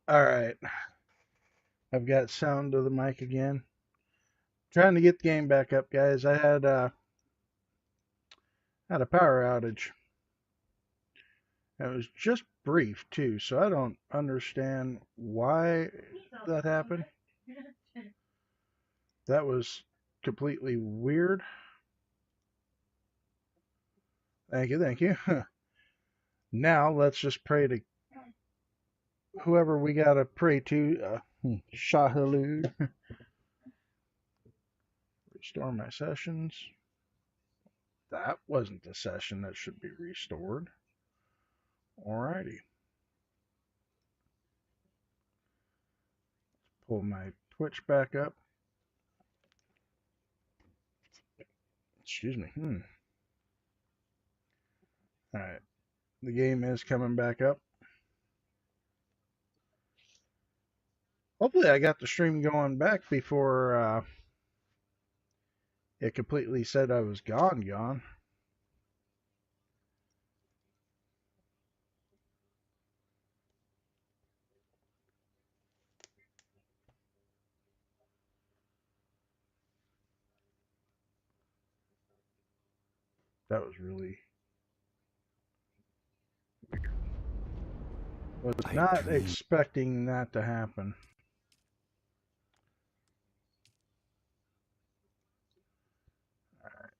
All right, I've got sound to the mic again. Trying to get the game back up, guys. I had a power outage. It was just brief too, so I don't understand why that happened. That was completely weird. Thank you, thank you. Now let's just pray to whoever we gotta pray to. Shahalud. Restore my sessions. That wasn't the session that should be restored. Alrighty. Pull my Twitch back up. Excuse me. Alright. The game is coming back up. Hopefully I got the stream going back before it completely said I was gone. That was really weird. Was not expecting that to happen. Alright.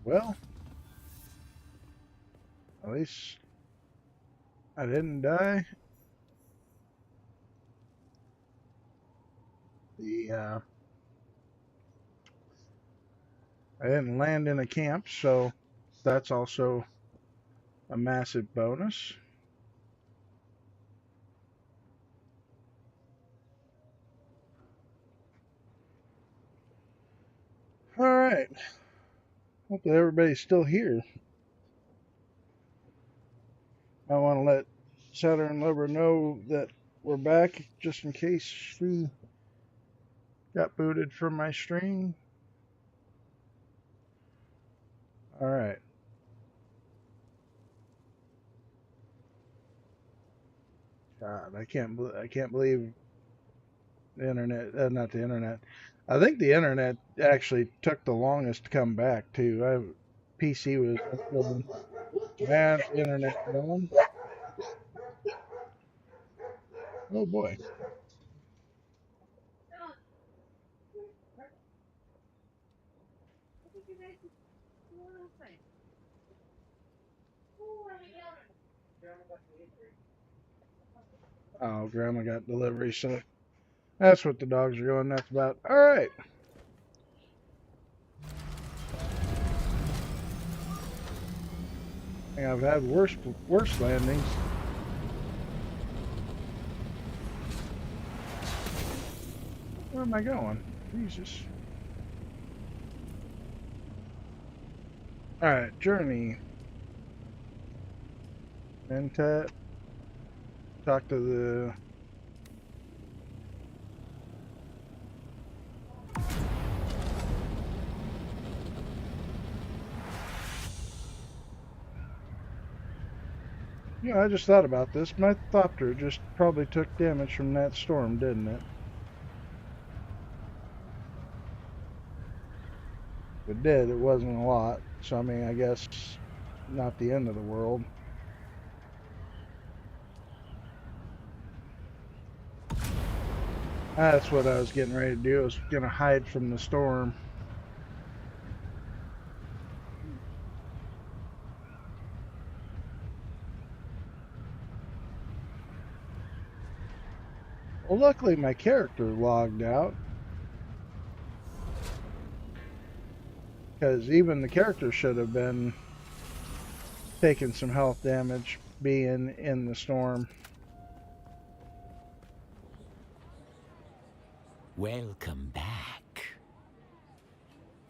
Well, at least I didn't die. I didn't land in a camp, so that's also a massive bonus. Alright. Hopefully everybody's still here. I want to let Saturn Lover know that we're back just in case she got booted from my stream. Alright. God, I can't believe the internet, not the internet. I think the internet actually took the longest to come back too. PC was going, man, the internet going. Oh boy. Oh, Grandma got delivery, so that's what the dogs are going nuts about. All right. I've had worse landings. Where am I going? Jesus. All right, journey. Mentat. Talk to the. I just thought about this. My Thopter just probably took damage from that storm, didn't it? If it did, it wasn't a lot. So, I mean, I guess not the end of the world. That's what I was getting ready to do. I was going to hide from the storm. Well, luckily my character logged out. Because even the character should have been taking some health damage being in the storm. Welcome back.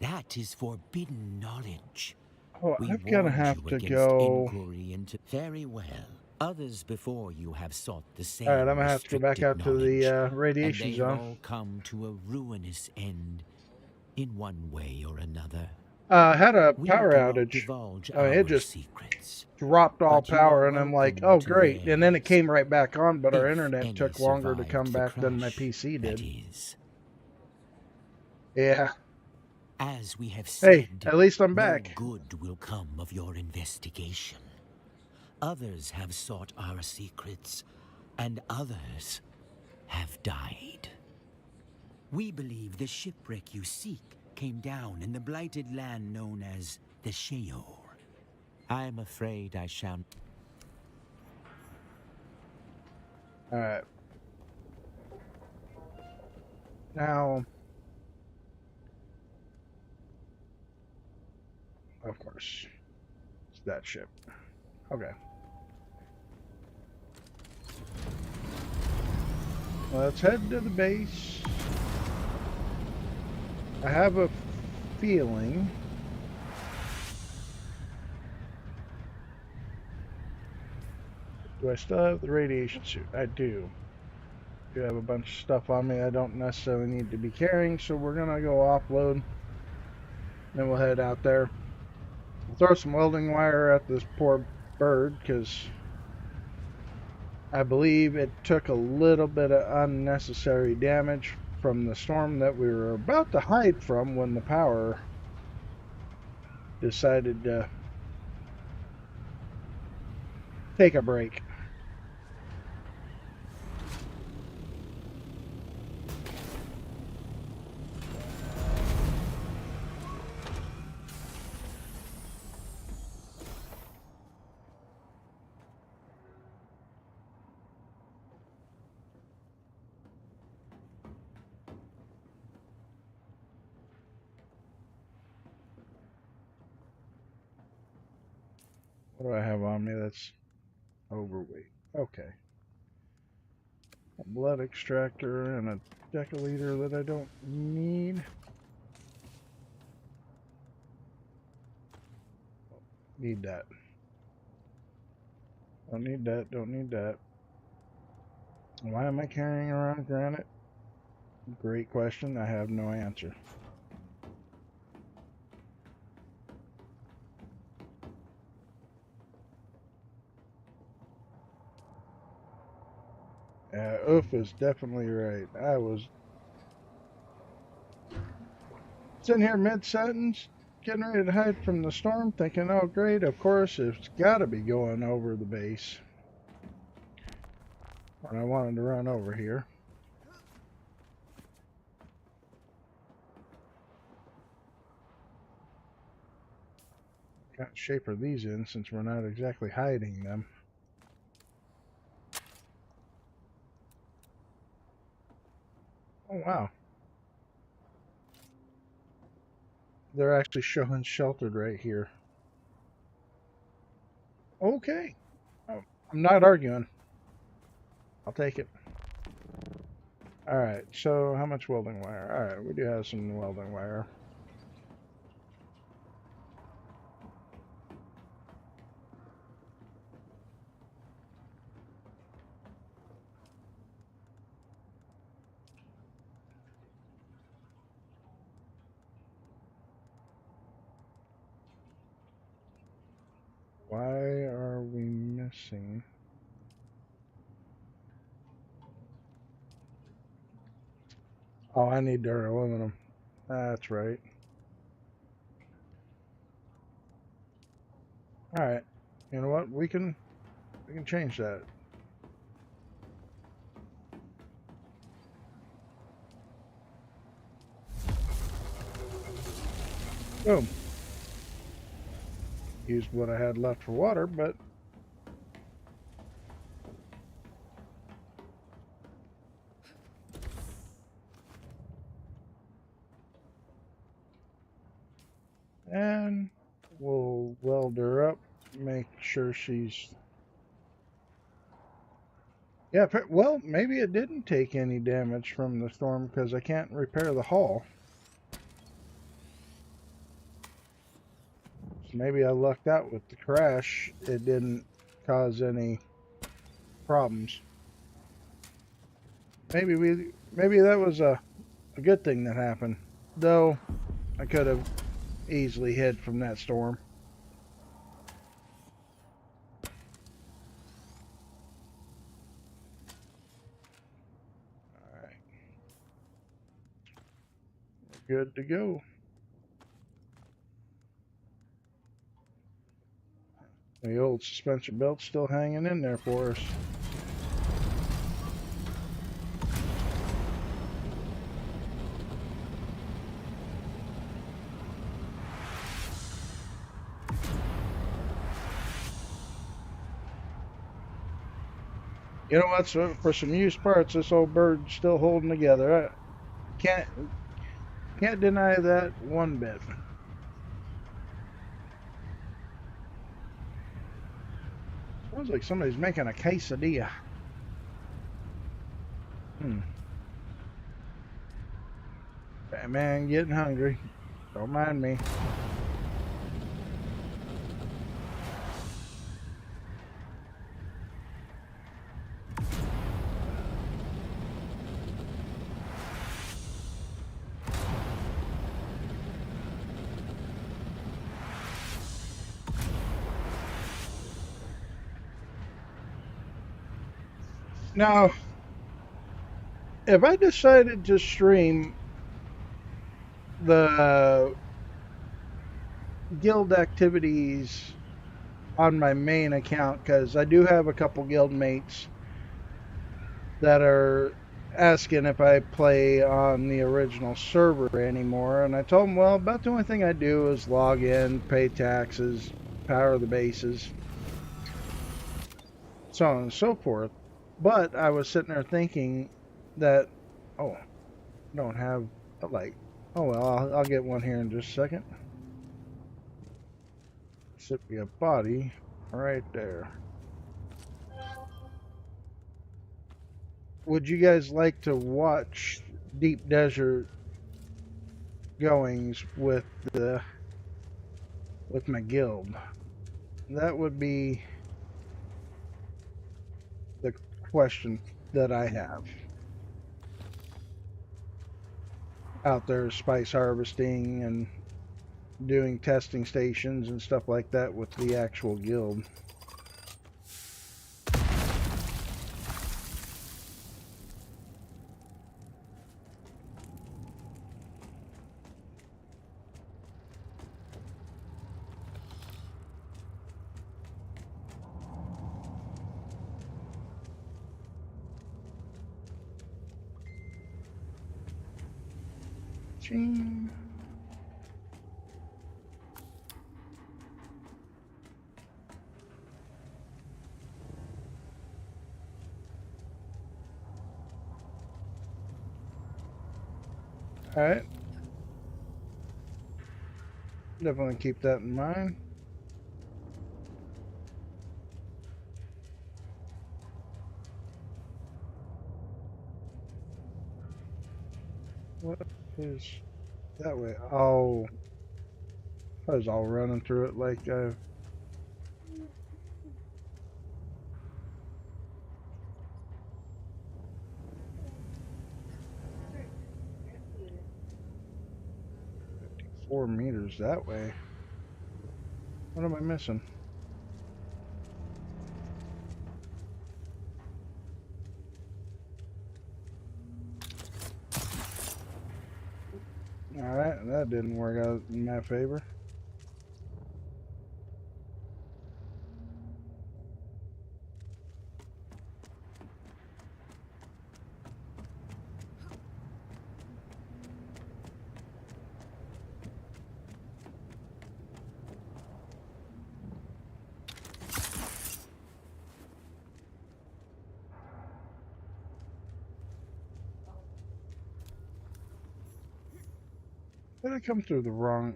That is forbidden knowledge. Oh, We I'm gonna warned have you to against go. inquiry into... Very well. Others before you have sought the All right, I'm same gonna have to go back restricted out to the knowledge, and radiation they have zone. all come to a ruinous end in one way or another. I had a We power cannot outage. divulge I mean, it our just secrets, dropped all but you are power, and I'm like, welcome oh, to great. And then it theirs, came right back on, but our if internet any took longer to come survived the back than my crash, PC that did. is. Yeah. As we have Hey, said, at least I'm no back. good will come of your investigation. Others have sought our secrets, and others have died. We believe the shipwreck you seek came down in the blighted land known as the Sheol. I am afraid I shall... All right. Now, of course, it's that ship. Okay. Let's head to the base. I have a feeling. Do I still have the radiation suit? I do. I do have a bunch of stuff on me I don't necessarily need to be carrying, so we're gonna go offload. Then we'll head out there. We'll throw some welding wire at this poor bird, because I believe it took a little bit of unnecessary damage from the storm that we were about to hide from when the power decided to take a break. What do I have on me that's overweight? Okay. A blood extractor and a deciliter that I don't need. Need that. Don't need that. Don't need that. Why am I carrying around granite? Great question. I have no answer. Oof is definitely right. I was sitting here mid-sentence, getting ready to hide from the storm, thinking, oh great, of course, it's got to be going over the base. And I wanted to run over here. What kind of shape are these in, since we're not exactly hiding them? Oh wow. They're actually showing sheltered right here. Okay. Oh, I'm not arguing. I'll take it. Alright, so how much welding wire? Alright, we do have some welding wire. Why are we missing? Oh, I need their aluminum. That's right. Alright. You know what? We can change that. Boom. Used what I had left for water, but and we'll weld her up, make sure she's... Yeah, well, maybe it didn't take any damage from the storm because I can't repair the hull. maybe I lucked out with the crash. It didn't cause any problems. Maybe that was a good thing that happened. Though I could have easily hid from that storm. Alright, we're good to go. The old suspension belt's still hanging in there for us. You know what? So for some used parts, this old bird's still holding together. I can't deny that one bit. Sounds like somebody's making a quesadilla. Man, getting hungry. Don't mind me. Now, if I decided to stream the guild activities on my main account, because I do have a couple guild mates that are asking if I play on the original server anymore, and I told them, well, about the only thing I do is log in, pay taxes, power the bases, so on and so forth. But I was sitting there thinking that, oh, I don't have a light. Oh well, I'll get one here in just a second. Should be a body right there. Would you guys like to watch Deep Desert goings with my guild? That would be the question that I have. Out there spice harvesting and doing testing stations and stuff like that with the actual guild. Ching. All right. Definitely keep that in mind. What is that way? Oh, I was all running through it like 4 meters that way. What am I missing? Alright, that didn't work out in my favor. Did I come through the wrong...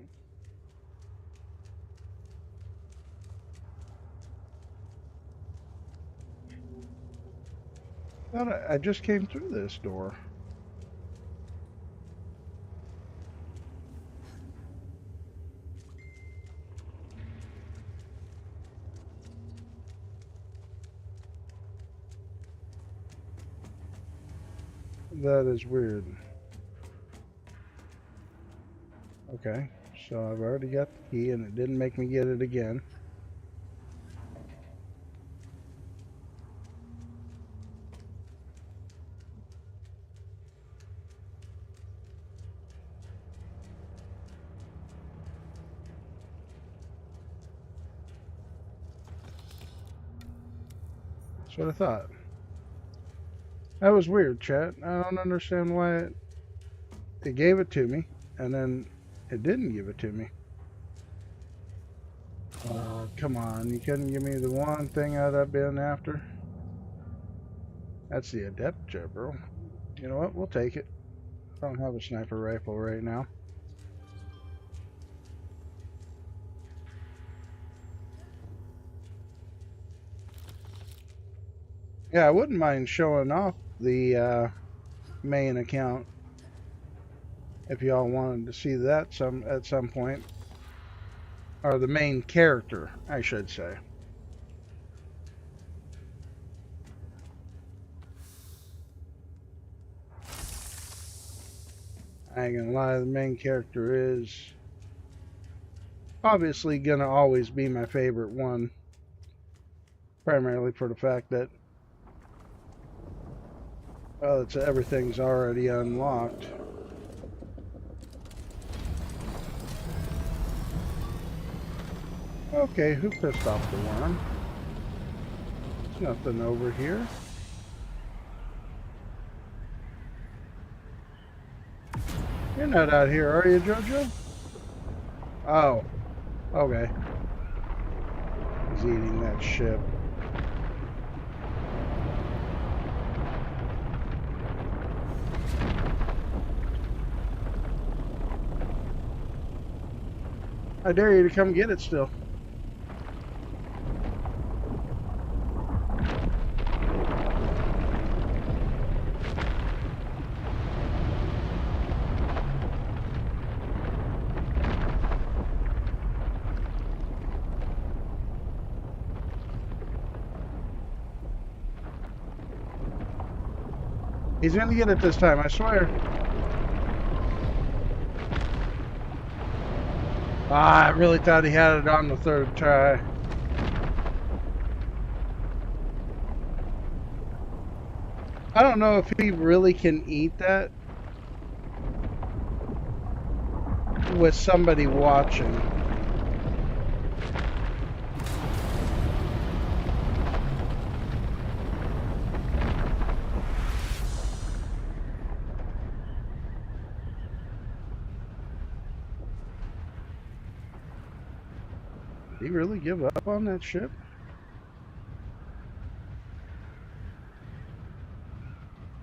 I just came through this door. That is weird. Okay, so I've already got the key and it didn't make me get it again. That's what I thought. That was weird, chat. I don't understand why it gave it to me and then it didn't give it to me. Oh, come on. You couldn't give me the one thing I've been after? That's the adept jet, bro. You know what? We'll take it. I don't have a sniper rifle right now. Yeah, I wouldn't mind showing off the main account if y'all wanted to see that at some point. Or the main character, I should say. I ain't gonna lie, the main character is obviously gonna always be my favorite one. Primarily for the fact that, well, everything's already unlocked. Okay, who pissed off the worm? There's nothing over here. You're not out here, are you, Jojo? Oh, okay. He's eating that ship. I dare you to come get it still. He's gonna get it this time, I swear. Ah, I really thought he had it on the third try. I don't know if he really can eat that with somebody watching. Did he really give up on that ship?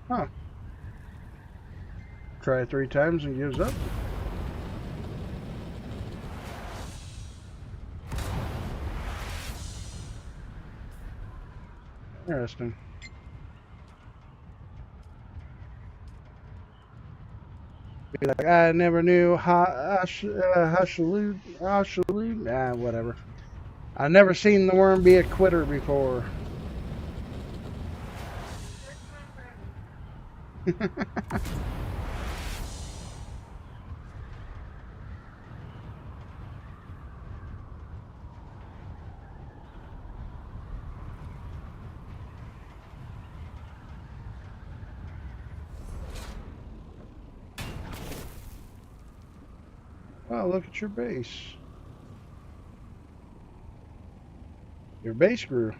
Huh. Try 3 times and gives up? Interesting. Be like, I never knew Hashalud, whatever. I never seen the worm be a quitter before. Oh, look at your base. Your base grew.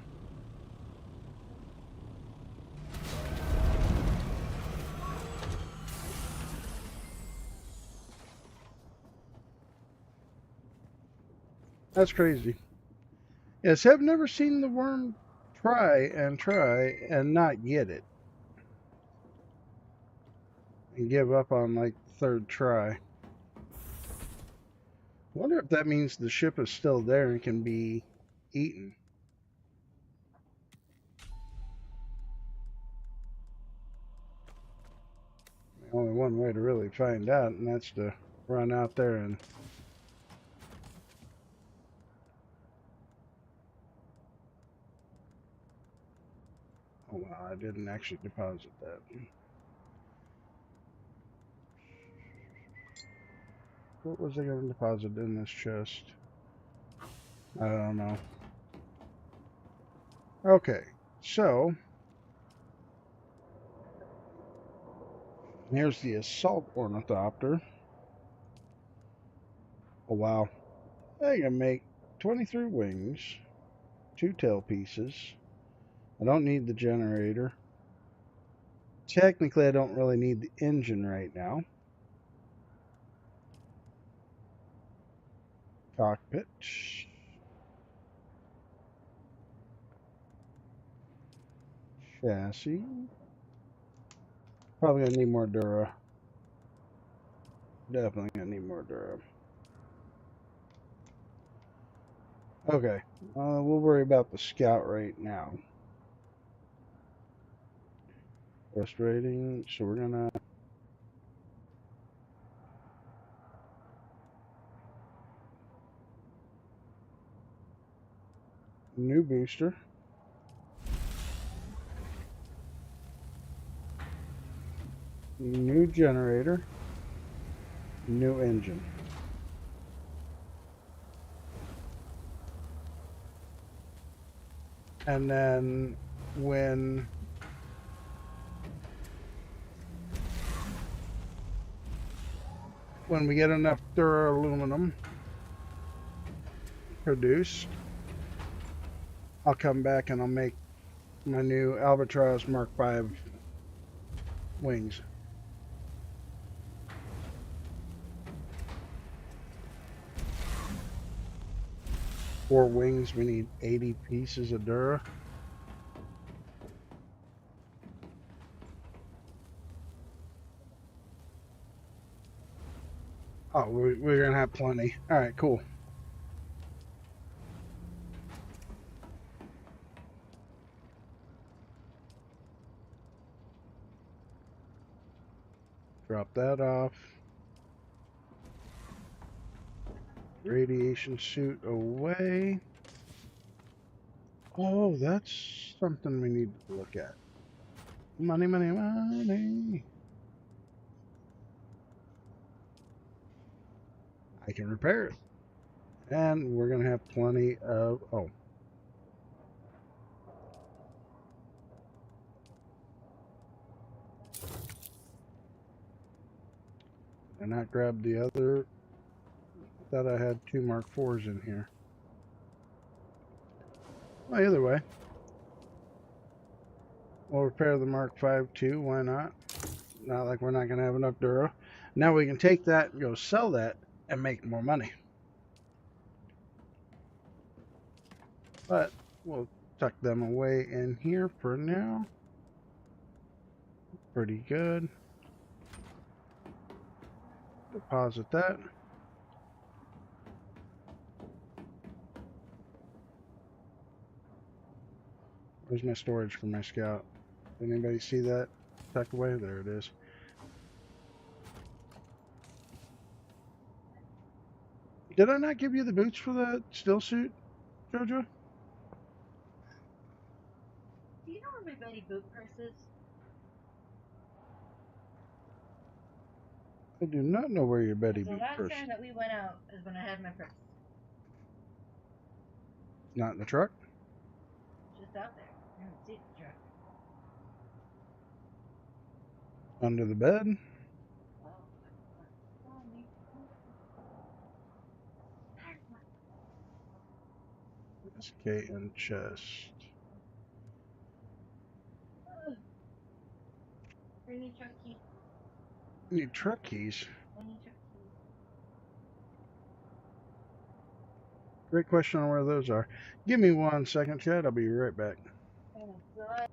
That's crazy. Yes, I've never seen the worm try and not get it. And give up on like the third try. Wonder if that means the ship is still there and can be eaten. Only one way to really find out, and that's to run out there and... Oh, wow, I didn't actually deposit that. What was I going to deposit in this chest? I don't know. Okay, so here's the assault ornithopter. Oh wow. I can make 23 wings, 2 tail pieces. I don't need the generator. Technically, I don't really need the engine right now. Cockpit. Chassis. Probably gonna need more Dura. Definitely gonna need more Dura. Okay, we'll worry about the scout right now. Best rating, so we're gonna new booster, new generator, new engine. And then when we get enough aluminum produced, I'll come back and I'll make my new Albatross Mark V wings. 4 wings, we need 80 pieces of Dura. Oh, we're gonna have plenty. All right, cool. Drop that off. Radiation suit away. Oh, that's something we need to look at. Money, money, money. I can repair it. And we're going to have plenty of... Oh. And I grabbed the other... Thought I had 2 Mark IVs in here. Well, either way. We'll repair the Mark V too. Why not? Not like we're not going to have enough Dura. Now we can take that and go sell that and make more money. But we'll tuck them away in here for now. Pretty good. Deposit that. Where's my storage for my scout? Did anybody see that tucked away? There it is. Did I not give you the boots for the still suit, Jojo? Do you know where my Betty Boot purse is? I do not know where your Betty The Boot last purse time is. that we went out is when I had my purse. Not in the truck? Just out there. I haven't seen the truck. Under the bed? SK and chest. I need truck keys. Need truck keys? I need truck keys. Great question on where those are. Give me 1 second, Chad. I'll be right back. Oh, God.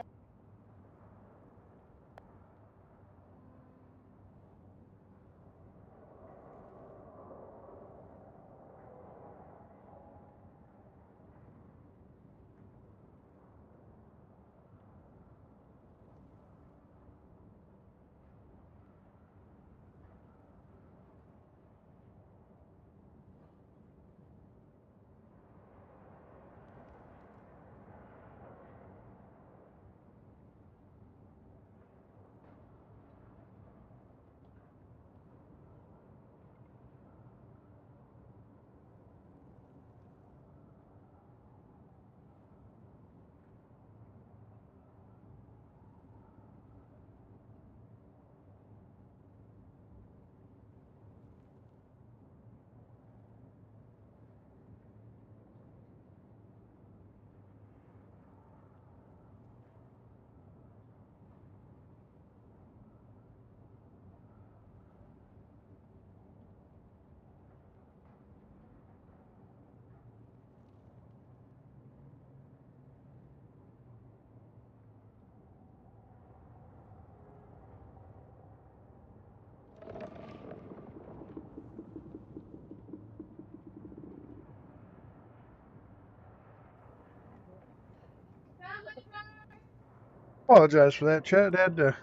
Apologize for that, Chad. Had to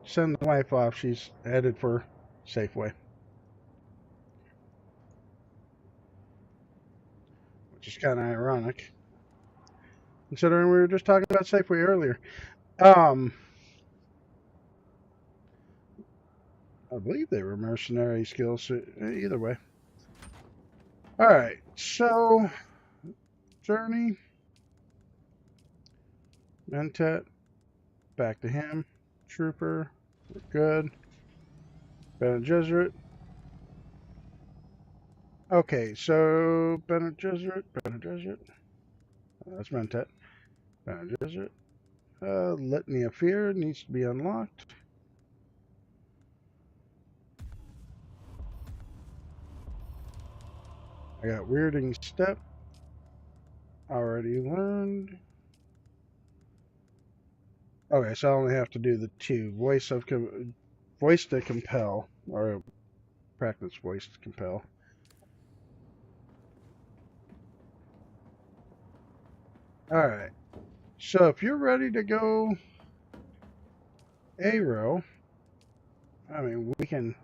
send the wife off. She's headed for Safeway, which is kind of ironic, considering we were just talking about Safeway earlier. I believe they were mercenary skills. So either way. All right, so Journey, Mentat, back to him. Trooper, we're good. Bene Gesserit. Okay, so Bene Gesserit. That's Mentat. Bene Gesserit. Litany of Fear needs to be unlocked. I got Weirding Step. Already learned. Okay, so I only have to do the two. Voice to compel, or practice voice to compel. Alright, so if you're ready to go A-row, I mean, we can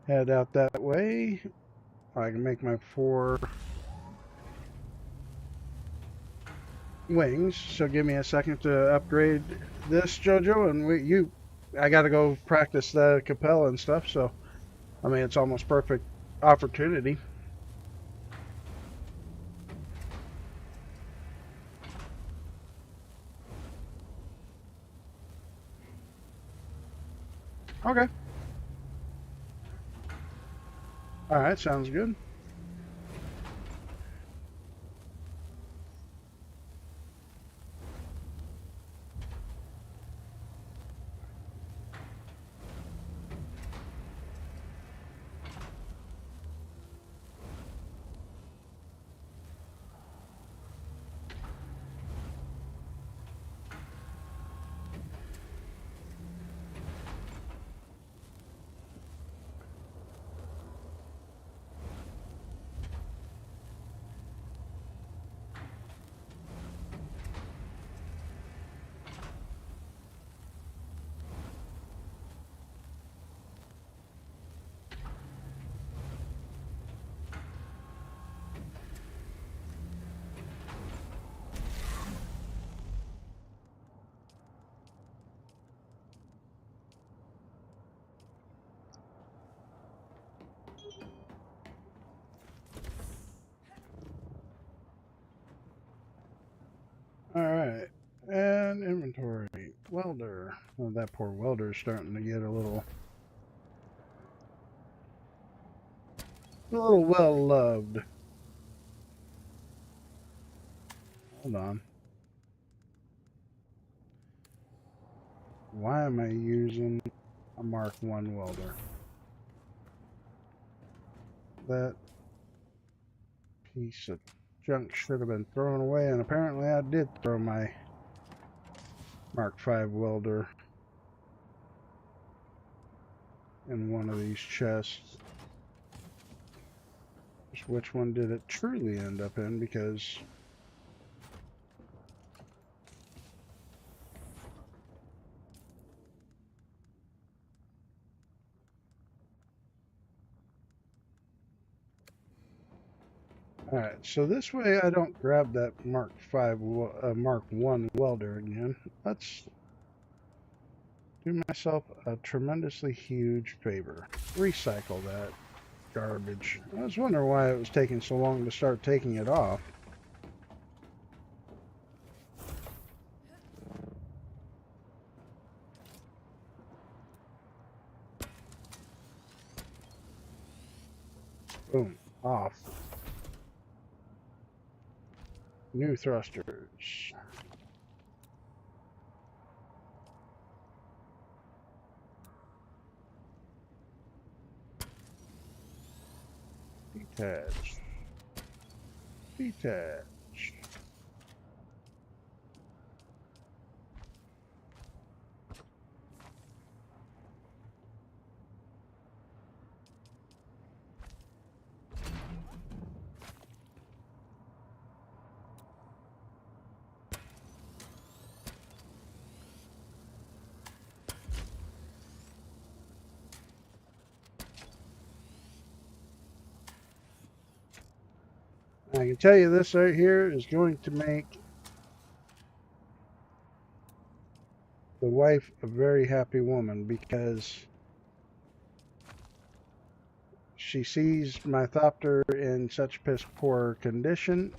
head out that way. I can make my 4 wings, so give me a second to upgrade this, Jojo, and I gotta go practice the compel and stuff, so, I mean, it's almost perfect opportunity. Okay. Alright, sounds good. Alright, and inventory. Welder. Well, that poor welder is starting to get a little well loved. Hold on. Why am I using a Mark 1 welder? That piece of junk should have been thrown away, and apparently I did throw my Mark 5 welder in one of these chests. Just which one did it truly end up in, because alright, so this way I don't grab that Mark 1 welder again. Let's do myself a tremendously huge favor. Recycle that garbage. I was wondering why it was taking so long to start taking it off. Boom. Off. New thrusters. Detach. Detach. I can tell you this right here is going to make the wife a very happy woman because she sees my Thopter in such piss poor condition,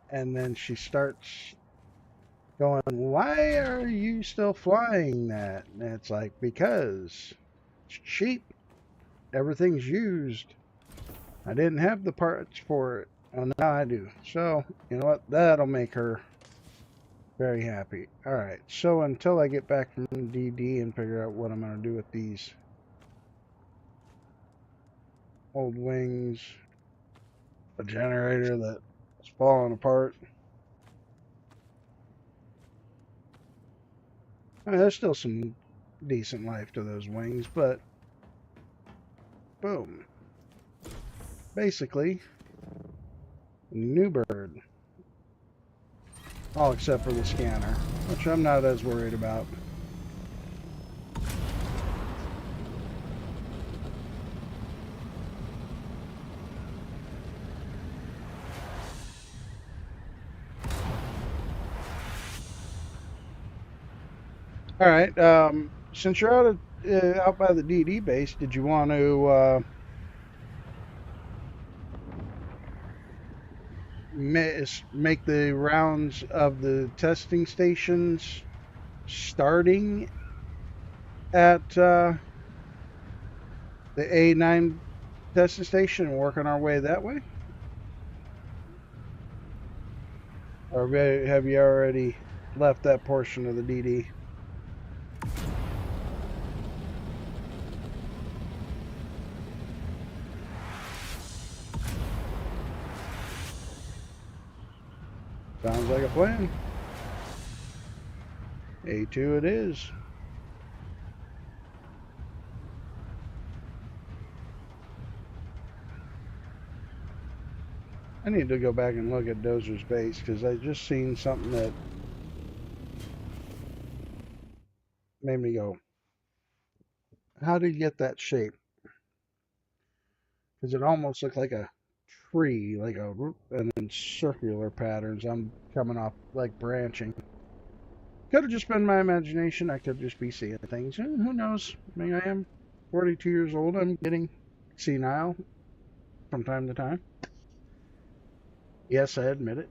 and then she starts going, "Why are you still flying that?" And it's like, because it's cheap. Everything's used. I didn't have the parts for it. Oh, now I do. So, you know what? That'll make her very happy. Alright, so until I get back from DD and figure out what I'm going to do with these old wings, a generator that's falling apart. I mean, there's still some decent life to those wings, but boom. Basically, new bird. All except for the scanner, which I'm not as worried about. All right. Since you're out by the DD base, did you want to make the rounds of the testing stations starting at the A9 testing station and working our way that way? Or have you already left that portion of the DD? Sounds like a plan. A2 it is. I need to go back and look at Dozer's base because I just seen something that made me go, how did he get that shape? Because it almost looked like a tree, like and then circular patterns. I'm coming off like branching. Could have just been my imagination. I could just be seeing things. Who knows? I mean, I am 42 years old. I'm getting senile from time to time. Yes, I admit it.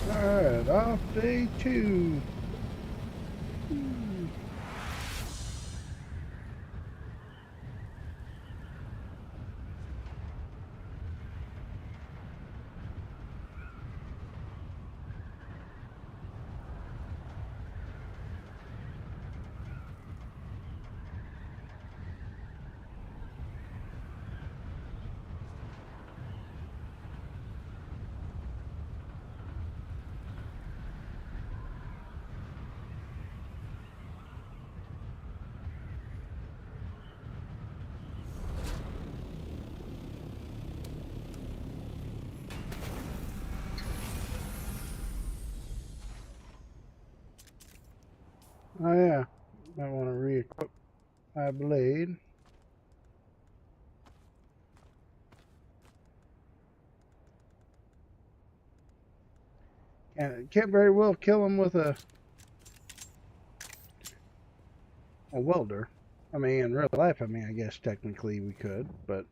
Alright, off day 2. Oh yeah, might want to re-equip my blade. And can't very well kill him with a welder. I mean, in real life, I mean, I guess technically we could, but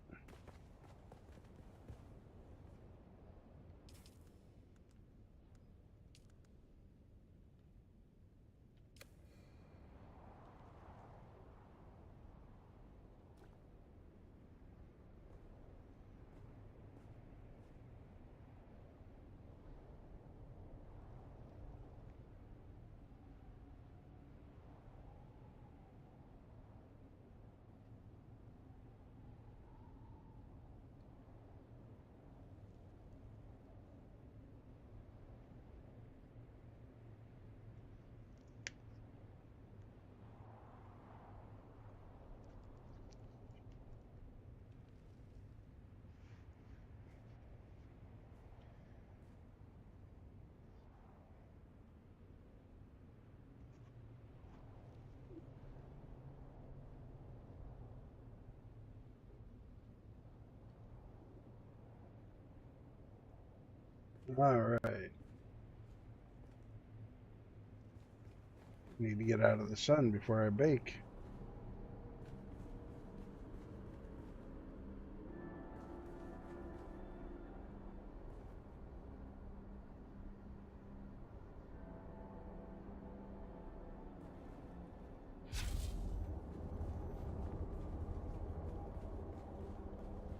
All right. Need to get out of the sun before I bake.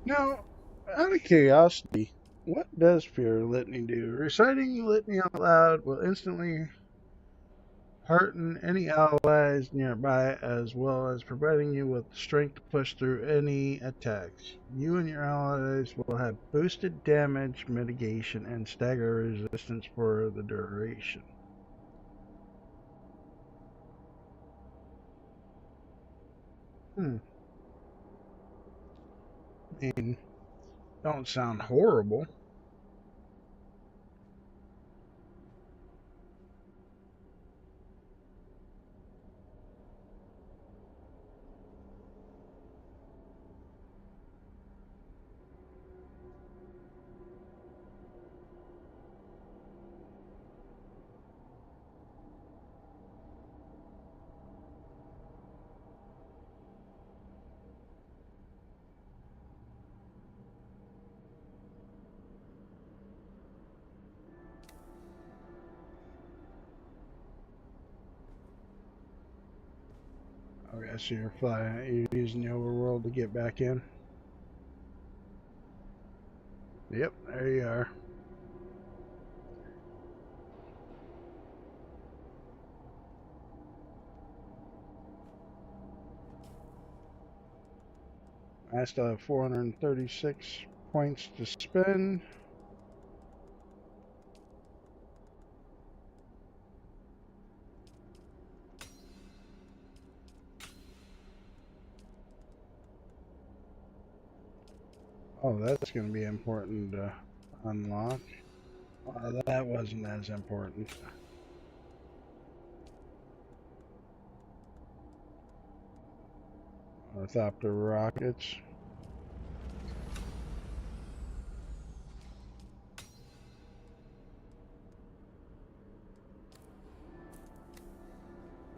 Now, out of curiosity, what does pure litany do? Reciting litany out loud will instantly hearten any allies nearby, as well as providing you with strength to push through any attacks. You and your allies will have boosted damage mitigation and stagger resistance for the duration. Hmm. I mean, don't sound horrible. Okay, so you're flying, you're using the overworld to get back in. Yep, there you are. I still have 436 points to spend. Oh, that's going to be important to unlock. That wasn't as important. Orthopter rockets.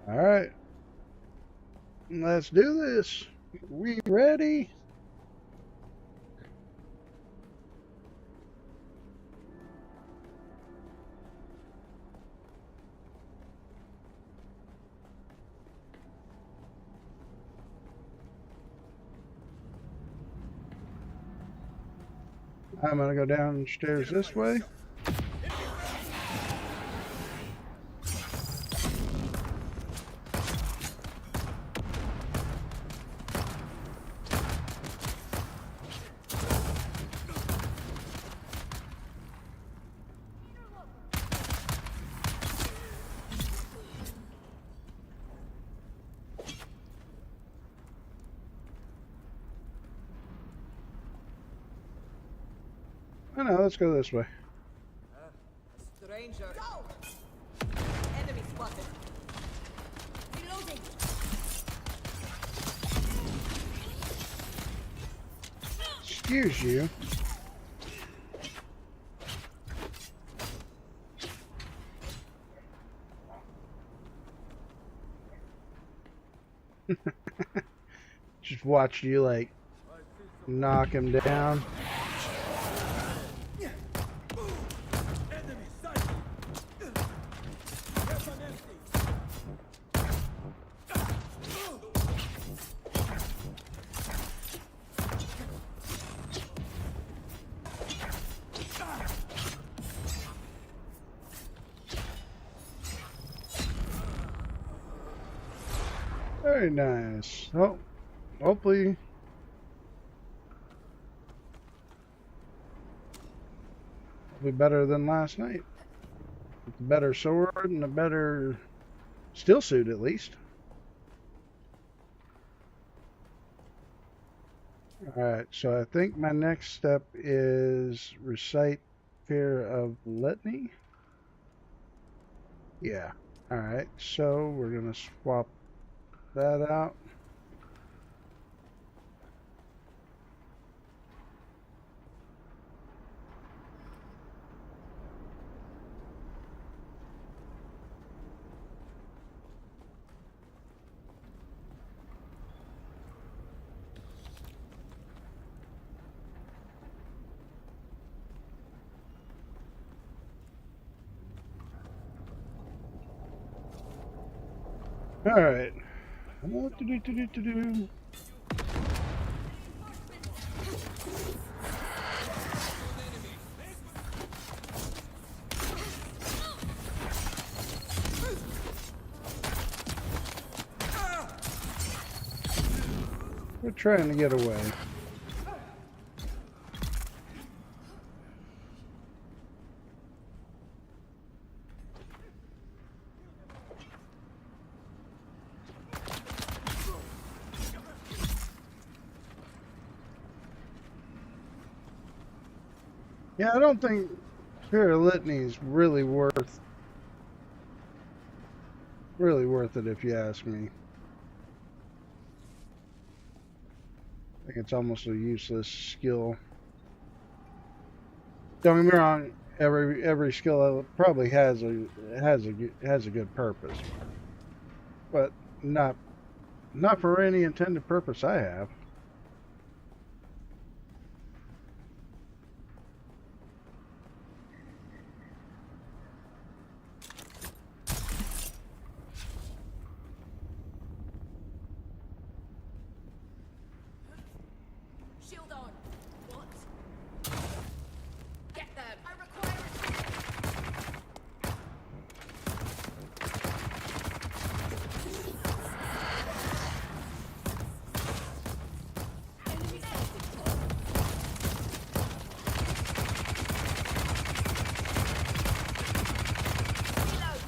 All right, let's do this. We ready? I'm gonna go downstairs this way. I know, let's go this way. A stranger. Go! Enemy spotted. Reloading. Excuse you. Just watched you like knock him down. Very nice. Oh, hopefully it'll be better than last night. With a better sword and a better steel suit at least. Alright, so I think my next step is recite Fear of Litany. Yeah. Alright, so we're going to swap that out. All right. Do-do-do-do-do-do. We're trying to get away. Yeah, I don't think Spirit of Litany is really worth it if you ask me. I think it's almost a useless skill. Don't get me wrong, every skill probably has a good purpose, but not for any intended purpose I have. Shield on. What? Get them. I require enemy spotted. Reload.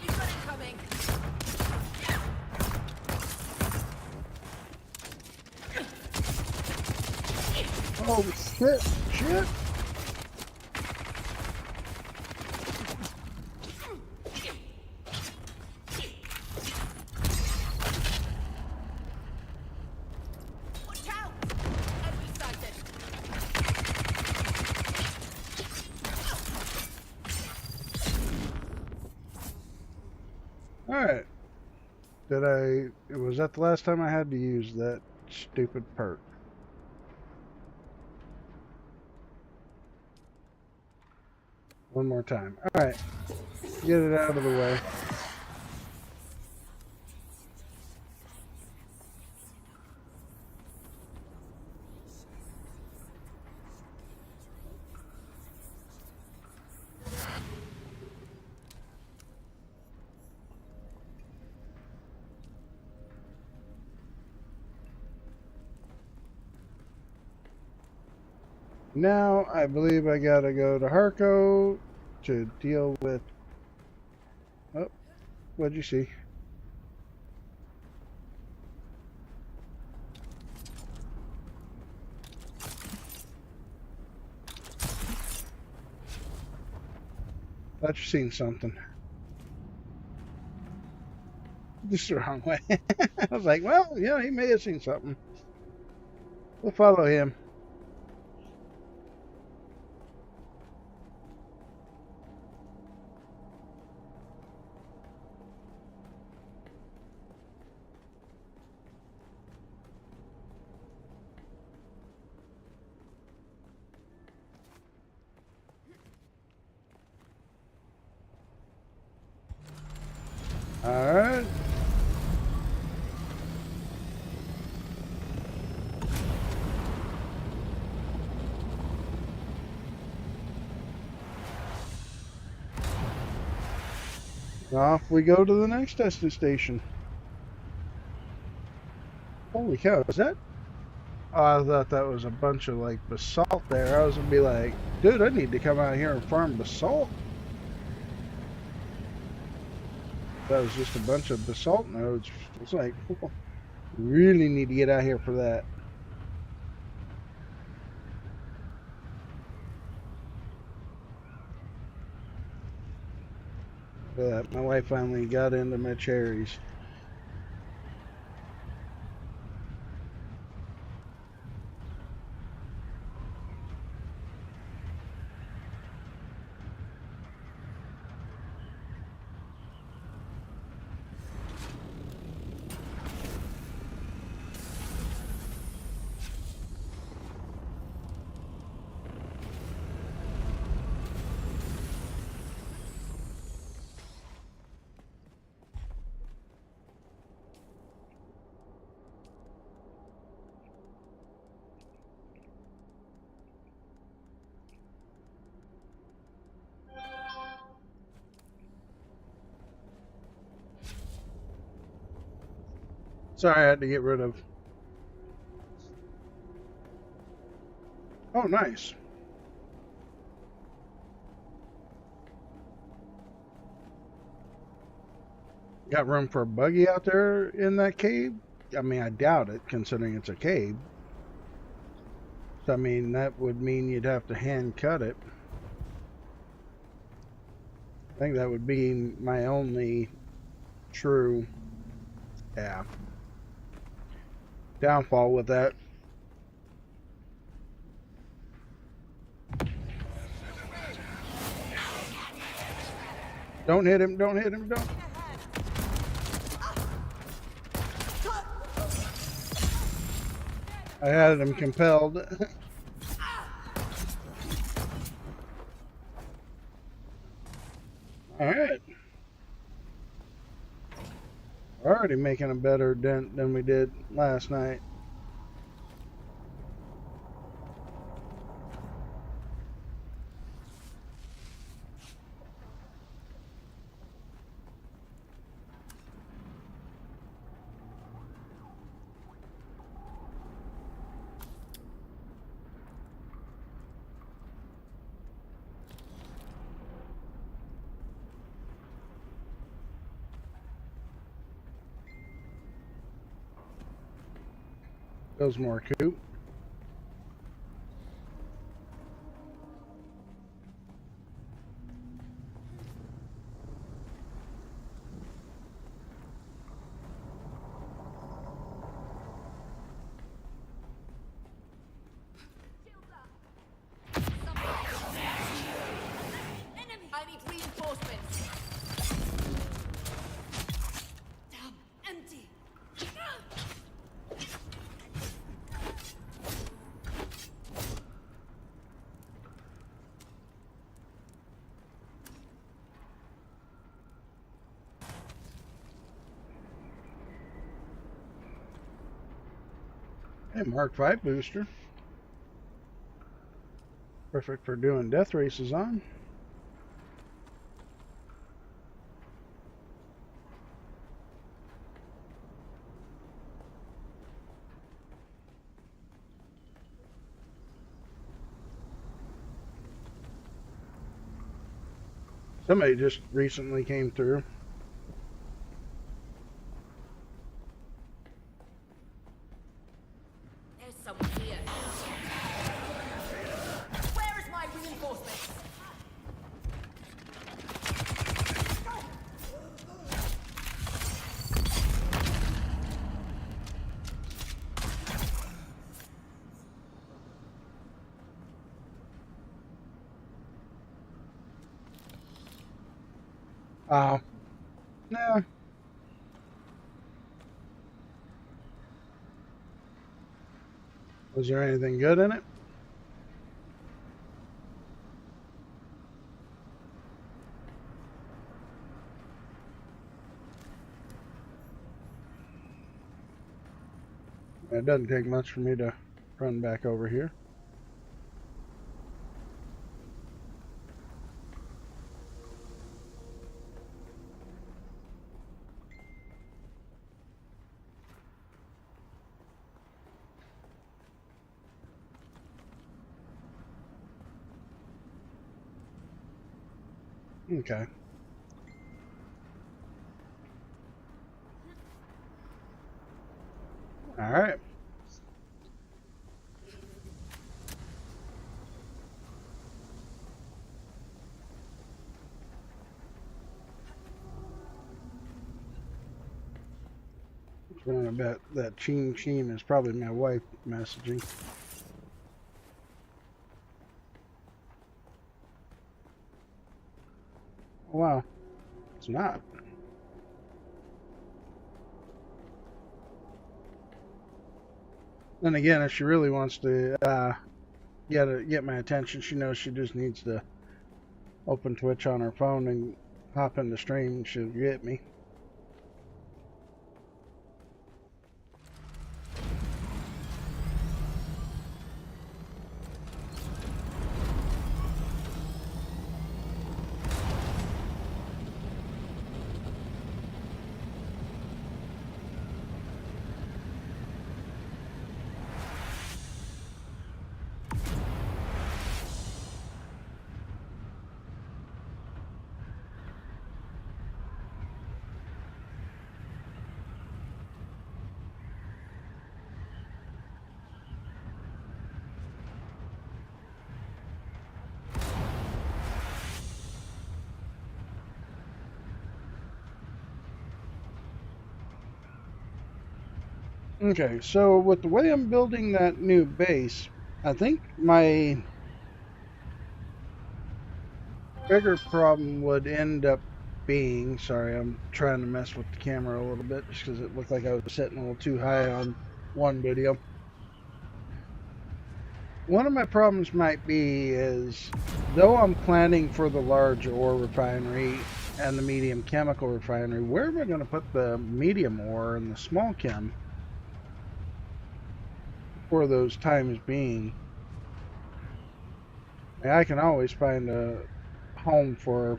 You've got incoming. Oh shit! Shit! Watch out! Enemy sighted. All right. Was that the last time I had to use that stupid perk? One more time. All right. Get it out of the way. Now, I believe I gotta go to Harco to deal with... Oh, what'd you see? Thought you seen something. Just the wrong way. I was like, well, yeah, he may have seen something. We'll follow him. All right. Off we go to the next testing station. Holy cow, is that? Oh, I thought that was a bunch of like basalt there. I was gonna be like, dude, I need to come out here and farm basalt. That was just a bunch of basalt nodes. It's like, really need to get out here for that. But my wife finally got into my cherries. Sorry, I had to get rid of. Oh, nice. Got room for a buggy out there in that cave? I mean, I doubt it, considering it's a cave. So, I mean, that would mean you'd have to hand cut it. I think that would be my only true, yeah, downfall with that. Don't hit him, don't hit him, don't. I had him compelled. Alright. We're already making a better dent than we did last night. Goes more coop. I need reinforcements. Damn, empty. Hey, Mark 5 booster. Perfect for doing death races on. Somebody just recently came through. There's someone here. Where is my reinforcements? Oh. Nah. Was there anything good in it? It doesn't take much for me to run back over here. Okay. All right. I bet that Ching Sheen is probably my wife messaging. Wow. It's not. Then again, if she really wants to get my attention, she knows she just needs to open Twitch on her phone and hop in the stream and she'll get me. Okay, so with the way I'm building that new base, I think my bigger problem would end up being, sorry, I'm trying to mess with the camera a little bit just because it looked like I was sitting a little too high on one video. One of my problems might be is, though I'm planning for the large ore refinery and the medium chemical refinery, where am I going to put the medium ore and the small chem for those times being? I can always find a home for,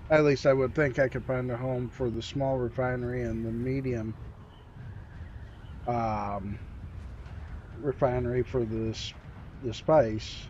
at least I would think I could find a home for the small refinery and the medium um, refinery for the spice.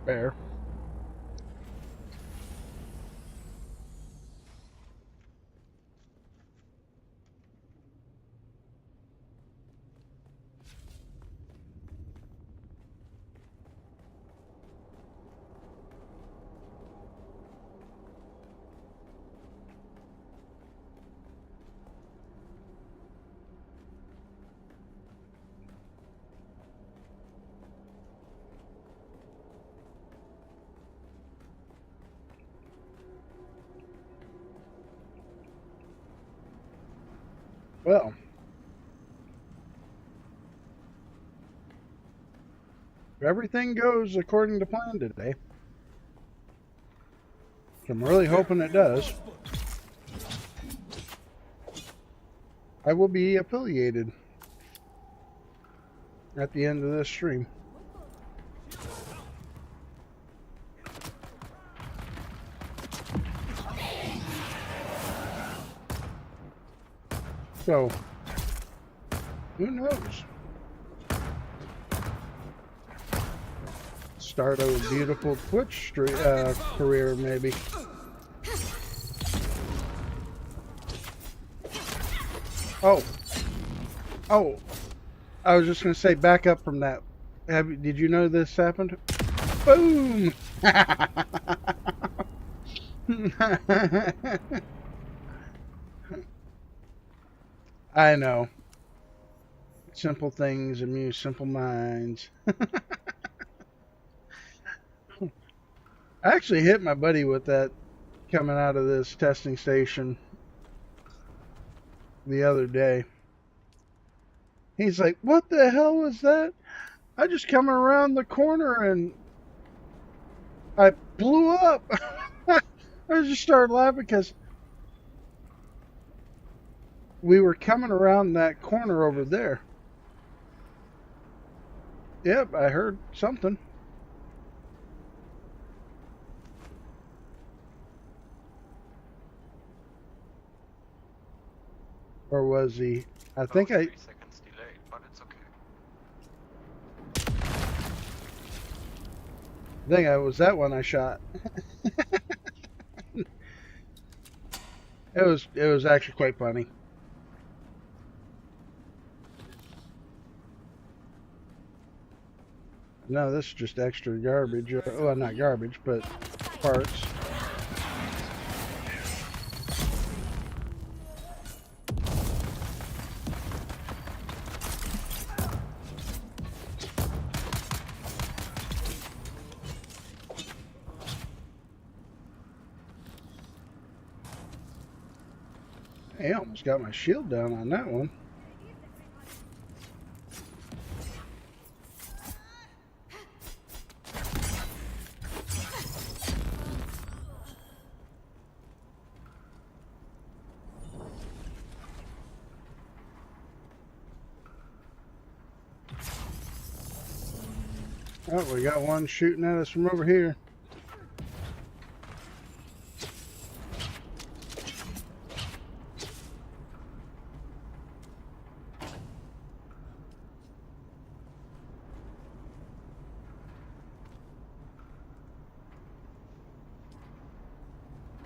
Fair. Well, everything goes according to plan today. I'm really hoping it does. I will be affiliated at the end of this stream. So, who knows? Start a beautiful Twitch career, maybe. Oh, oh! I was just gonna say, back up from that. Did you know this happened? Boom! I know. Simple things amuse simple minds. I actually hit my buddy with that coming out of this testing station the other day. He's like, "What the hell was that? I just coming around the corner and I blew up." I just started laughing because we were coming around that corner over there. Yep, I heard something. Or was he? I think I. 3 seconds delayed, but it's okay. I think I was that one I shot. It was actually quite funny. No, this is just extra garbage. Well, not garbage, but parts. Hey, I almost got my shield down on that one. Oh, we got one shooting at us from over here.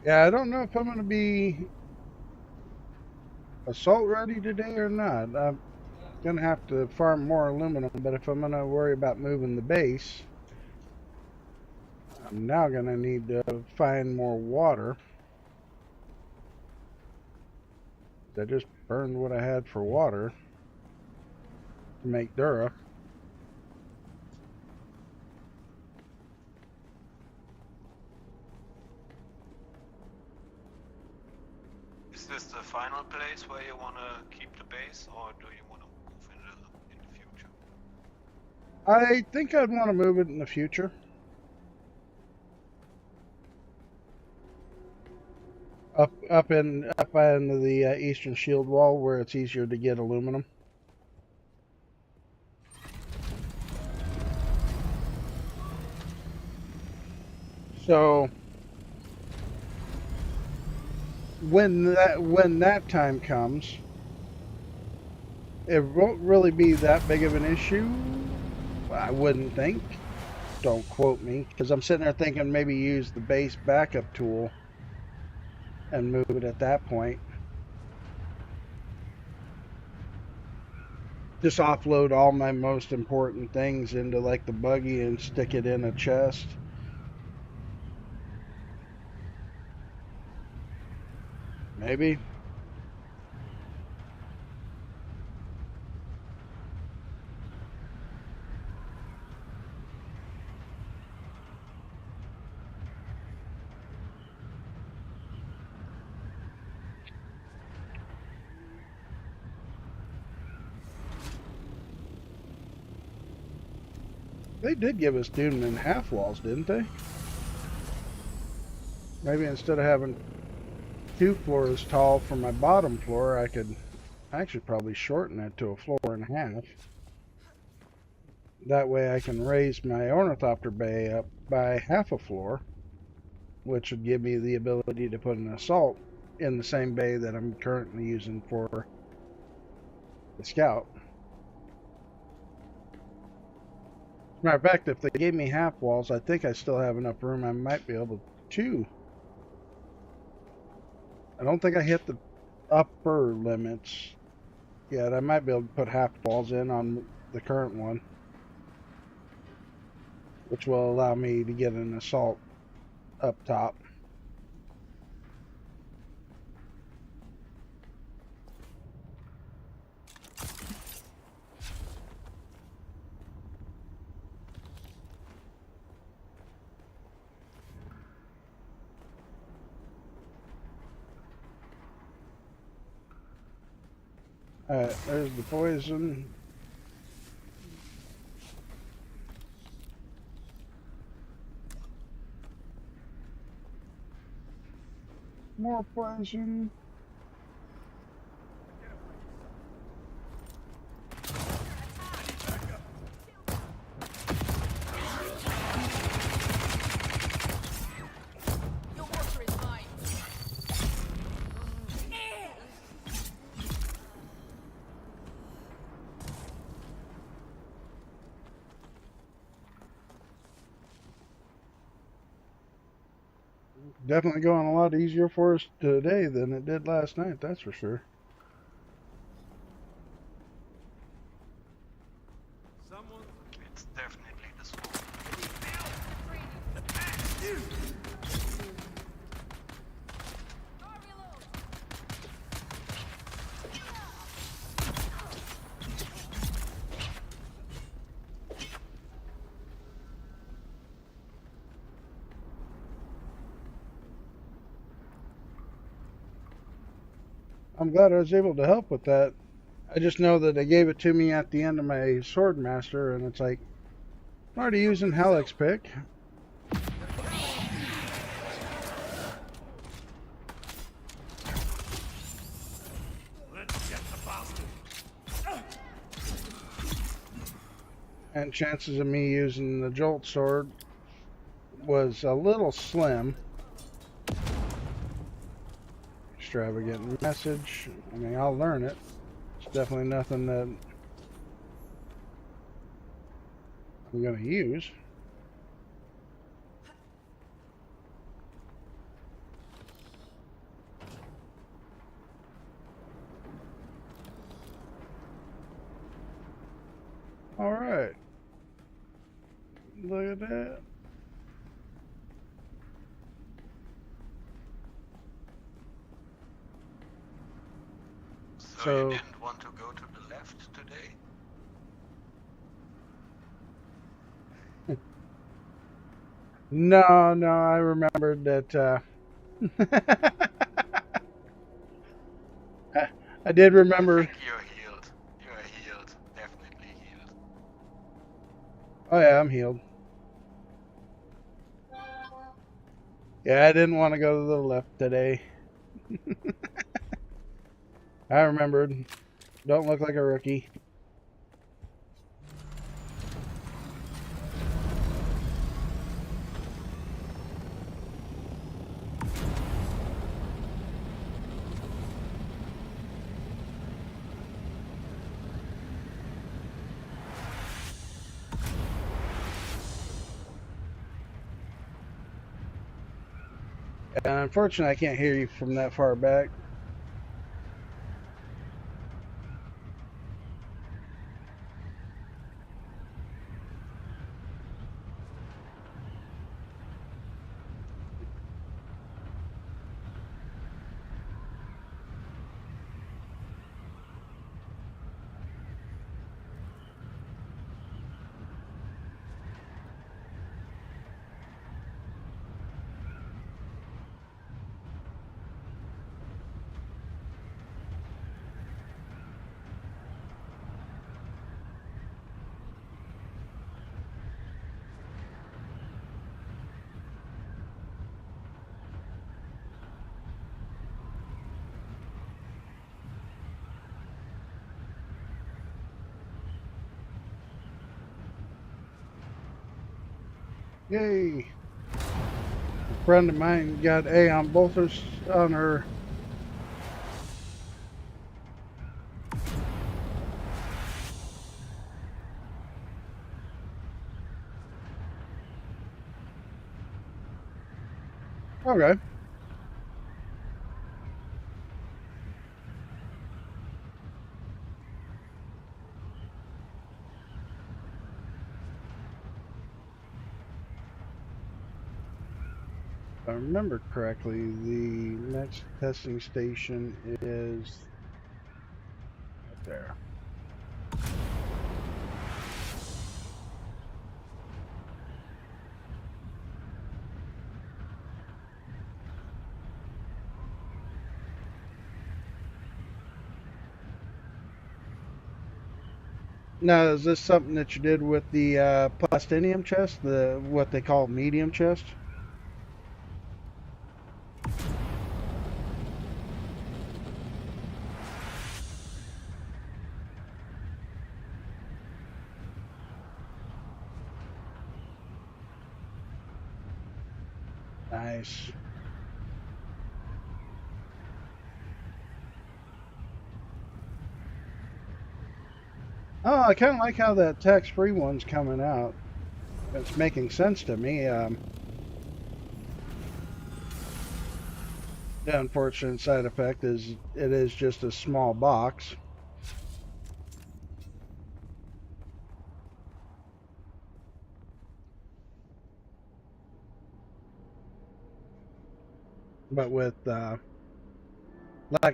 Yeah, I don't know if I'm going to be assault ready today or not. I'm going to have to farm more aluminum, but if I'm going to worry about moving the base, I'm now going to need to find more water. I just burned what I had for water to make Dura. Is this the final place where you want to keep the base, or do you want to move in the future? I think I'd want to move it in the future. Up into the eastern shield wall where it's easier to get aluminum. So when that time comes, it won't really be that big of an issue. I wouldn't think. Don't quote me, because I'm sitting there thinking maybe use the base backup tool and move it at that point. Just offload all my most important things into like the buggy and stick it in a chest. Maybe. They did give us Dune in half walls, didn't they? Maybe instead of having 2 floors tall for my bottom floor, I could actually probably shorten it to a floor and a half. That way I can raise my ornithopter bay up by half a floor, which would give me the ability to put an assault in the same bay that I'm currently using for the scout. Matter of fact, if they gave me half walls, I think I still have enough room. I might be able to. I don't think I hit the upper limits yet. I might be able to put half walls in on the current one, which will allow me to get an assault up top. Alright, there's the poison. More poison. Your water is mine. Definitely going a lot easier for us today than it did last night, that's for sure. It's definitely the swamp. I'm glad I was able to help with that. I just know that they gave it to me at the end of my sword master, and it's like, I'm already using Helix pick. And chances of me using the Jolt sword was a little slim. Extravagant message. I mean, I'll learn it. It's definitely nothing that I'm going to use. Look at that. So you So, didn't want to go to the left today? no, no, I remembered that, I did I remember. think you're healed. You're healed. Definitely healed. Oh yeah, I'm healed. Yeah, I didn't want to go to the left today. I remembered. Don't look like a rookie. And unfortunately, I can't hear you from that far back. Yay! A friend of mine got A on both on her. Okay. If I remember correctly, the next testing station is right there. Now, is this something that you did with the plastinium chest, the what they call medium chest? Nice. Oh, I kind of like how that tax-free one's coming out. It's making sense to me. The unfortunate side effect is it is just a small box. But with lack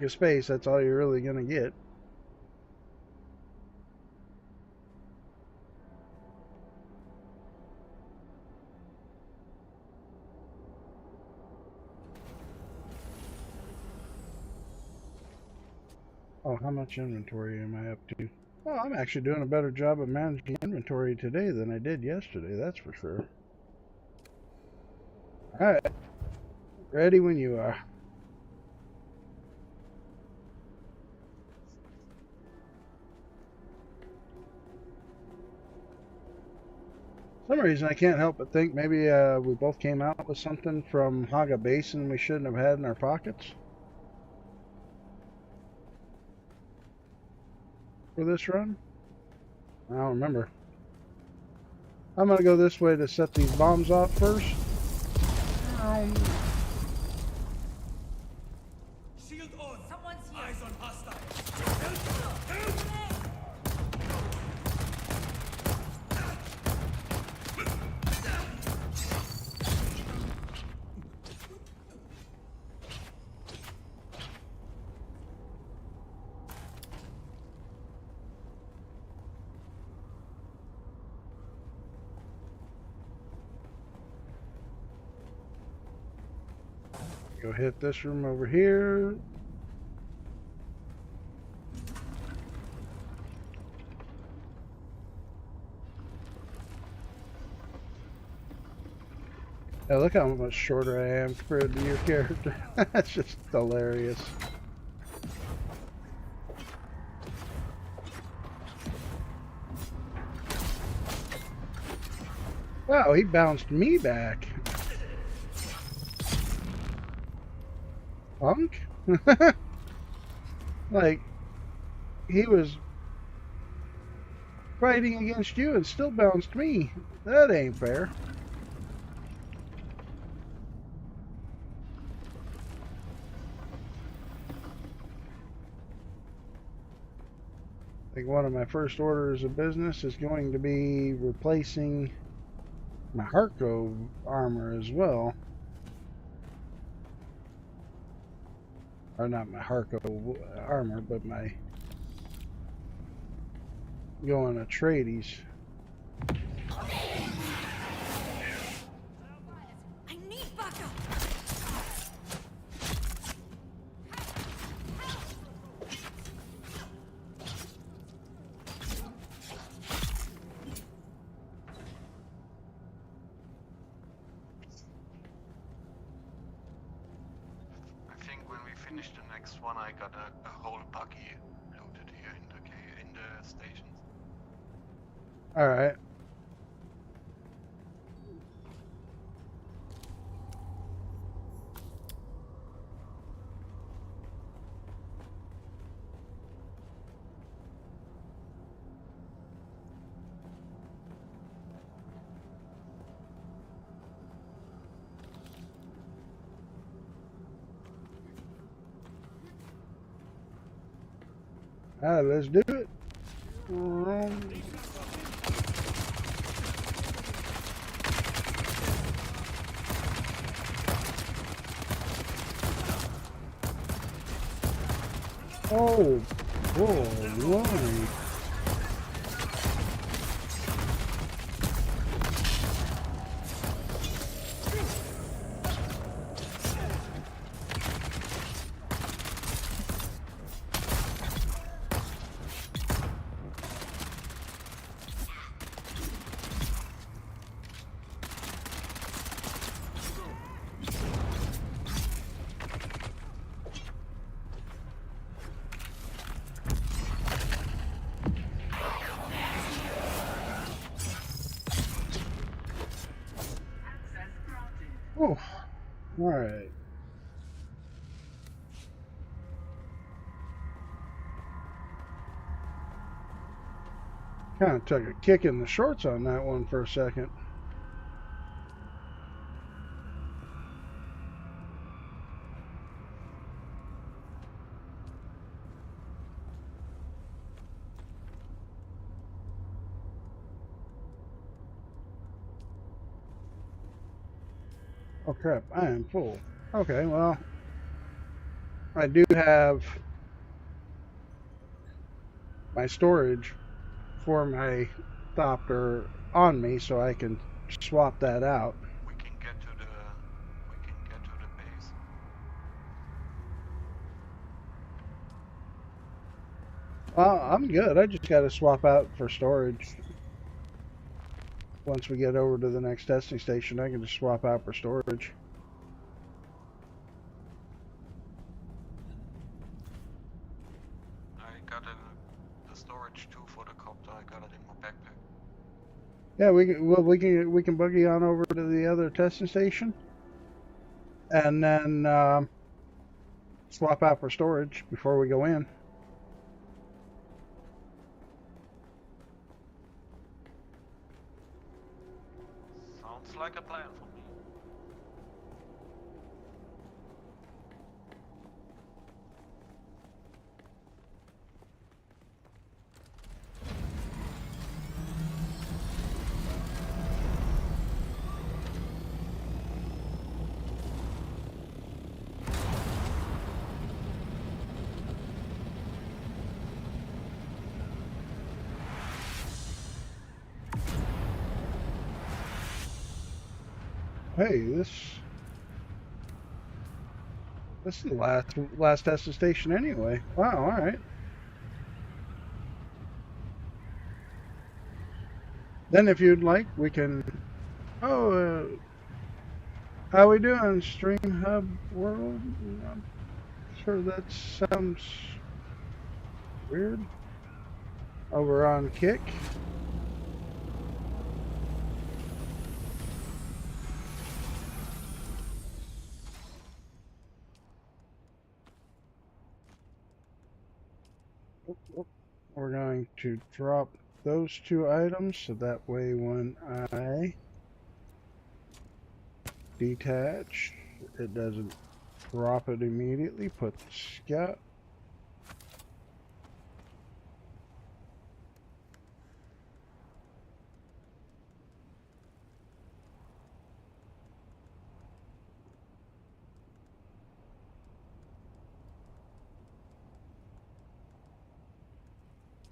of space, that's all you're really going to get. Oh, how much inventory am I up to? Oh, I'm actually doing a better job of managing inventory today than I did yesterday, that's for sure. Alright, ready when you are. For some reason I can't help but think maybe we both came out with something from Haga Basin we shouldn't have had in our pockets for this run. I don't remember. I'm gonna go this way to set these bombs off first. Shield on! Someone's here. Eyes on hostile! Go hit this room over here. Hey, look how much shorter I am compared to your character. That's just hilarious. Wow, he bounced me back. Punk? Like, he was fighting against you and still bounced me. That ain't fair. I think one of my first orders of business is going to be replacing my Harco armor as well. Or not my Harco armor, but my going Atreides. I need backup. I think when we finish the next one, I got a whole buggy loaded here in the stations. Alright. Alright, let's do it. Oh, boy. Oh, alright. Kind of took a kick in the shorts on that one for a second. Oh crap, I am full. Okay, well, I do have my storage for my Thopter on me, so I can swap that out. We can get to the base. Well, I'm good. I just got to swap out for storage. Once we get over to the next testing station, I can just swap out for storage. I got the storage too for the copter. I got it in my backpack. Yeah, we can buggy on over to the other testing station, and then swap out for storage before we go in. Sounds like a plan for me. Hey, this This is the last testing station anyway. Wow, alright. Then if you'd like, we can... Oh, how we doing, Stream Hub World? I'm sure that sounds weird. Over on Kick. We're going to drop those two items so that way when I detach, it doesn't drop it immediately. Put the scout.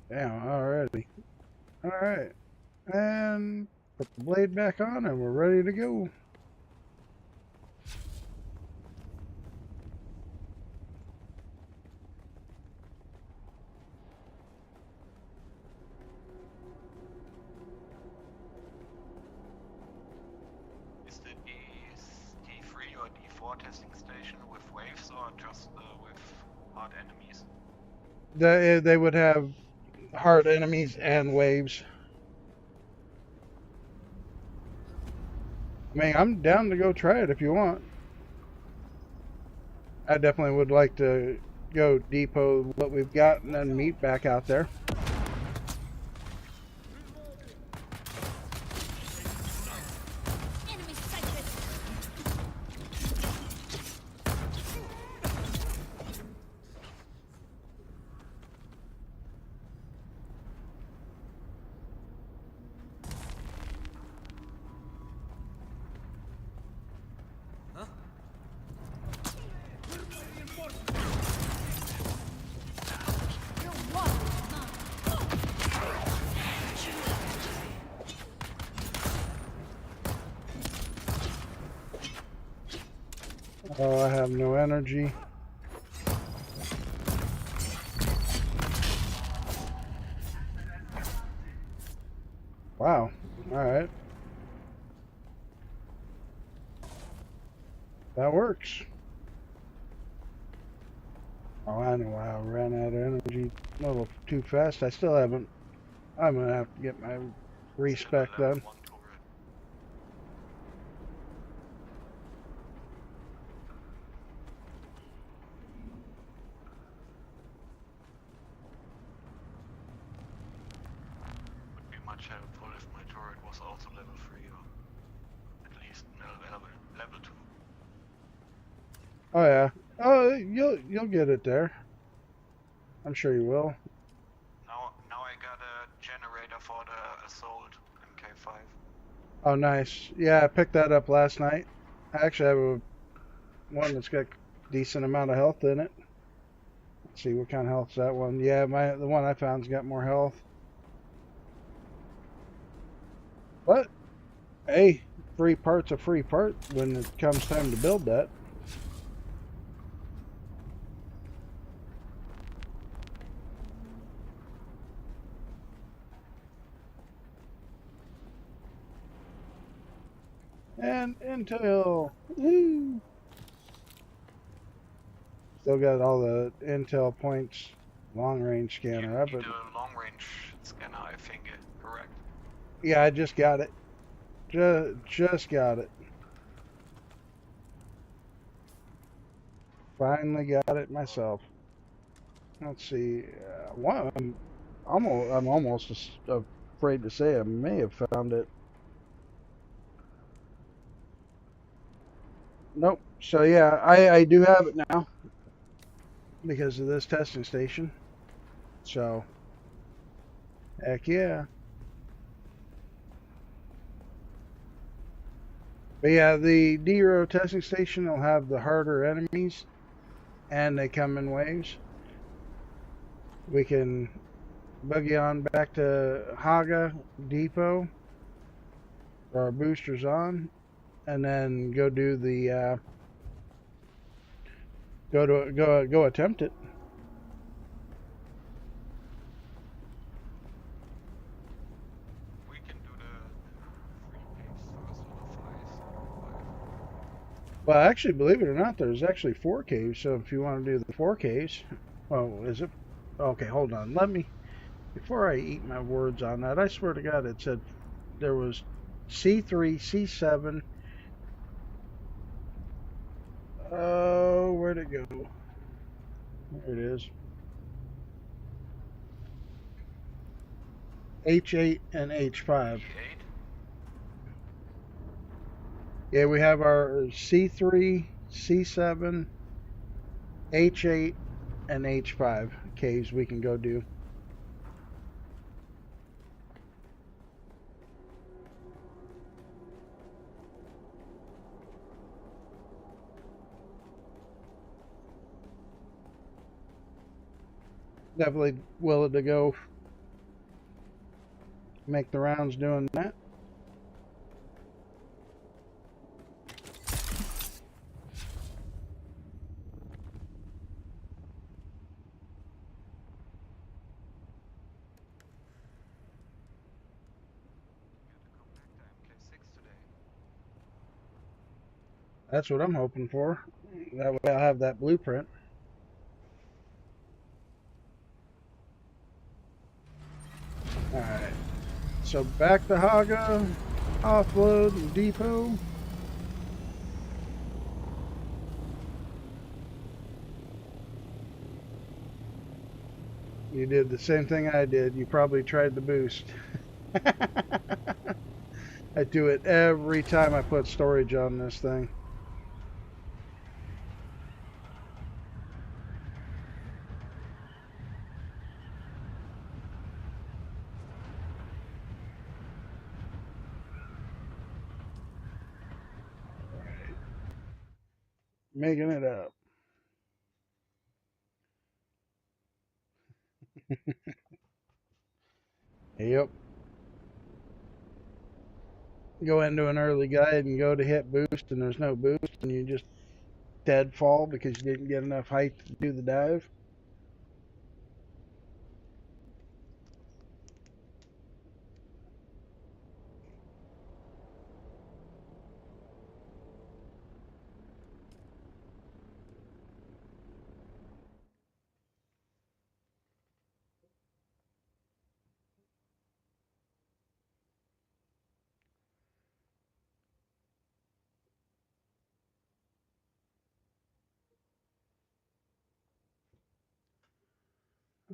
Down already. Alright. And put the blade back on and we're ready to go. Is the D3 or D4 testing station with waves or just with hard enemies? They would have hard enemies and waves. I mean, I'm down to go try it if you want. I definitely would like to go depot what we've got and then meet back out there. Enemy sighted. Your wall is mine. Oh, I have no energy. Wow. Alright. That works. Oh, I know I ran out of energy a little too fast. I still haven't. I'm gonna have to get my respec Level done. 1 turret. Would be much helpful if my turret was also level 3 or at least level 2. Oh yeah. Oh, you'll get it there. I'm sure you will. Now I got a generator for the assault MK5. Oh, nice. Yeah, I picked that up last night. I actually have one that's got a decent amount of health in it. Let's see what kind of health's that one. Yeah, the one I found's got more health. But hey, free part's a free part when it comes time to build that. And intel. Woo! Still got all the intel points. Long range scanner up. You need a long range scanner, I think, correct? Yeah, I just got it. Just got it. Finally got it myself. Let's see. I'm almost afraid to say I may have found it. Nope. So yeah, I do have it now because of this testing station. So heck yeah. But yeah, the D-Row testing station will have the harder enemies, and they come in waves. We can buggy on back to Haga Depot for our boosters on, and then go do the Go attempt it. We can do the 3 caves first or the 5. Well, actually, believe it or not, there's actually 4 caves. So if you want to do the 4 caves, oh, is it? Okay, hold on. Let me before I eat my words on that. I swear to God, it said there was C3, C7. Oh, where'd it go? There it is. H8 and H5. E8? Yeah, we have our C3, C7, H8, and H5 caves we can go do. Definitely willing to go make the rounds doing that. You had to come back to MK6 today. That's what I'm hoping for. That way I'll have that blueprint. Alright. So back to Haga, offload and depot. You did the same thing I did. You probably tried the boost. I do it every time I put storage on this thing. Making it up. Yep. Go into an early guide and go to hit boost and there's no boost and you just dead fall because you didn't get enough height to do the dive.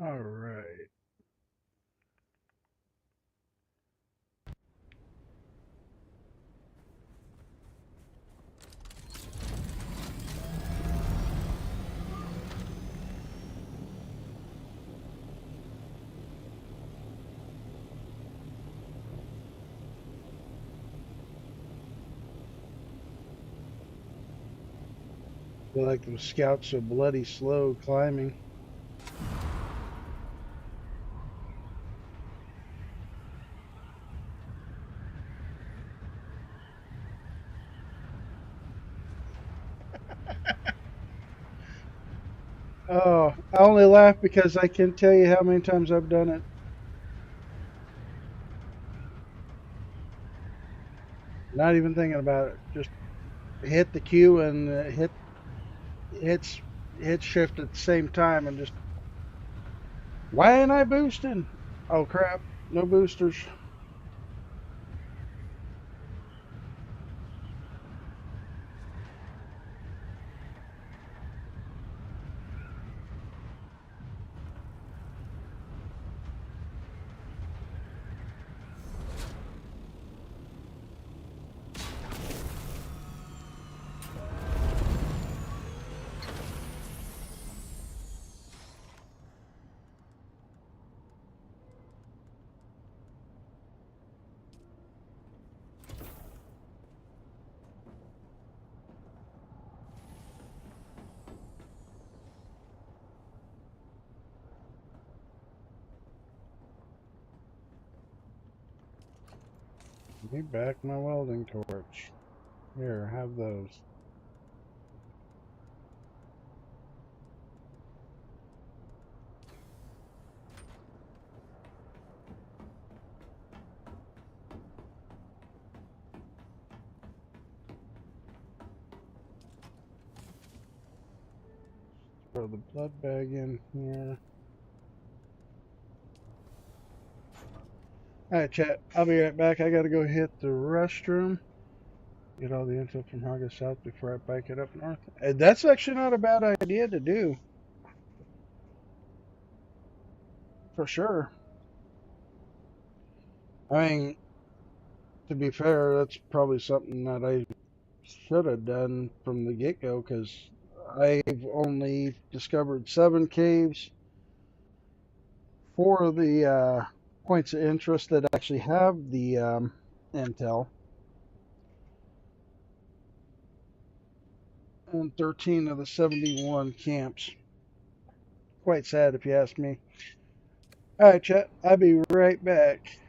All right. Feel like the scouts are bloody slow climbing. Oh, I only laugh because I can't tell you how many times I've done it. Not even thinking about it. Just hit the Q and hits hit shift at the same time and just why ain't I boosting? Oh crap! No boosters. Give me back my welding torch. Here, have those. throw the blood bag in here. Alright, chat. I'll be right back. I gotta go hit the restroom. Get all the info from Haga South before I bike it up north. That's actually not a bad idea to do. For sure. I mean, to be fair, that's probably something that I should have done from the get-go, because I've only discovered 7 caves. 4 of the points of interest that actually have the intel. And 13 of the 71 camps. Quite sad if you ask me. Alright, chat. I'll be right back.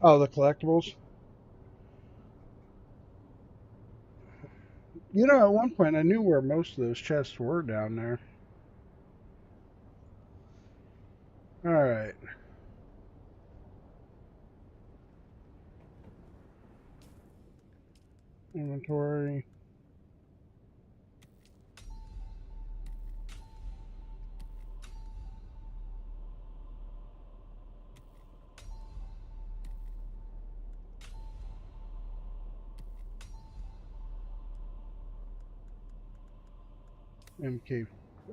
Oh, the collectibles? You know, at one point I knew where most of those chests were down there. Alright. Inventory. MK.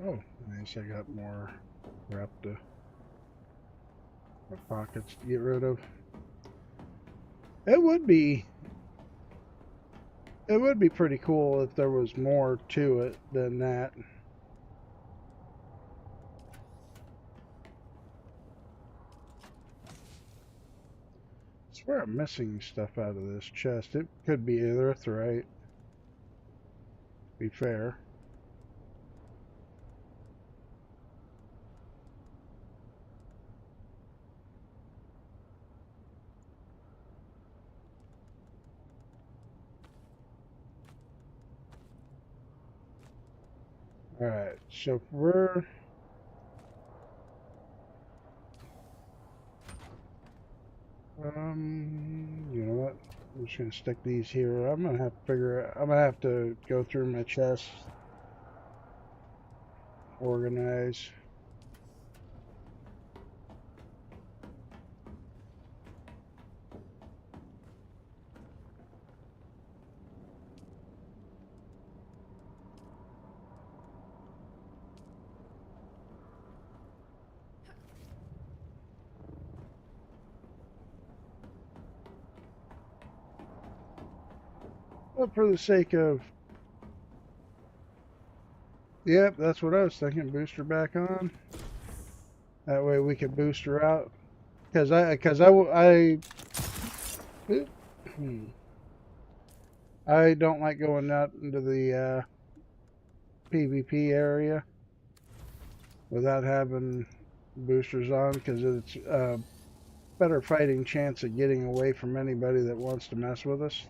Oh, nice. I got more crap to my pockets to get rid of. It would be pretty cool if there was more to it than that. I swear I'm missing stuff out of this chest. It could be erythrite. Be fair. Alright, so we're... you know what? I'm just gonna stick these here. I'm gonna have to go through my chest. Organize. But for the sake of, yep, that's what I was thinking. Boost her back on. That way we could boost her out. I don't like going out into the PvP area without having boosters on, because it's a better fighting chance of getting away from anybody that wants to mess with us.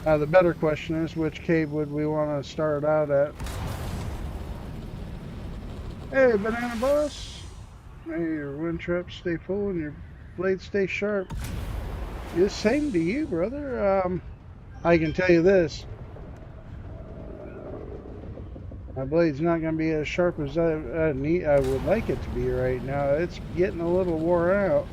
The better question is, which cave would we want to start out at? Hey, Banana Boss! May your wind traps stay full and your blades stay sharp. The same to you, brother. I can tell you this. My blade's not going to be as sharp as I would like it to be right now. It's getting a little wore out.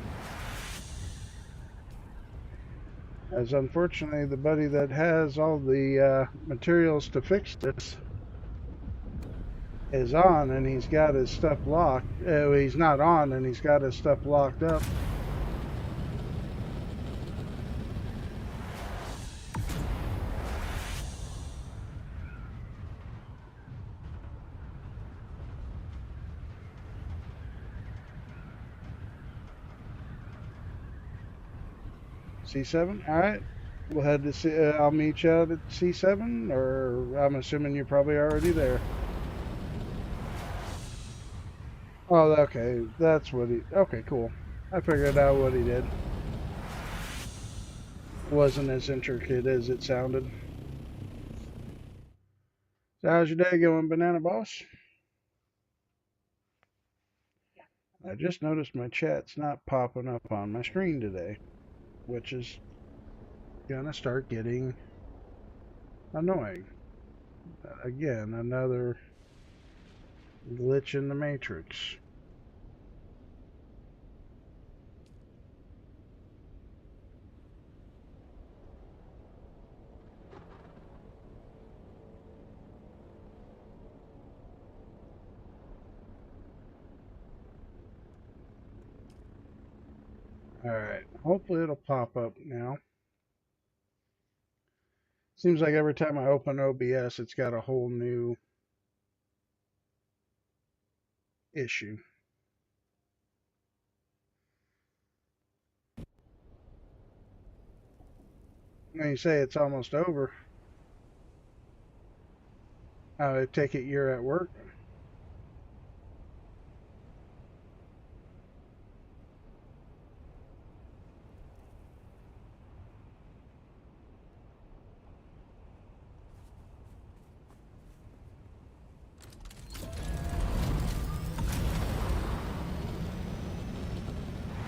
As unfortunately, the buddy that has all the materials to fix this is on, and he's got his stuff locked. He's not on, and he's got his stuff locked up. C7? Alright. We'll head to I'll meet you out at C7, or I'm assuming you're probably already there. Oh, okay. That's what he... Okay, cool. I figured out what he did. Wasn't as intricate as it sounded. So how's your day going, Banana Boss? I just noticed my chat's not popping up on my screen today, which is gonna start getting annoying. Again, another glitch in the matrix. Alright, hopefully it'll pop up now. Seems like every time I open OBS, it's got a whole new issue. When you say it's almost over, I take it you're at work?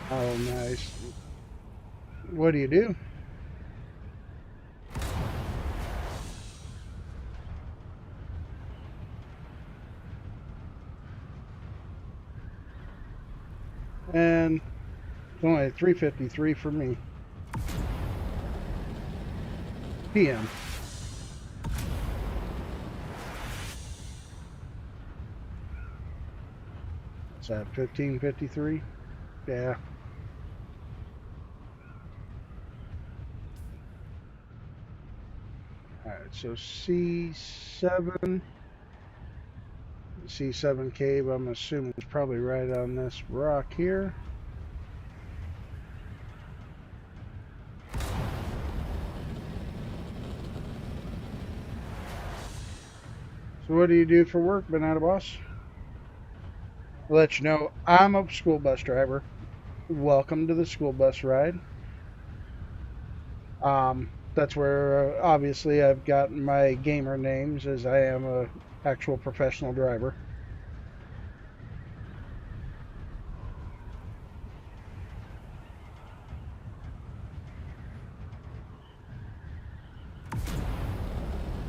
Oh, nice. What do you do? And it's only 3:53 for me. PM. What's that, 15:53? Yeah. Alright, so C7. C7 cave, I'm assuming it's probably right on this rock here. So what do you do for work, Banana Boss? I'll let you know, I'm a school bus driver. Welcome to the school bus ride. That's where obviously I've gotten my gamer names, as I am a actual professional driver.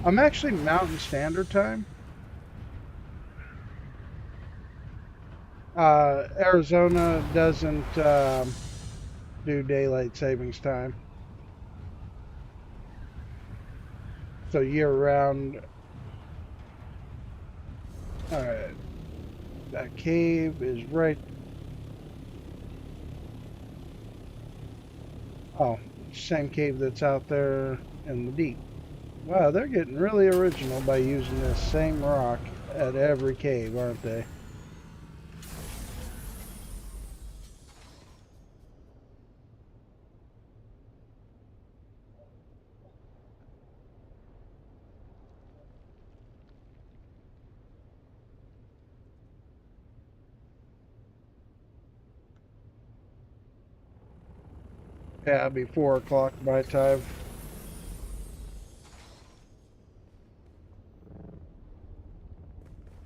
I'm actually Mountain Standard Time. Arizona doesn't do daylight savings time. So year round. Alright. That cave is right. Oh, same cave that's out there in the deep. Wow, they're getting really original by using this same rock at every cave, aren't they? Yeah, it'll be 4 o'clock my time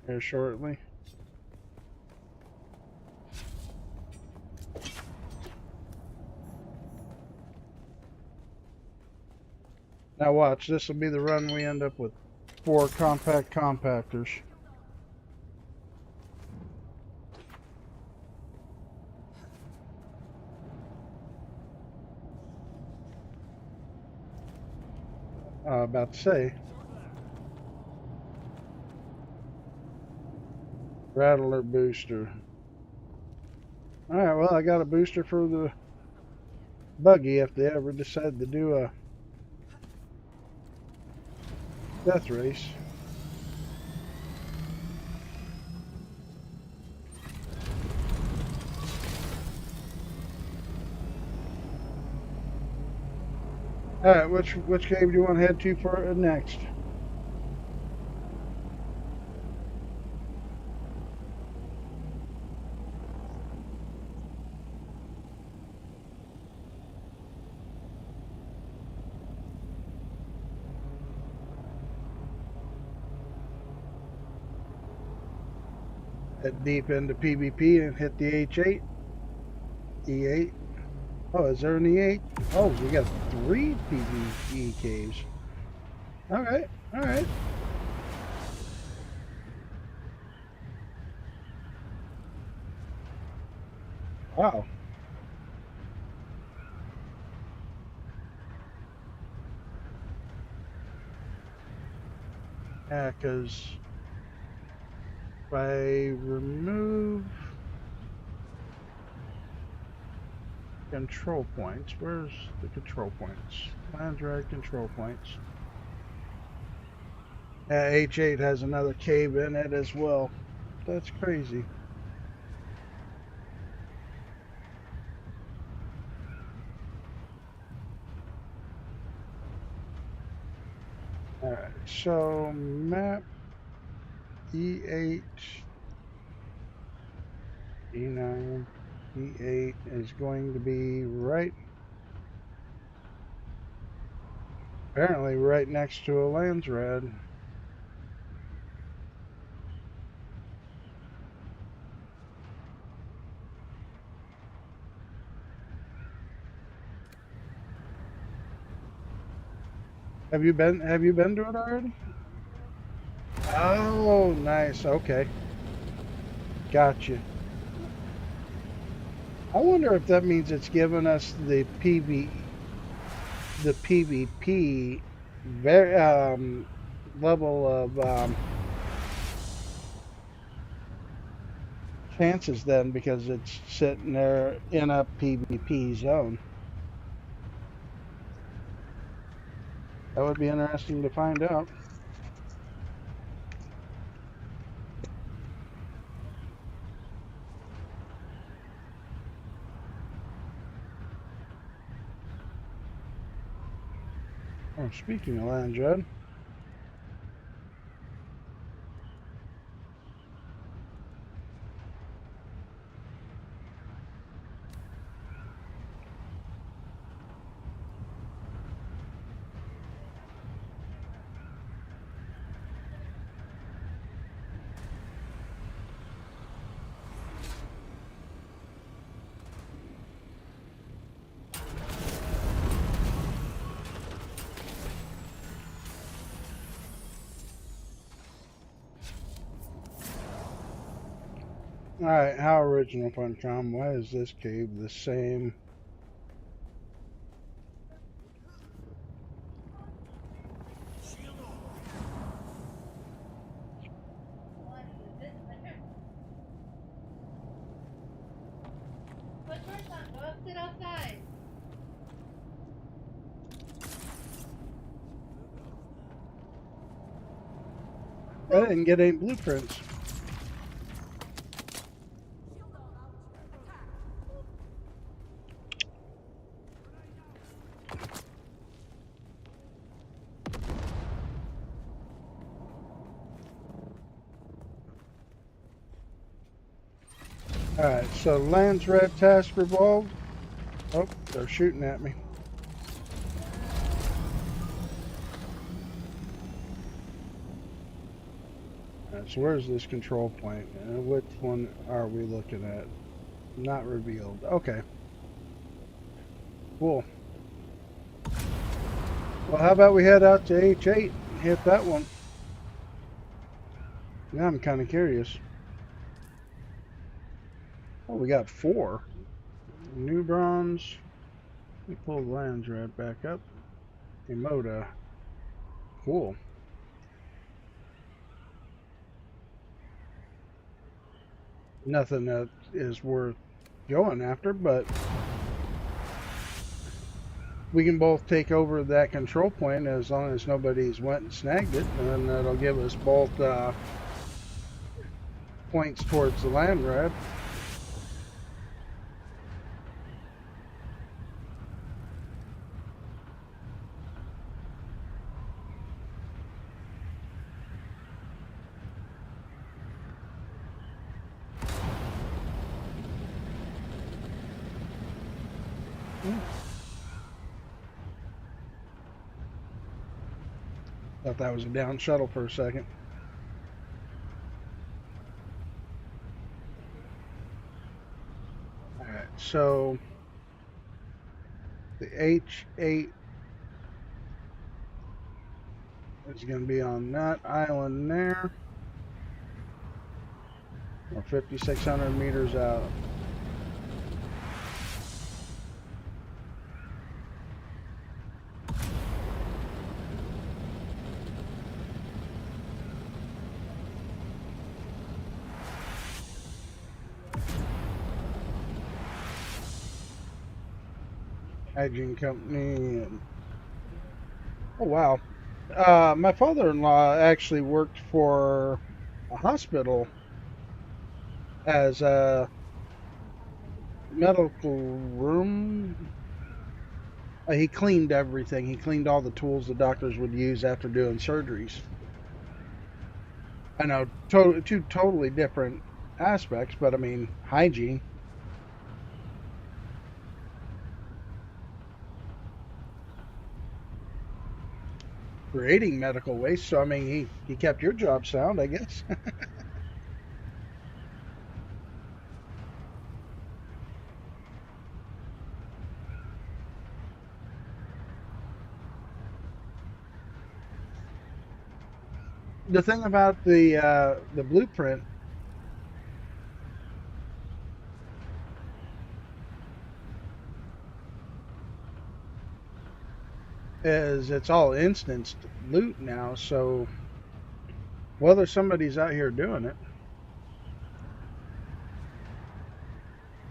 here shortly. Now watch, this will be the run we end up with 4 compact compactors. About to say, Rattler booster. Alright, well I got a booster for the buggy if they ever decide to do a death race. Alright, which cave do you want to head to for next? Head deep into PvP and hit the H8, E8. Oh, is there an E8? Oh, we got 3 PvE caves. Alright, alright. Wow. Yeah, because if I remove control points, where's the control points? Landride control points. Yeah, H8 has another cave in it as well. That's crazy. Alright, so map E8, E9, E8 is going to be right, apparently right next to a Landsrad. Have you been to it already? Oh, nice. Okay. Gotcha. I wonder if that means it's giving us the PvP very level of chances then because it's sitting there in a PvP zone. That would be interesting to find out. Oh, speaking of Landred, Alright, how original Funcom? Why is this cave the same? What is this? My turn. Put shorts on. Go up, sit outside. I didn't get any blueprints. Alright, so lands red task revolved. Oh, they're shooting at me. Alright, so where's this control point? Which one are we looking at? Not revealed. Okay. Cool. Well, how about we head out to H8 and hit that one? Now I'm kind of curious. Oh, we got 4. New bronze. Let me pull the lands red back up. Emoda. Cool. Nothing that is worth going after, but we can both take over that control point as long as nobody's went and snagged it, and that'll give us both points towards the land grab. Thought that was a down shuttle for a second. Alright, so the H8 is going to be on that island there. We're 5,600 meters out. Hygiene company and oh wow. My father-in-law actually worked for a hospital as a medical room. He cleaned everything. He cleaned all the tools the doctors would use after doing surgeries. I know, two totally different aspects, but I mean, hygiene. Creating medical waste, so I mean, he kept your job sound, I guess. The thing about the blueprint is it's all instanced loot now, so whether somebody's out here doing it.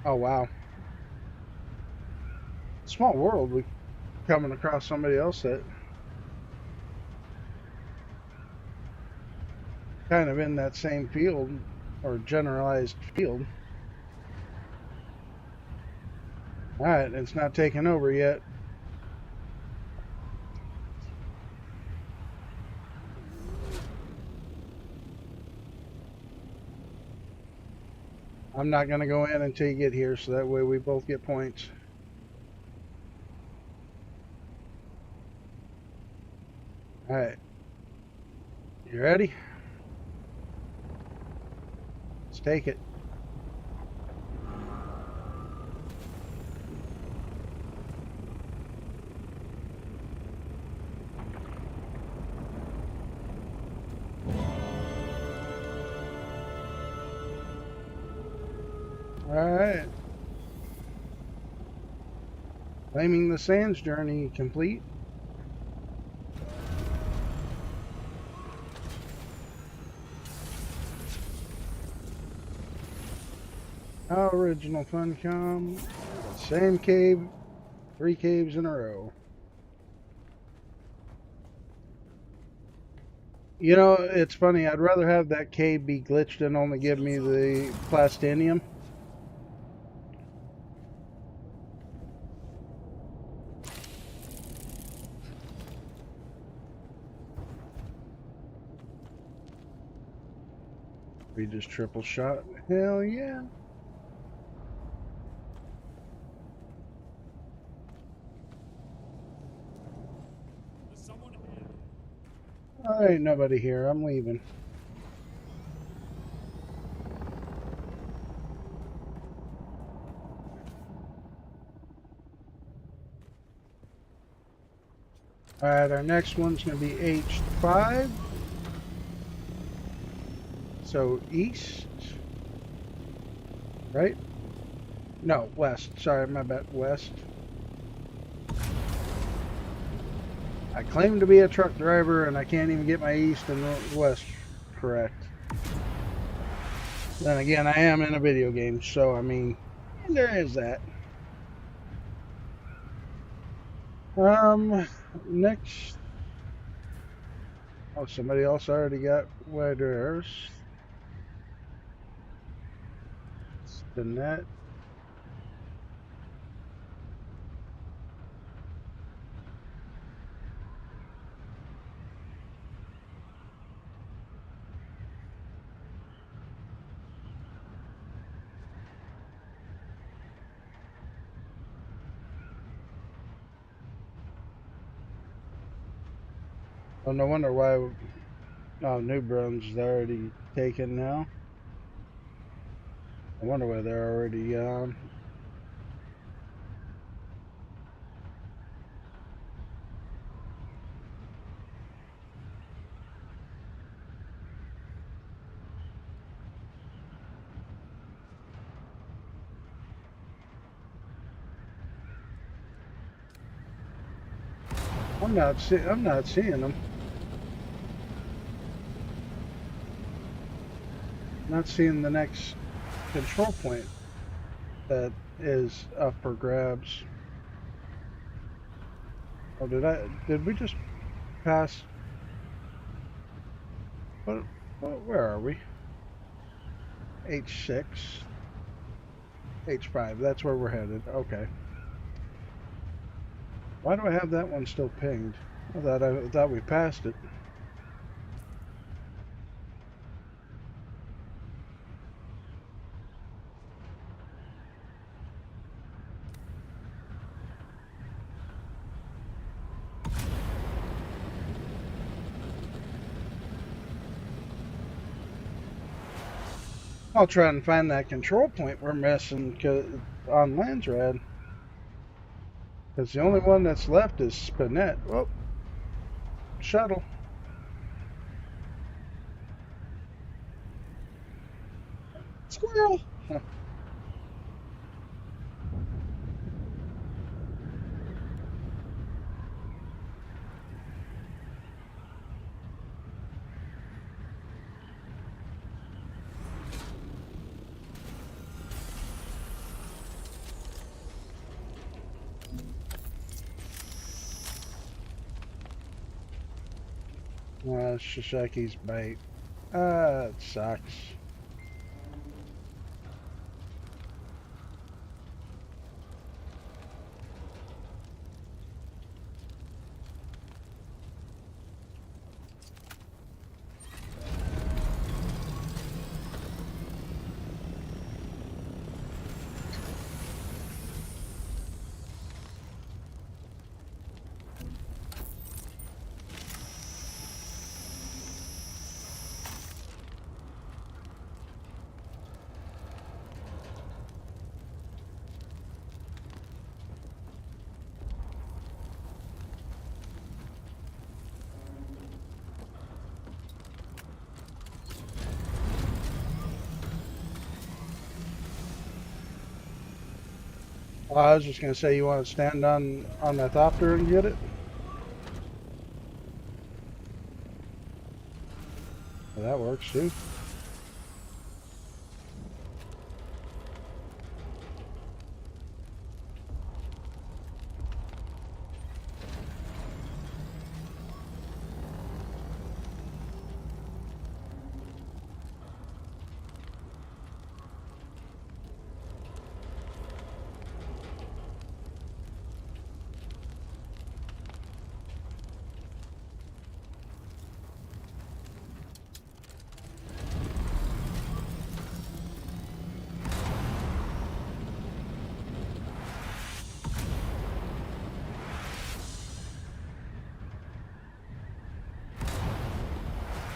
Oh wow. Small world, we coming across somebody else that kind of in that same field or generalized field. Alright, it's not taken over yet. I'm not going to go in until you get here, so that way we both get points. Alright. You ready? Let's take it. Alright. Claiming the Sands journey complete. How original fun come. Same cave, 3 caves in a row. You know, it's funny, I'd rather have that cave be glitched and only give me the plastinium. We just triple shot. Hell yeah. Ain't nobody here. I'm leaving. Alright, our next one's going to be H5. So east. Right? No, west. Sorry, my bad. West. I claim to be a truck driver and I can't even get my east and west correct. Then again, I am in a video game, so I mean, there is that. Next. Oh, somebody else already got wide arrows. Spin that. Oh, no wonder why. Oh, New Brun's already taken now. I wonder why they're already I'm not seeing them. Not seeing the next control point that is up for grabs. Oh, did we just pass? Where are we? H6. H5, that's where we're headed. Okay. Why do I have that one still pinged? I thought we passed it. I'll try and find that control point we're missing on Landsrad. Because the only one that's left is Spinette. Oh, shuttle. Squirrel! Shishaki's bait. It sucks. I was just gonna say, you want to stand on that thopter and get it? Well, that works too.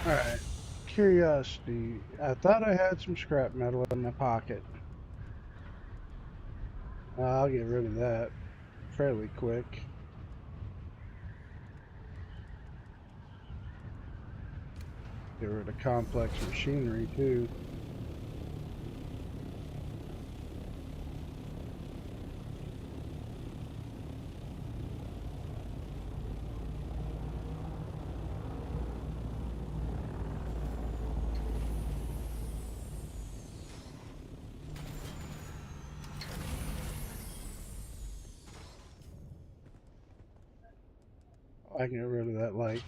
All right. Curiosity. I thought I had some scrap metal in my pocket. I'll get rid of that fairly quick. Get rid of complex machinery too. I can get rid of that light.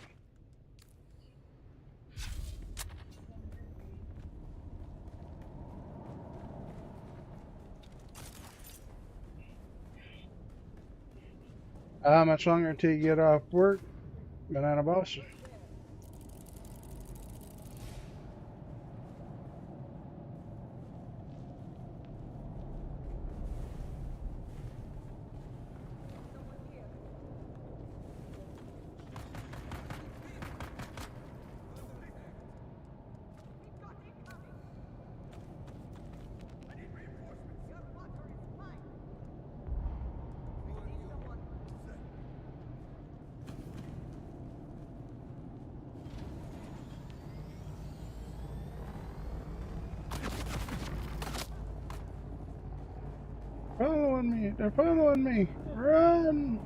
How much longer until you get off work, Banana Boss? Following me! They're following me! Run!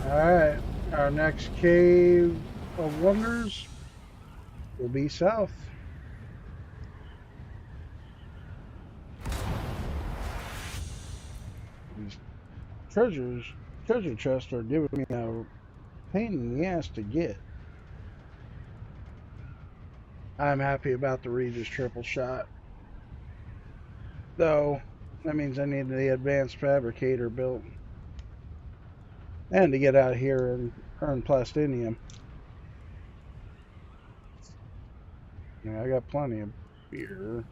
Alright, our next cave of wonders will be south. These treasure chests are giving me a pain in the ass to get. I'm happy about the Regis triple shot. Though, that means I need the advanced fabricator built. And to get out here and earn plastinium. Yeah, I got plenty of beer.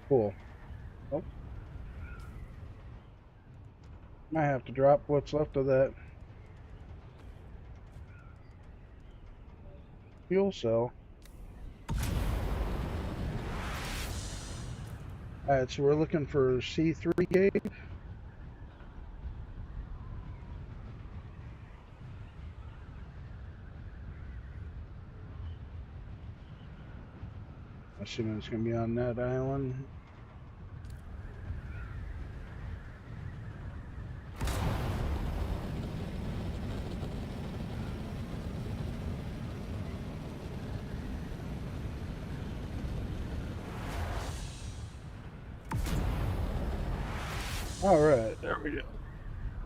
Cool. Oh. Might have to drop what's left of that fuel cell. Alright, so we're looking for C3 cave. Assuming it's going to be on that island. Alright, there we go.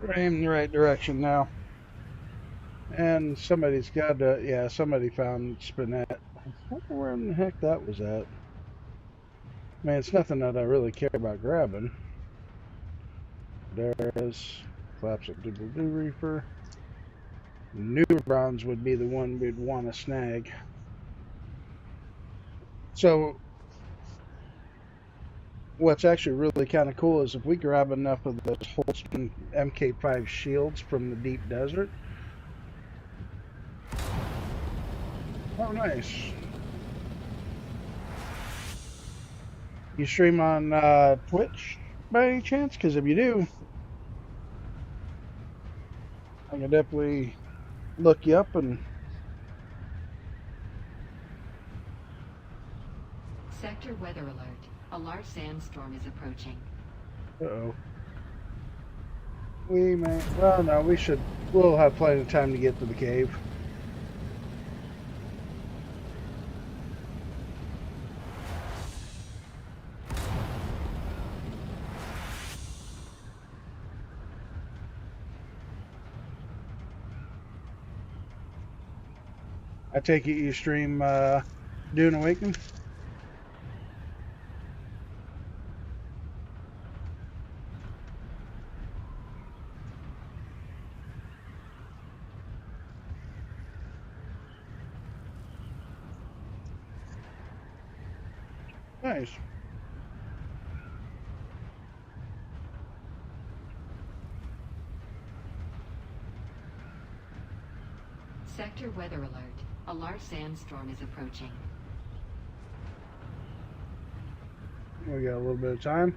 We're aiming the right direction now. And somebody's got to, yeah, somebody found Spinette. I wonder where in the heck that was at. Man, it's nothing that I really care about grabbing. There's Flaps of Doodle-Doo Reefer. New bronze would be the one we'd want to snag. So, what's actually really kind of cool is if we grab enough of those Holtzman MK5 shields from the deep desert. Oh, nice. You stream on Twitch by any chance? Because if you do, I can definitely look you up and Sector weather alert. A large sandstorm is approaching. Uh-oh. We may... Well, no, we should... We'll have plenty of time to get to the cave. I take it you stream Dune Awakening? Nice. Sector weather alert. A large sandstorm is approaching. We got a little bit of time.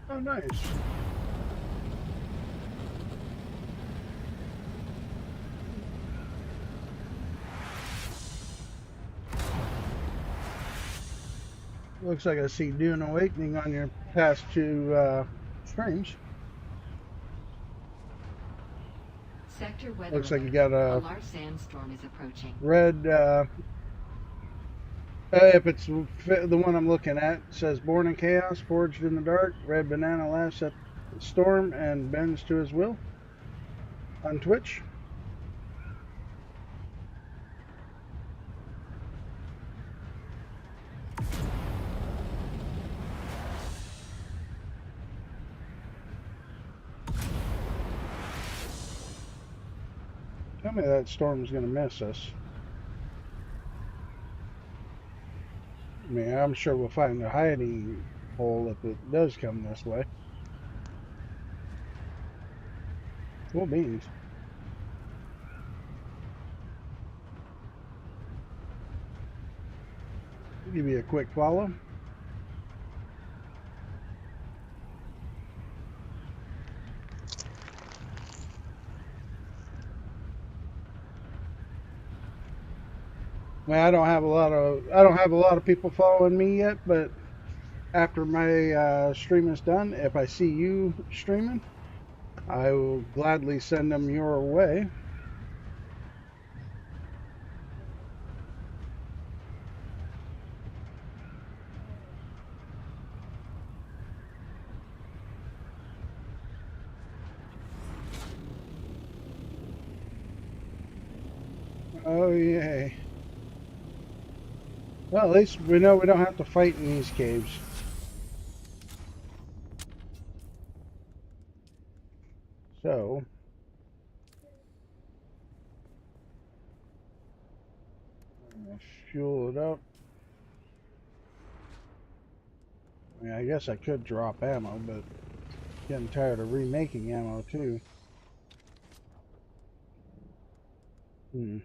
Oh, nice. Looks like I see Dune Awakening on your past two streams. Sector weather Looks like you alert. got A a large sandstorm is approaching. red, if it's the one I'm looking at, it says Born in Chaos, Forged in the Dark, Red Banana laughs at the storm and bends to his will on Twitch. Tell me that storm's going to miss us. I mean, I'm sure we'll find a hiding hole if it does come this way. Cool beans. Give you a quick follow. Well, I don't have a lot of people following me yet, but after my stream is done, if I see you streaming, I will gladly send them your way. Oh, yay. Well, at least we know we don't have to fight in these caves. So, I'll fuel it up. I mean, I guess I could drop ammo, but getting tired of remaking ammo too. Hmm.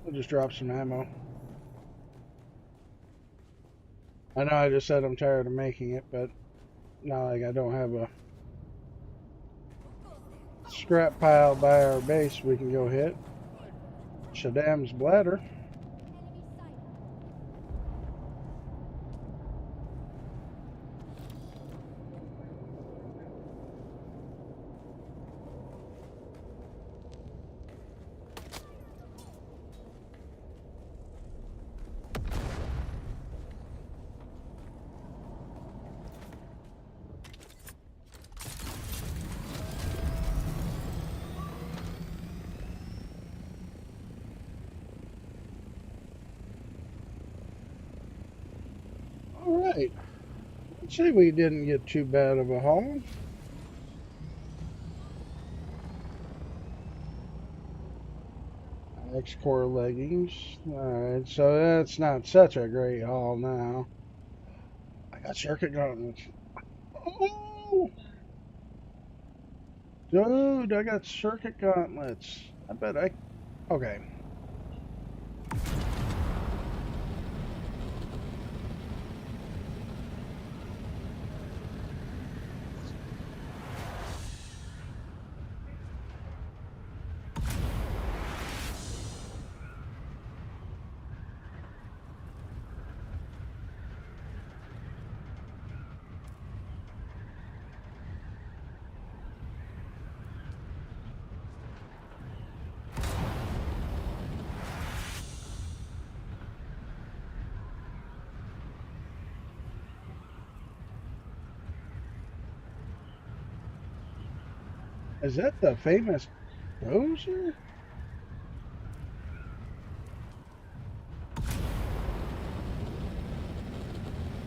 We'll just drop some ammo. I know I just said I'm tired of making it, but not like I don't have a scrap pile by our base we can go hit. Shaddam's bladder. Alright. I'd say we didn't get too bad of a haul. X-Core leggings. Alright, so that's not such a great haul now. I got circuit gauntlets. Oh! Dude, I got circuit gauntlets. I bet I... Okay. Is that the famous dozer?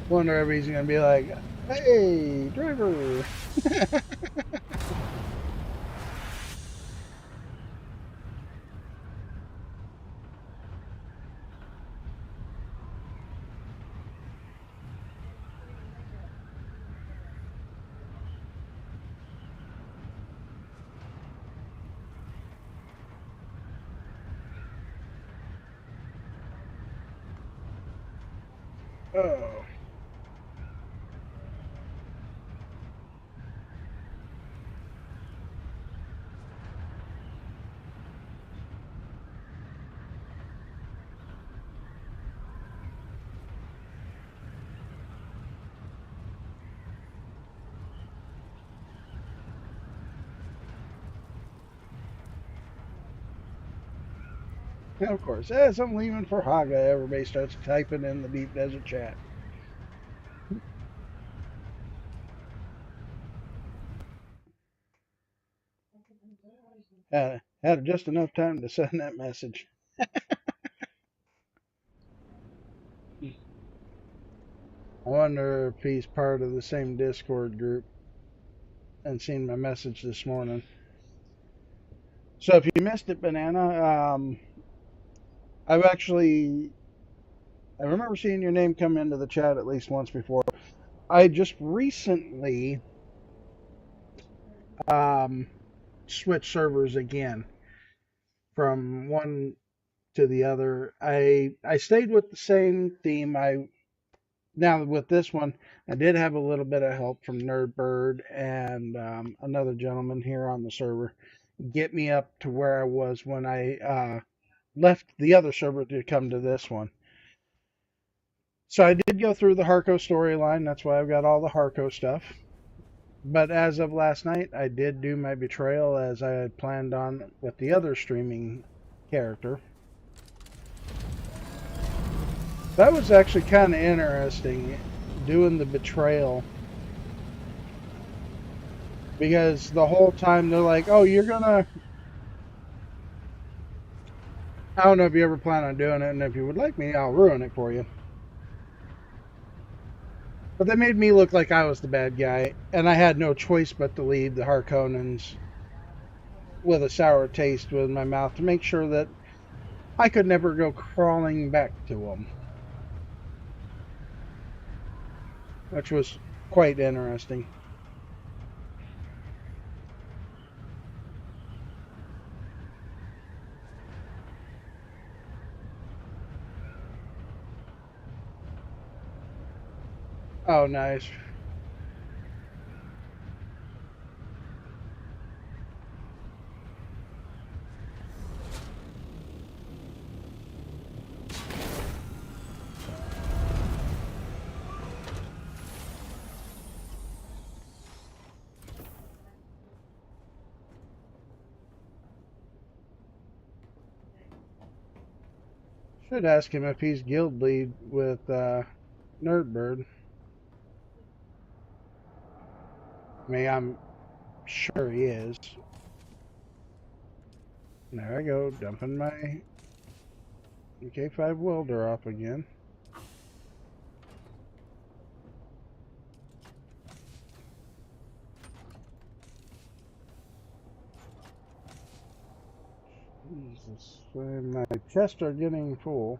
Wonder if he's gonna be like, hey, driver. Oh. And of course, as I'm leaving for Haga, everybody starts typing in the Deep Desert chat. Had just enough time to send that message. I wonder if he's part of the same Discord group and seen my message this morning. So if you missed it, Banana, I've actually, I remember seeing your name come into the chat at least once before. I just recently um, switched servers again from one to the other. I stayed with the same theme. Now with this one, I did have a little bit of help from Nerdbird and another gentleman here on the server get me up to where I was when I left the other server to come to this one. So I did go through the Harco storyline. That's why I've got all the Harco stuff. But as of last night, I did do my betrayal as I had planned on with the other streaming character. That was actually kind of interesting, doing the betrayal. Because the whole time they're like, oh, you're gonna... I don't know if you ever plan on doing it, and if you would like me, I'll ruin it for you. But they made me look like I was the bad guy, and I had no choice but to leave the Harkonnens with a sour taste with my mouth to make sure that I could never go crawling back to them. Which was quite interesting. Oh, nice. Should ask him if he's guild lead with Nerdbird. I mean, I'm sure he is. There I go, dumping my MK5 welder off again. Jesus, my chests are getting full.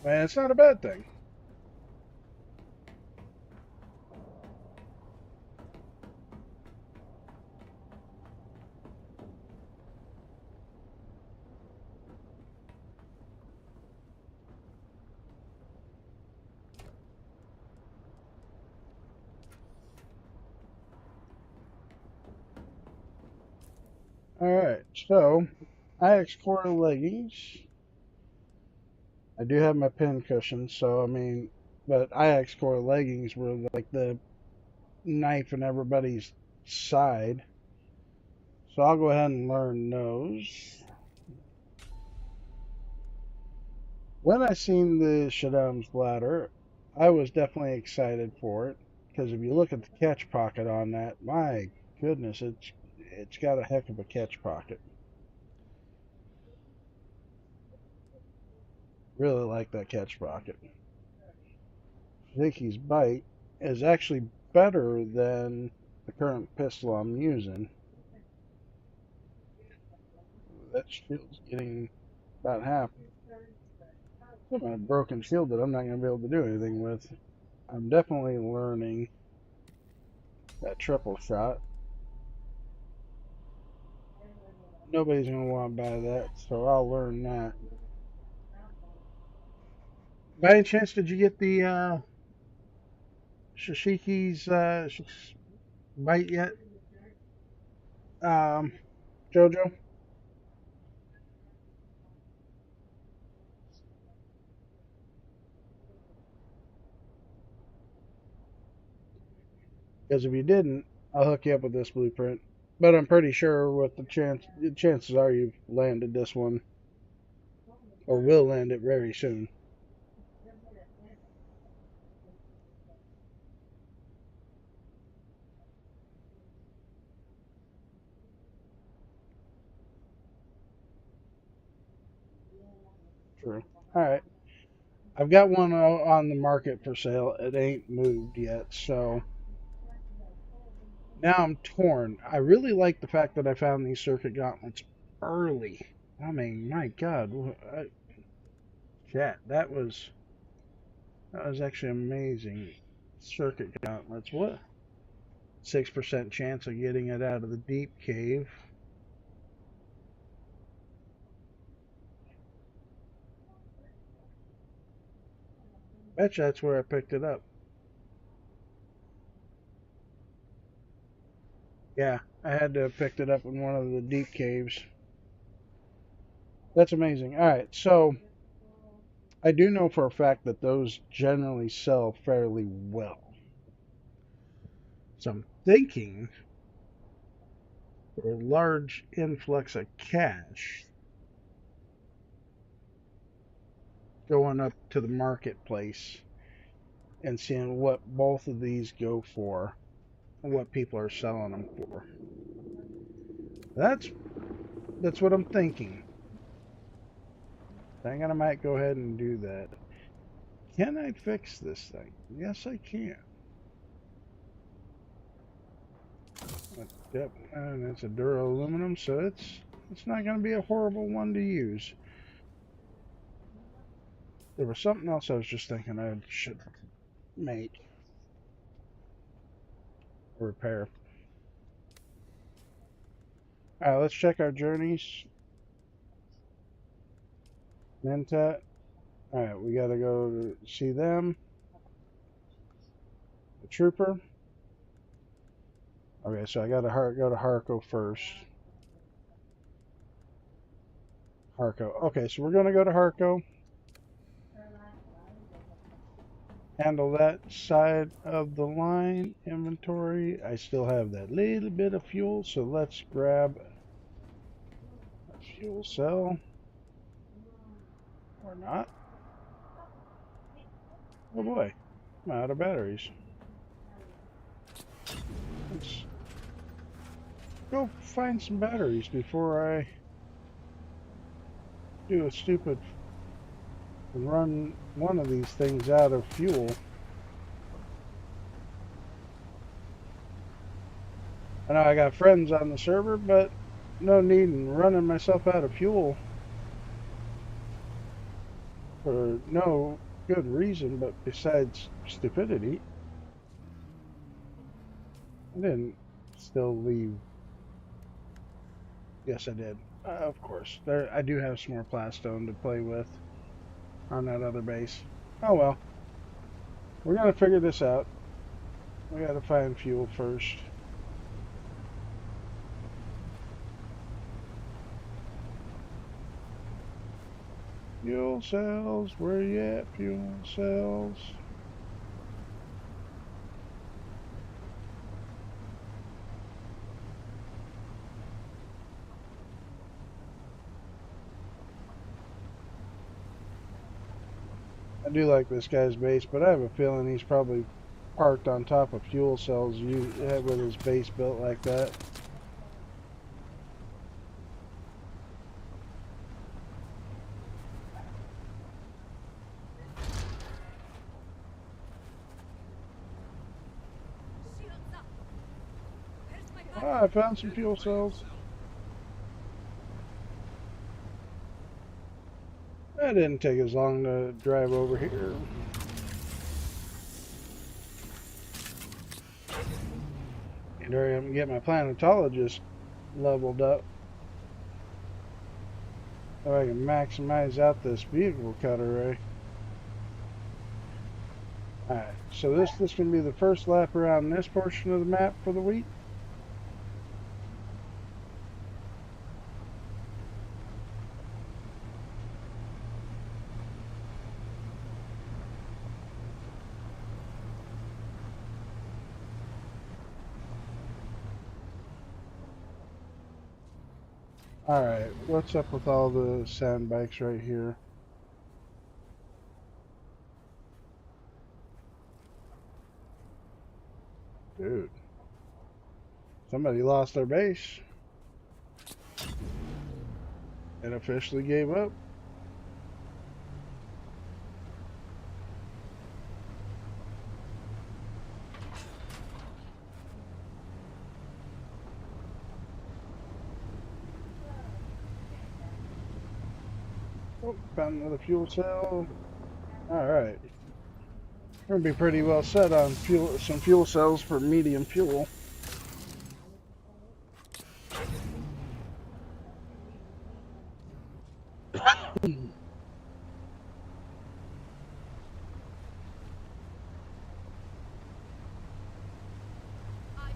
Man, it's not a bad thing. Alright, so I explored leggings. I do have my pin cushion, so I mean, but IX core leggings were like the knife in everybody's side. So I'll go ahead and learn those. When I seen the Shaddam's ladder, I was definitely excited for it because if you look at the catch pocket on that, my goodness, it's got a heck of a catch pocket. Really like that catch pocket. Shaky's bite is actually better than the current pistol I'm using. That shield's getting about half. I've got a broken shield that I'm not going to be able to do anything with. I'm definitely learning that triple shot. Nobody's going to want to buy that, so I'll learn that. By any chance, did you get the Shishiki's bite yet, Jojo? Because if you didn't, I'll hook you up with this blueprint. But I'm pretty sure with the chances are you've landed this one, or will land it very soon. True. All right. I've got one on the market for sale. It ain't moved yet, so now I'm torn. I really like the fact that I found these circuit gauntlets early. I mean, my God, chat, that was actually amazing. Circuit gauntlets. What? 6% chance of getting it out of the deep cave. Betcha that's where I picked it up. Yeah, I had to have picked it up in one of the deep caves. That's amazing. All right, so I do know for a fact that those generally sell fairly well. So I'm thinking for a large influx of cash going up to the marketplace and seeing what both of these go for and what people are selling them for. That's what I'm thinking. I think I might go ahead and do that. Can I fix this thing? Yes, I can. Yep, and it's a duro aluminum, so it's not going to be a horrible one to use. There was something else I was just thinking I should make or repair. All right, let's check our journeys. Mentat. All right, we got to go to see them. The trooper. Okay, so I got to go to Harco first. Harco. Okay, so we're going to go to Harco. Handle that side of the line. Inventory. I still have that little bit of fuel, so let's grab a fuel cell. Or not. Oh boy, I'm out of batteries. Let's go find some batteries before I do a stupid and run one of these things out of fuel. I know I got friends on the server, but no need in running myself out of fuel for no good reason, but besides stupidity. I didn't still leave. Yes, I did. Of course. There, I do have some more plastone to play with on that other base. Oh well. We're gonna figure this out. We gotta find fuel first. Fuel cells, where you at, fuel cells? I do like this guy's base, but I have a feeling he's probably parked on top of fuel cells with his base built like that. Shields up. Where's my Oh, backup? I found some fuel cells. That didn't take as long to drive over here. And hurry up and get my planetologist leveled up so I can maximize out this vehicle cut array. Alright, so this can be the first lap around this portion of the map for the week. Alright, what's up with all the sandbags right here? Dude. Somebody lost their base and officially gave up. Oh, found another fuel cell. Alright. We're gonna be pretty well set on some fuel cells for medium fuel. Eyes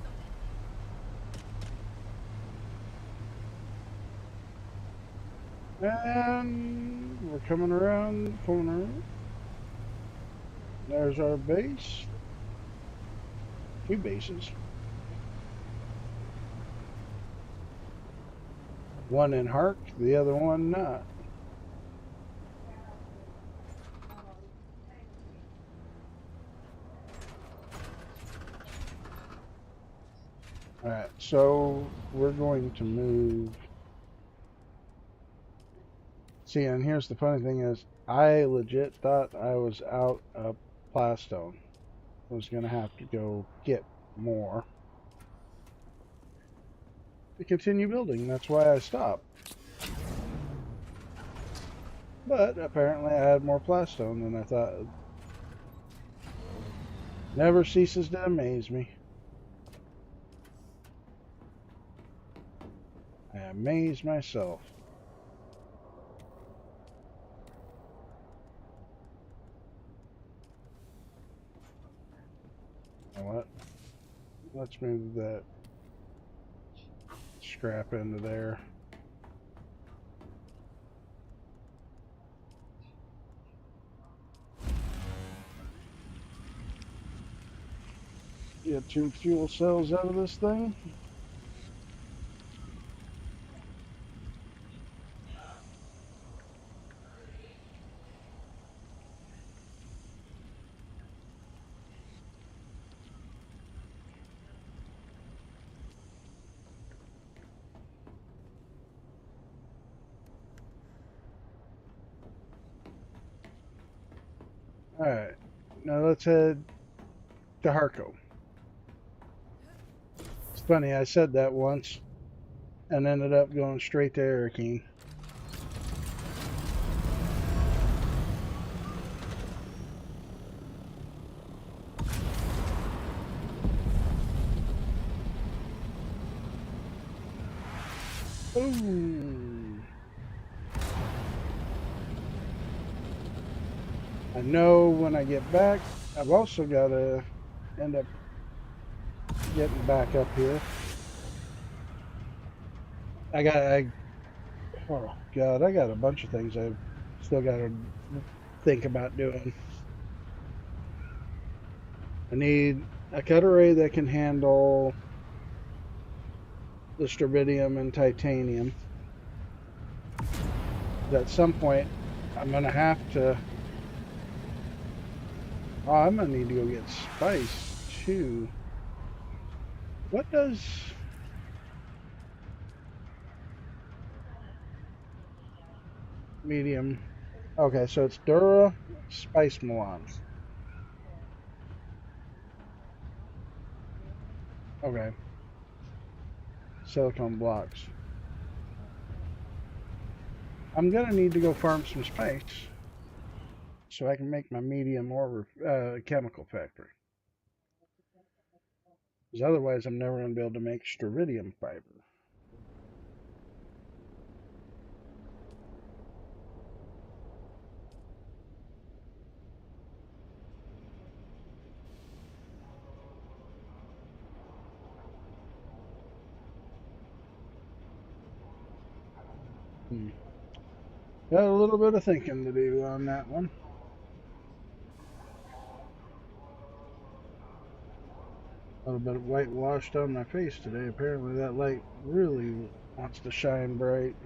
on And we're coming around the corner. There's our base. Two bases. One in Hark, the other one not. Alright, so we're going to move. See, and here's the funny thing is, I legit thought I was out of plastone. I was going to have to go get more to continue building. That's why I stopped. But apparently I had more plastone than I thought. Never ceases to amaze me. I amaze myself. You know what? Let's move that scrap into there. Get 2 fuel cells out of this thing. Alright, now let's head to Harco. Funny, I said that once and ended up going straight to Arakeen. Ooh. I know when I get back, I've also got to end up getting back up here. Oh God, I got a bunch of things I've still got to think about doing. I need a cut array that can handle the strontium and titanium. At some point, I'm gonna have to. Oh, I'm gonna need to go get spice too. What does medium? Okay, so it's Dura spice melange. Okay, silicone blocks. I'm gonna need to go farm some spice so I can make my medium ore chemical factory. Because otherwise, I'm never gonna be able to make strontium fiber. Hmm. Got a little bit of thinking to do on that one. A little bit of whitewashed on my face today. Apparently that light really wants to shine bright.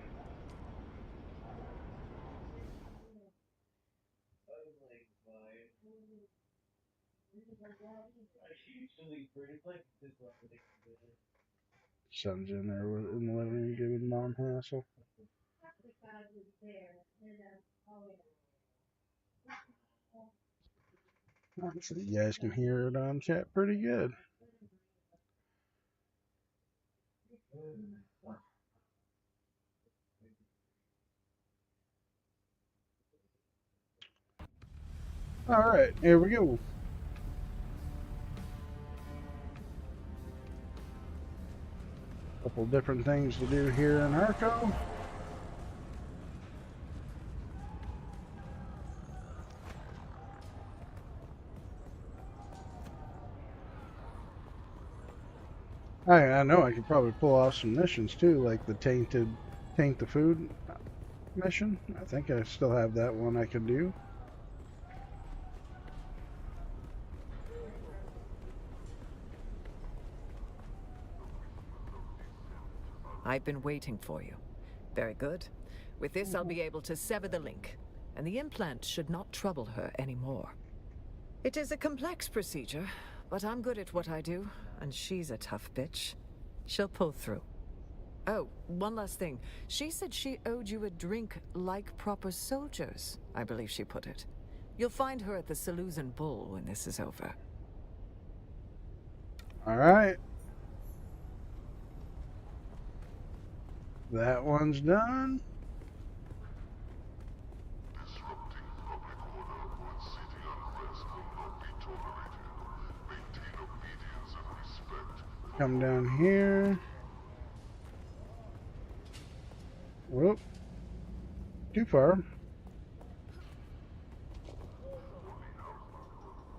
Son's in there in the living room giving mom hassle. So you guys can hear it on chat pretty good. Alright, here we go. Couple different things to do here in Arco. I know I could probably pull off some missions too, like the taint the food mission. I think I still have that one I could do. I've been waiting for you. Very good. With this, I'll be able to sever the link, and the implant should not trouble her anymore. It is a complex procedure, but I'm good at what I do, and she's a tough bitch. She'll pull through. Oh, one last thing. She said she owed you a drink like proper soldiers, I believe she put it. You'll find her at the Saluzan Bull when this is over. Alright. That one's done. Come down here. Whoop. Too far.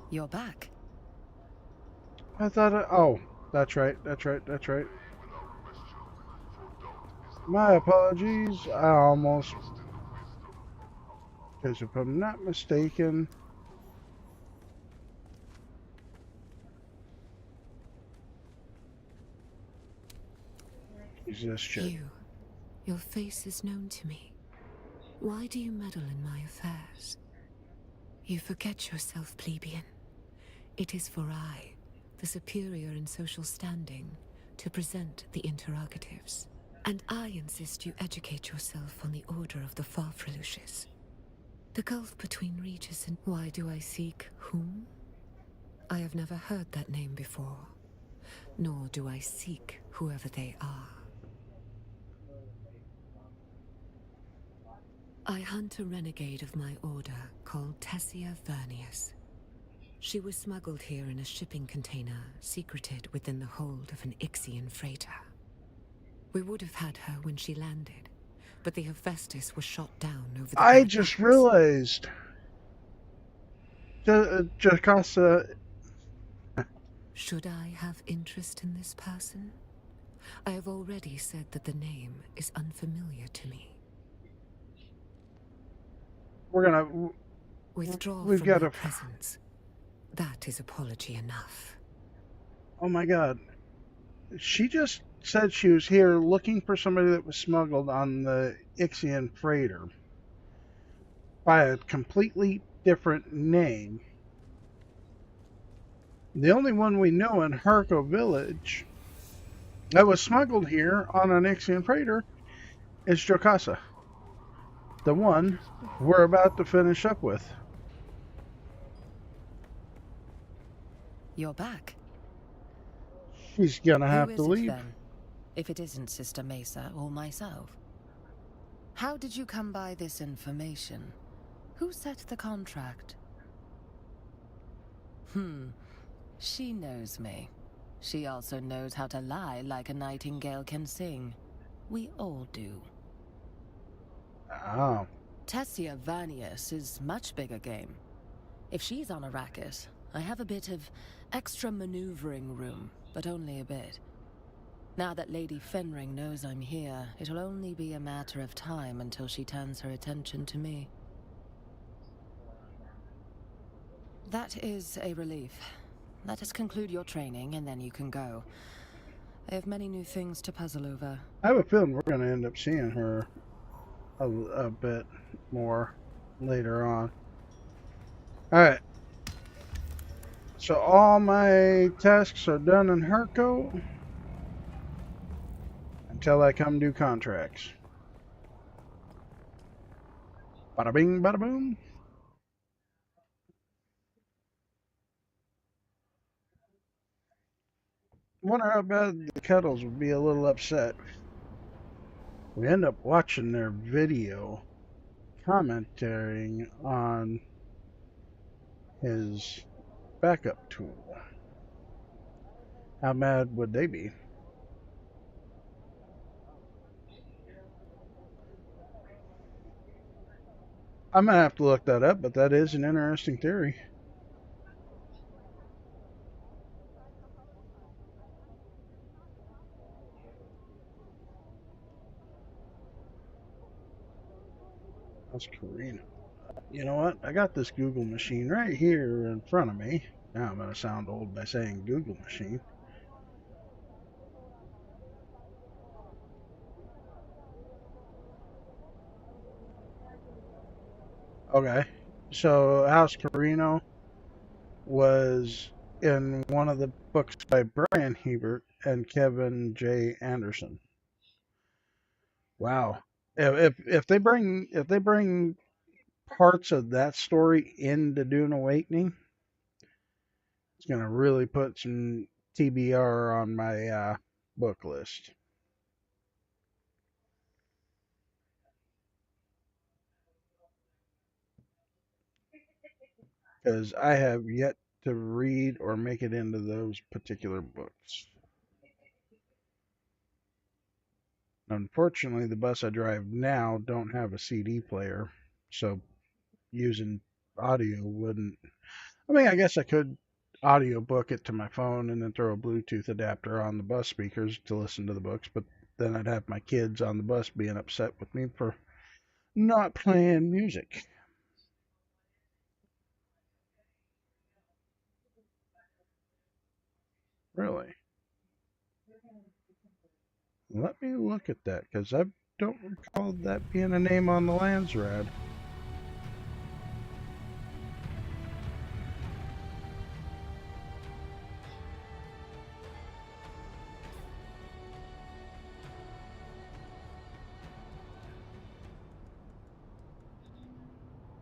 You're back. I thought oh, that's right. My apologies. I almost, because if I'm not mistaken, is this shit. Your face is known to me. Why do you meddle in my affairs? You forget yourself, plebeian. It is for I, the superior in social standing, to present the interrogatives. And I insist you educate yourself on the order of the Farfreluches. The gulf between Regis and why do I seek whom? I have never heard that name before. nor do I seek whoever they are. I hunt a renegade of my order called Tessia Vernius. She was smuggled here in a shipping container, secreted within the hold of an Ixian freighter. We would have had her when she landed, but the Hephaestus was shot down over the I Black just Rocks. realized Jocasta. Should I have interest in this person? I have already said that the name is unfamiliar to me. We're gonna. Withdraw We've from got my to. presence. That is apology enough. Oh my God! She just said she was here looking for somebody that was smuggled on the Ixian freighter by a completely different name. The only one we know in Harko Village that was smuggled here on an Ixian freighter is Jocasta, the one we're about to finish up with. You're back. She's gonna Who have to is it leave. then? If it isn't Sister Mesa or myself. How did you come by this information? Who set the contract? She knows me. She also knows how to lie like a nightingale can sing. We all do. Oh. Tessia Vanius is much bigger game. If she's on a racket, I have a bit of extra maneuvering room, but only a bit. Now that Lady Fenring knows I'm here, it'll only be a matter of time until she turns her attention to me. That is a relief. Let us conclude your training, and then you can go. I have many new things to puzzle over. I have a feeling we're going to end up seeing her a bit more later on. Alright. So all my tasks are done in Harko until I come do contracts. Bada bing, bada boom. Wonder how bad the Cuddles would be a little upset. We end up watching their video commentating on his backup tool. How mad would they be? I'm gonna have to look that up, but that is an interesting theory. That's Karina. You know what? I got this Google machine right here in front of me. Now I'm gonna sound old by saying Google machine. Okay. So House Carino was in one of the books by Brian Hebert and Kevin J. Anderson. Wow. If they bring parts of that story into Dune Awakening, it's gonna really put some TBR on my book list. Because I have yet to read or make it into those particular books. Unfortunately, the bus I drive now don't have a CD player, so using audio wouldn't. I mean, I guess I could audio book it to my phone and then throw a Bluetooth adapter on the bus speakers to listen to the books, but then I'd have my kids on the bus being upset with me for not playing music. Really? Let me look at that, because I don't recall that being a name on the Landsrad.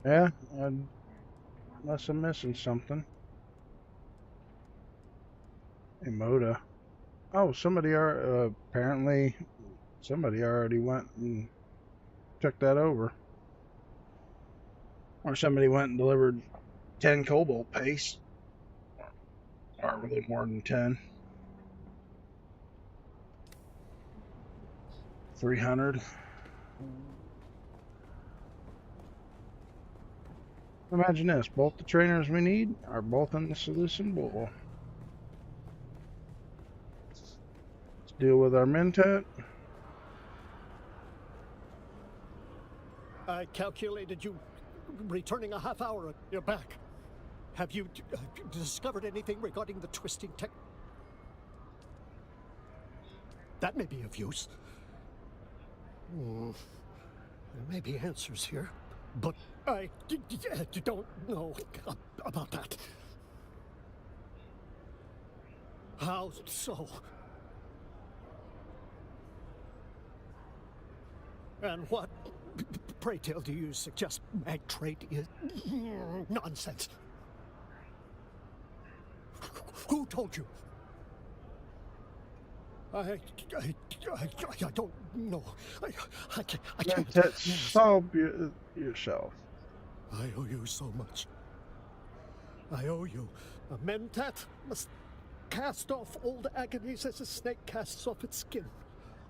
Yeah, unless I'm missing something. Hey, Moda. Oh, somebody are apparently somebody already went and took that over, or somebody went and delivered 10 cobalt paste, or really more than 10. 300. Imagine this, both the trainers we need are both in the Seleucid Bowl. Let's deal with our Mentat. I calculated you returning a half hour. You're back. Have you discovered anything regarding the twisting tech? That may be of use. There may be answers here, but I don't know about that. How so? And what, pray tell, do you suggest mag trait is nonsense? Who told you? I don't know. I can't. Mentat, solve yourself. I owe you so much. I owe you. A Mentat must cast off old agonies as a snake casts off its skin,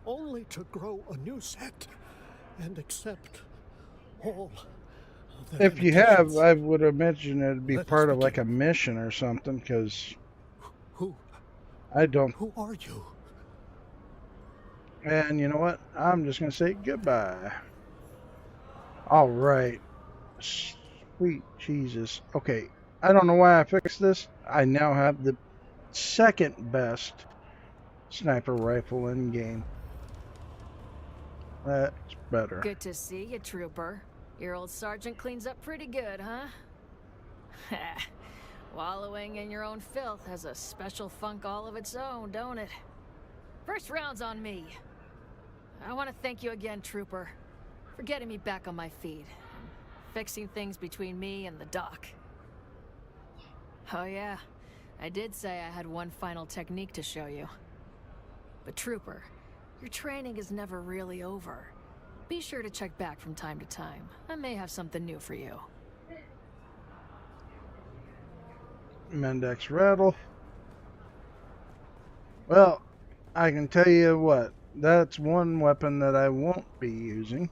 only to grow a new set and accept all of the If you have, limitations. I would imagine it'd be Let us part of like begin. a mission or something, because Who I don't. who are you? And you know what? I'm just going to say goodbye. All right. Sweet Jesus. Okay. I don't know why I fixed this. I now have the second best sniper rifle in game. That's better. Good to see you, Trooper. Your old sergeant cleans up pretty good, huh? Wallowing in your own filth has a special funk all of its own, don't it? First round's on me. I want to thank you again, Trooper, for getting me back on my feet and fixing things between me and the doc. Oh yeah, I did say I had one final technique to show you. But Trooper, your training is never really over. Be sure to check back from time to time. I may have something new for you. Mendex rattle. Well, I can tell you what. That's one weapon that I won't be using.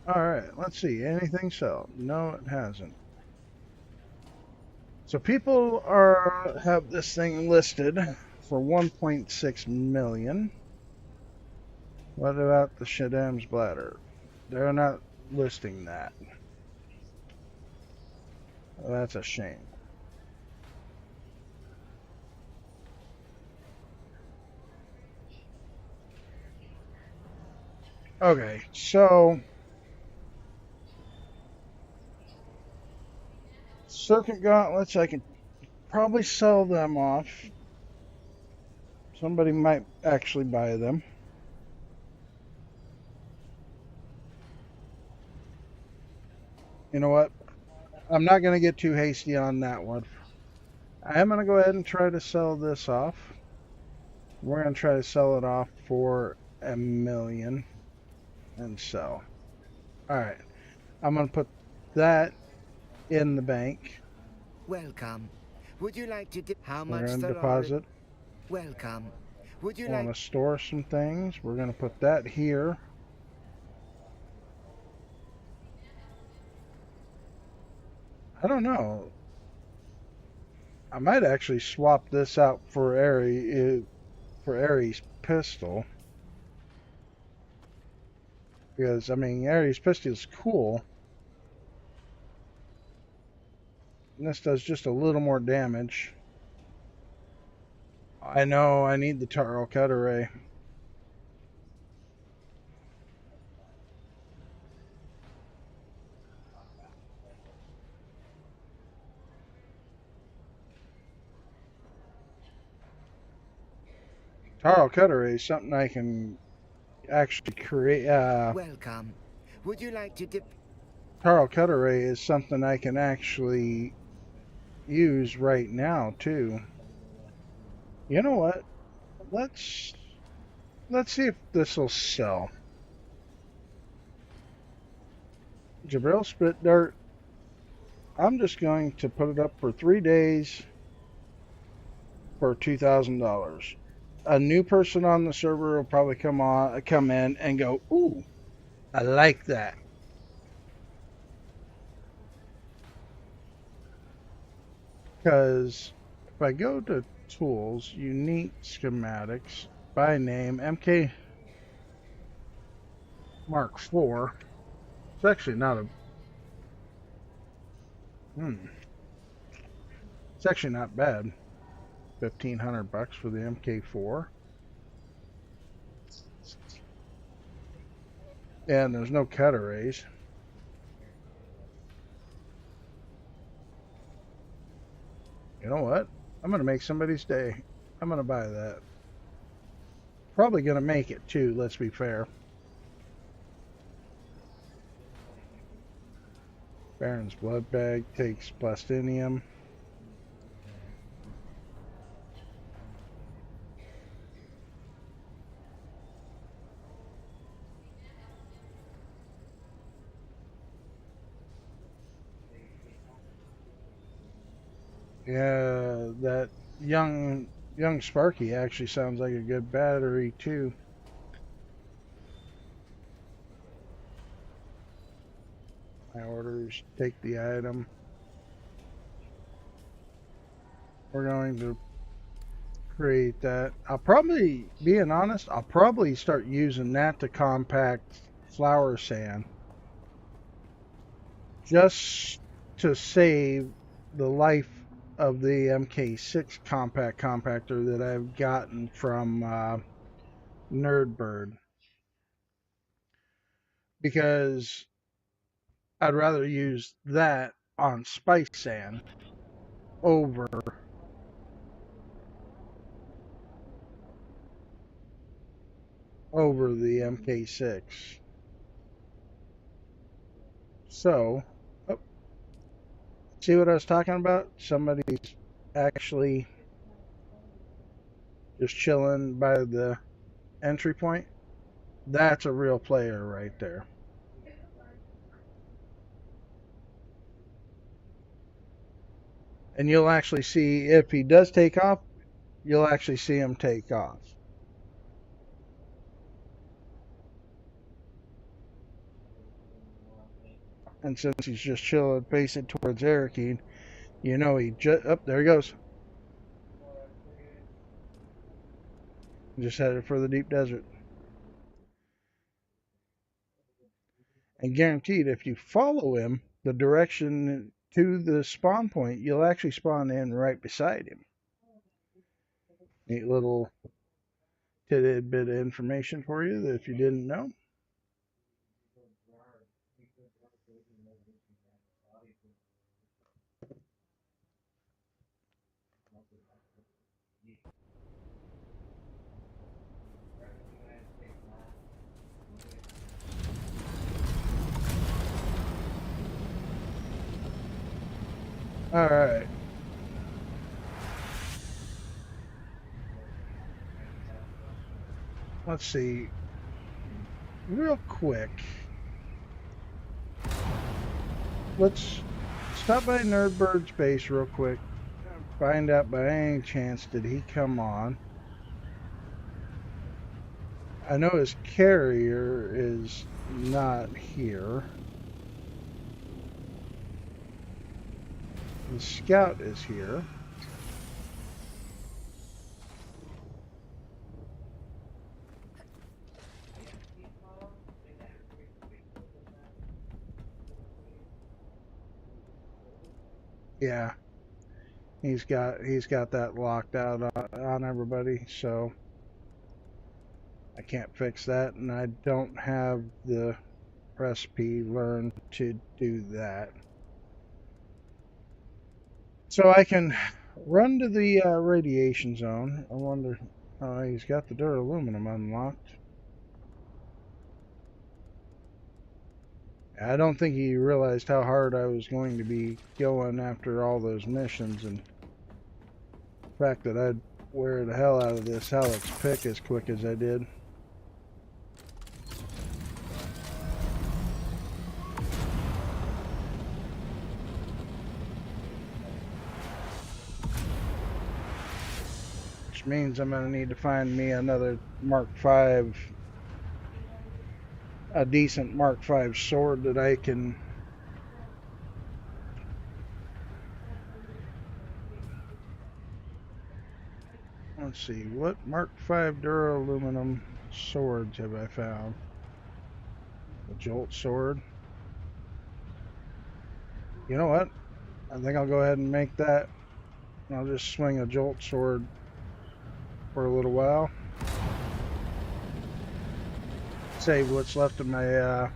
Alright, let's see. Anything sell? No, it hasn't. So people have this thing listed for 1.6 million. What about the Shaddam's bladder? They're not listing that. Well, that's a shame. Okay, so circuit gauntlets, I can probably sell them off. Somebody might actually buy them. You know what? I'm not going to get too hasty on that one. I am going to go ahead and try to sell this off. We're going to try to sell it off for $1 million and sell. Alright. I'm going to put that in the bank. Welcome. Would you like to how We're much going to the deposit. Welcome. Would you Want to store some things. We're going to put that here. I don't know. I might actually swap this out for Ares pistol. Because, I mean, Ares pistol is cool. And this does just a little more damage. I know, I need the Taro Cut Array. Taro Cut Array is something I can actually create. Welcome. Would you like to Taro Cut Array is something I can actually use right now too. You know what? Let's see if this will sell. Jabril Spit Dirt. I'm just going to put it up for 3 days for $2,000. A new person on the server will probably come in and go, "Ooh, I like that." Because if I go to tools, unique schematics, by name, MK Mark IV, it's actually not a, it's actually not bad. $1,500 for the MK4. And there's no cut arrays. You know what? I'm going to make somebody's day. I'm going to buy that. Probably going to make it too, let's be fair. Baron's Blood Bag takes plastinium. Yeah, that young Sparky actually sounds like a good battery too. My orders, take the item. We're going to create that. I'll probably, being honest, I'll probably start using that to compact flour sand. Just to save the life of the MK6 compact compactor that I've gotten from Nerdbird. Because I'd rather use that on spice sand over the MK6. So, oh, see what I was talking about? Somebody's actually just chilling by the entry point. That's a real player right there. And you'll actually see, if he does take off, you'll actually see him take off. And since he's just chilling, facing towards Arakeen, you know he just, oh, there he goes. Just headed for the deep desert. And guaranteed, if you follow him, the direction to the spawn point, you'll actually spawn in right beside him. Neat little tidbit of information for you that if you didn't know. All right. Let's see. Real quick. Let's stop by Nerdbird's base real quick. Find out by any chance did he come on. I know his carrier is not here. The scout is here. Yeah, he's got that locked out on everybody, so I can't fix that, and I don't have the recipe learned to do that. So I can run to the radiation zone. I wonder, he's got the duraluminum unlocked. I don't think he realized how hard I was going to be going after all those missions, and the fact that I'd wear the hell out of this Alex pick as quick as I did. Which means I'm going to need to find me another Mark V, a decent Mark V sword that I can... Let's see, what Mark V duraluminum swords have I found? A Jolt sword. You know what? I think I'll go ahead and make that. I'll just swing a Jolt sword for a little while. Save what's left of my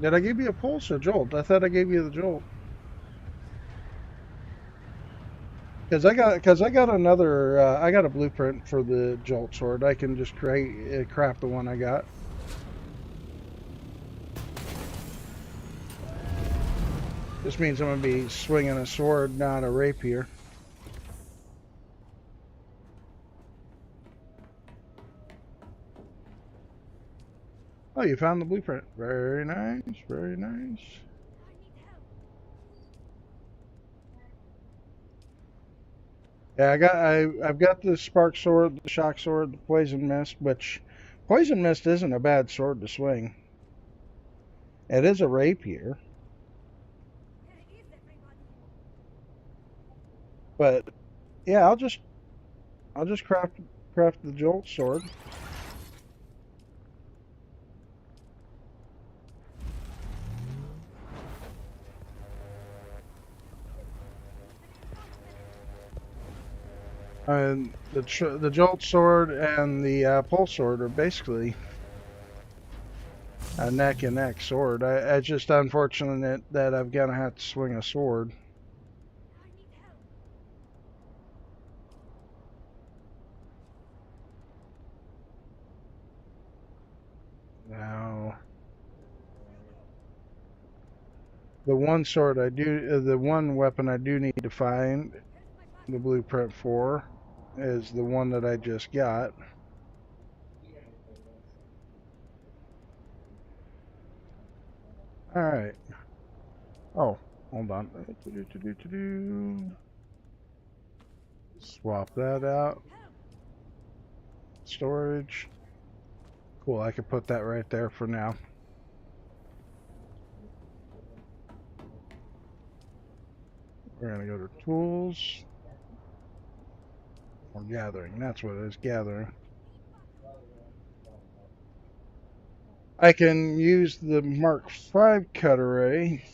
Did I give you a pulse or Jolt? I thought I gave you the Jolt. Because I got another I got a blueprint for the Jolt sword. I can just craft the one I got. This means I'm gonna be swinging a sword, not a rapier. Oh, you found the blueprint. Very nice, very nice. Yeah, I've got the spark sword, the shock sword, the poison mist, which poison mist isn't a bad sword to swing. It is a rapier. But yeah, I'll just craft the Jolt sword. And the Jolt sword and the pulse sword are basically a neck and neck sword. It's just unfortunate that I'm gonna have to swing a sword. Now, the one sword the one weapon I do need to find the blueprint for is the one that I just got. All right. Oh, hold on. Swap that out. Storage. Cool, I can put that right there for now. We're gonna go to tools. Or gathering, that's what it is, gathering. I can use the Mark V cut array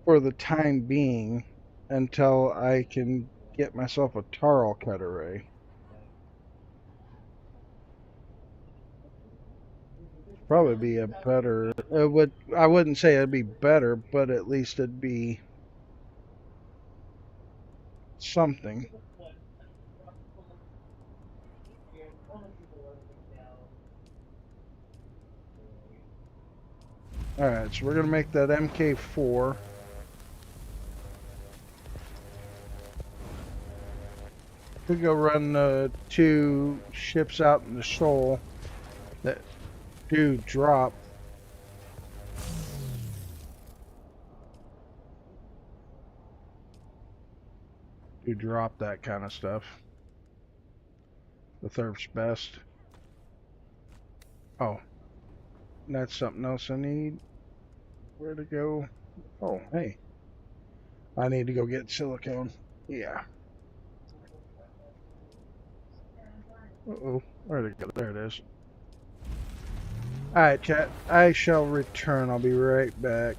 for the time being until I can get myself a Tarl cut array. Probably be a better, I wouldn't say it'd be better, but at least it'd be something. Alright, so we're gonna make that MK4. We go run the 2 ships out in the shoal that do drop. Do drop that kind of stuff. The third's best. Oh, that's something else I need. Where to go? Oh, hey. I need to go get silicone. Yeah. Uh-oh. Where'd it go? There it is. Alright, chat. I shall return. I'll be right back.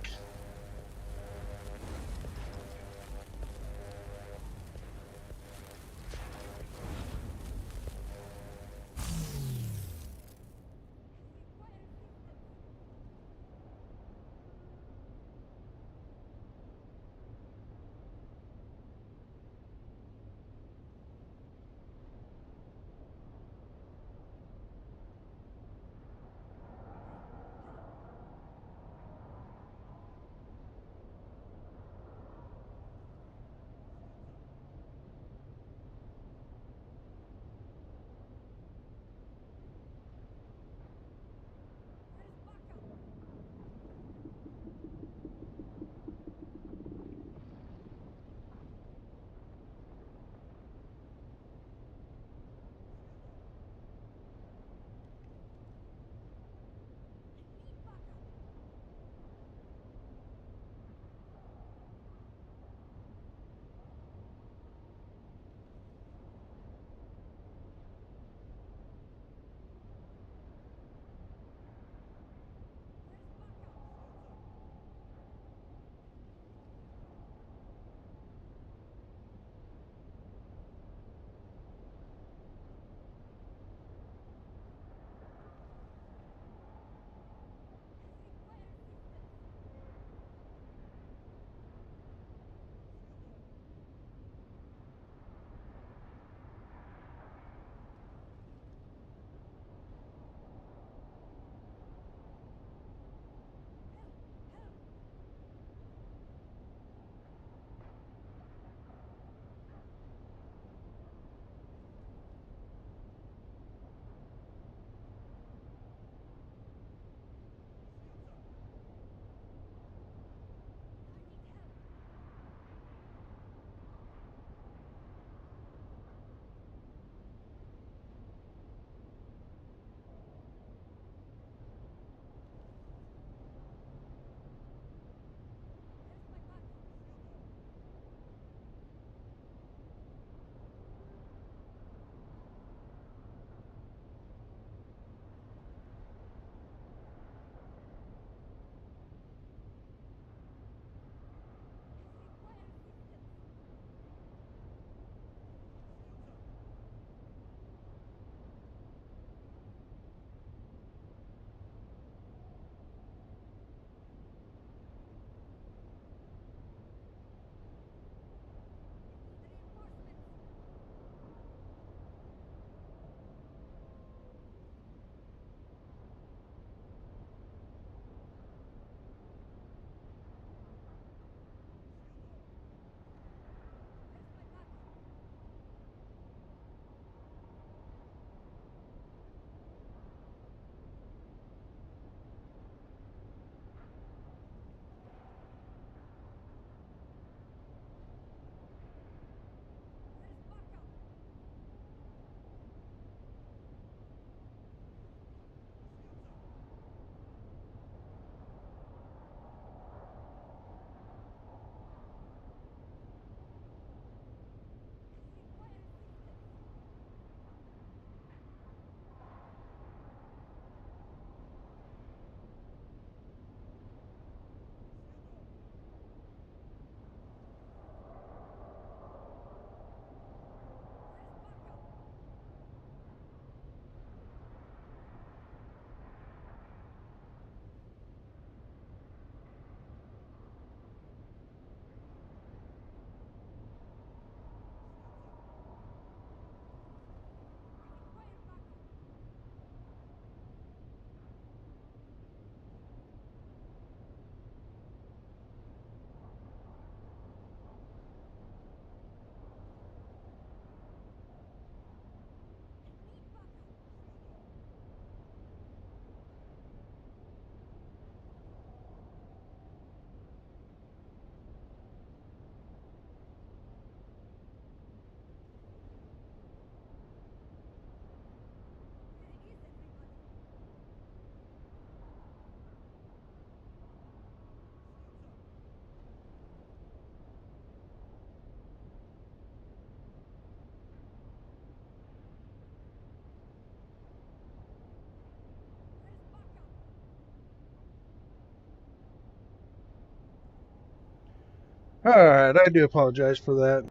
Alright, I do apologize for that.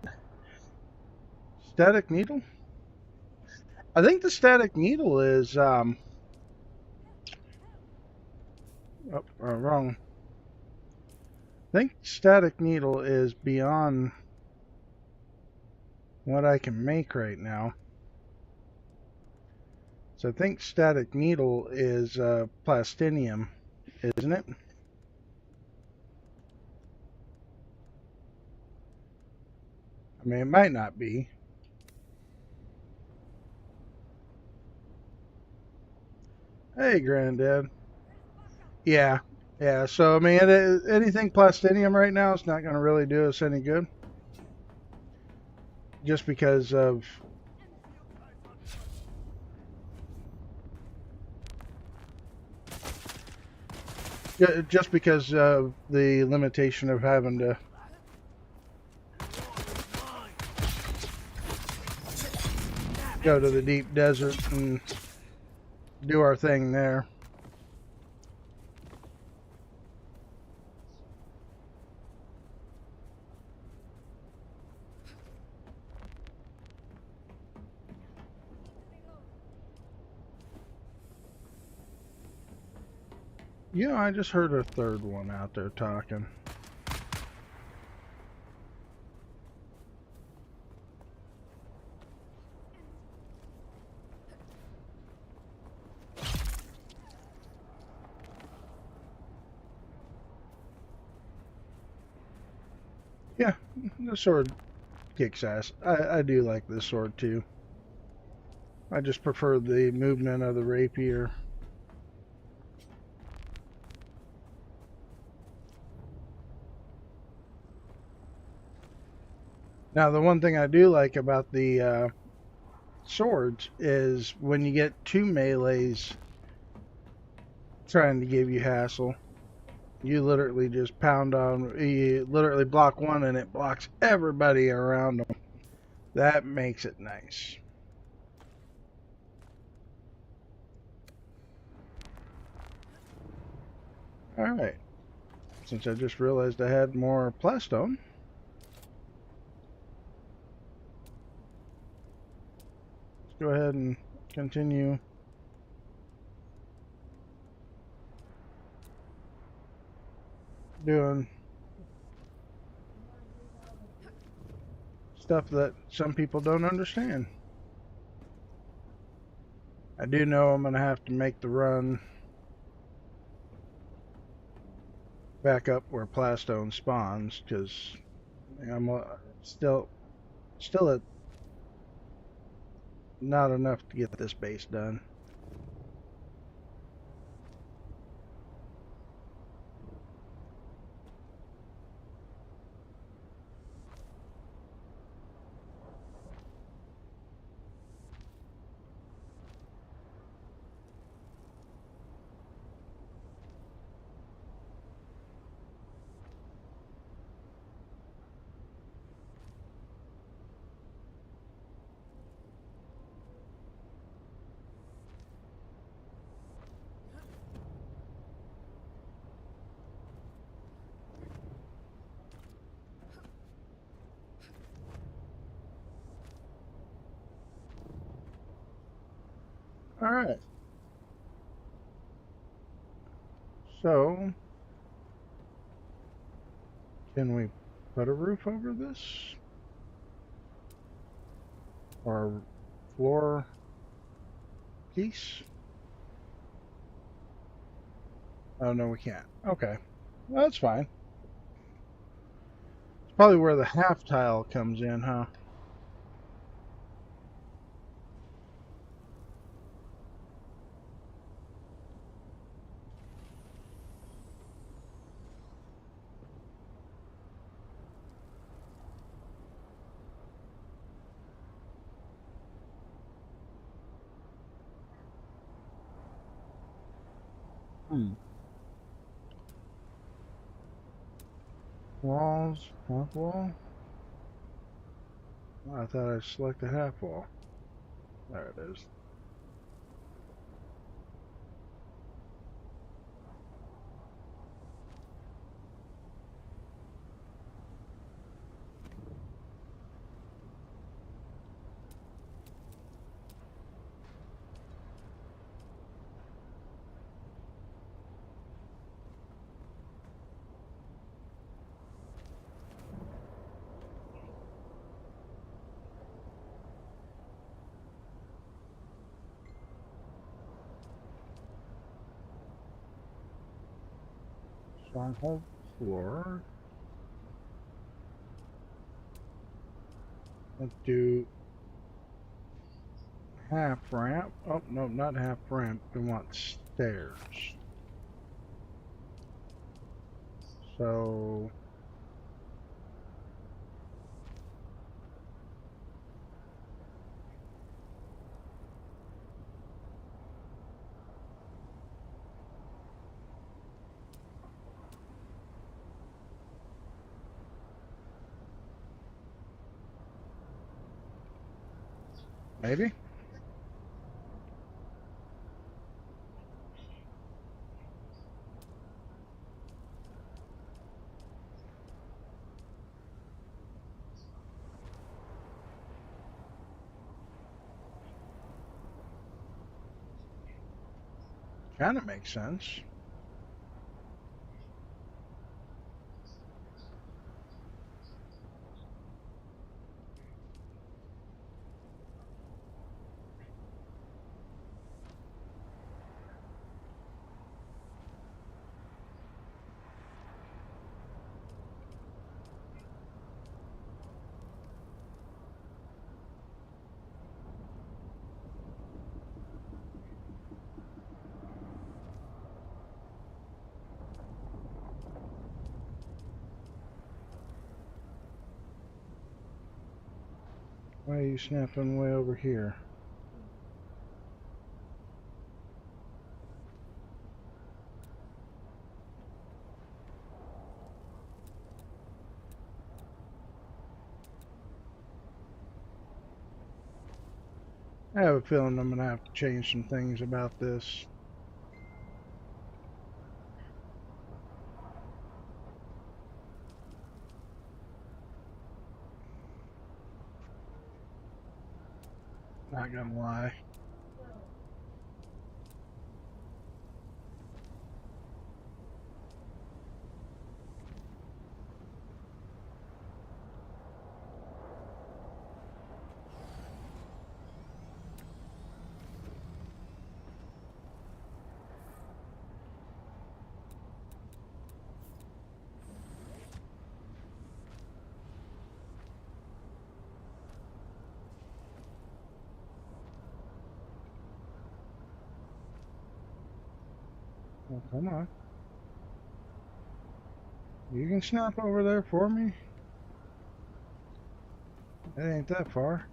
Static needle? I think the static needle is, wrong. I think static needle is beyond what I can make right now. So I think static needle is plastinium, isn't it? I mean, it might not be. Hey, Granddad. Yeah, yeah. So I mean, anything plastinium right now is not going to really do us any good, just because of just because of the limitation of having to go to the deep desert and do our thing there. Yeah, I just heard a third one out there talking. Yeah, the sword kicks ass. I do like this sword too. I just prefer the movement of the rapier. Now, the one thing I do like about the swords is when you get two melees trying to give you hassle, you literally just pound on, you literally block one and it blocks everybody around them. That makes it nice. Alright, since I just realized I had more plastone, let's go ahead and continue doing stuff that some people don't understand. I do know I'm going to have to make the run back up where plastone spawns, because I'm still at not enough to get this base done. Alright. So, can we put a roof over this? Or floor piece? Oh, no, we can't. Okay. Well, that's fine. It's probably where the half tile comes in, huh? Walls, half wall. Oh, I thought I selected half wall. There it is. Stronghold floor. Let's do half ramp. Oh, no, not half ramp. We want stairs. So maybe. Kind of makes sense. Why are you snapping way over here? I have a feeling I'm going to have to change some things about this. Not gonna lie. Oh, come on. You can snap over there for me? It ain't that far.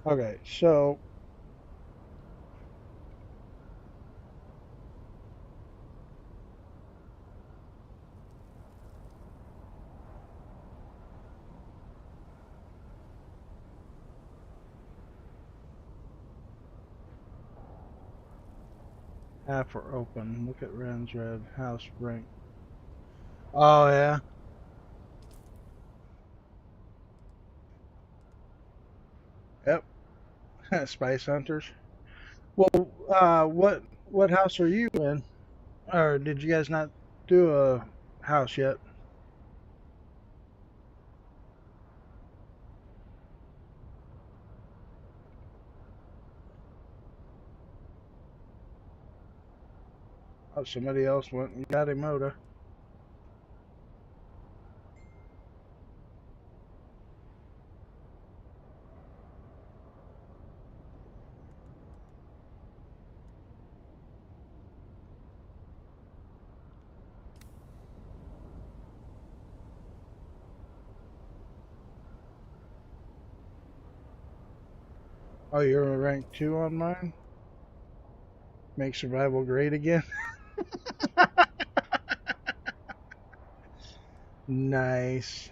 Okay, so half are open. Look at Ren's red house brink. Oh yeah. Yep. Spice hunters. Well, what house are you in? Or did you guys not do a house yet? Oh, somebody else went and got him Oda. Oh, you're a rank 2 on mine? Make survival great again? Nice.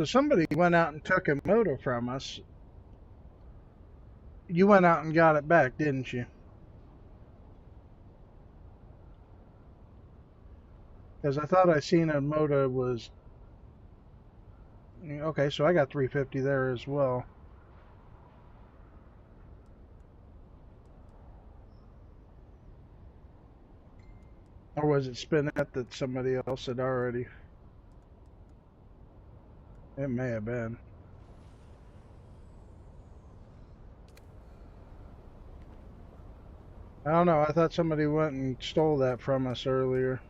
So somebody went out and took a motor from us. You went out and got it back, didn't you? Because I thought I seen a motor was... Okay, so I got 350 there as well. Or was it Spinette that somebody else had already? It may have been. I don't know. I thought somebody went and stole that from us earlier.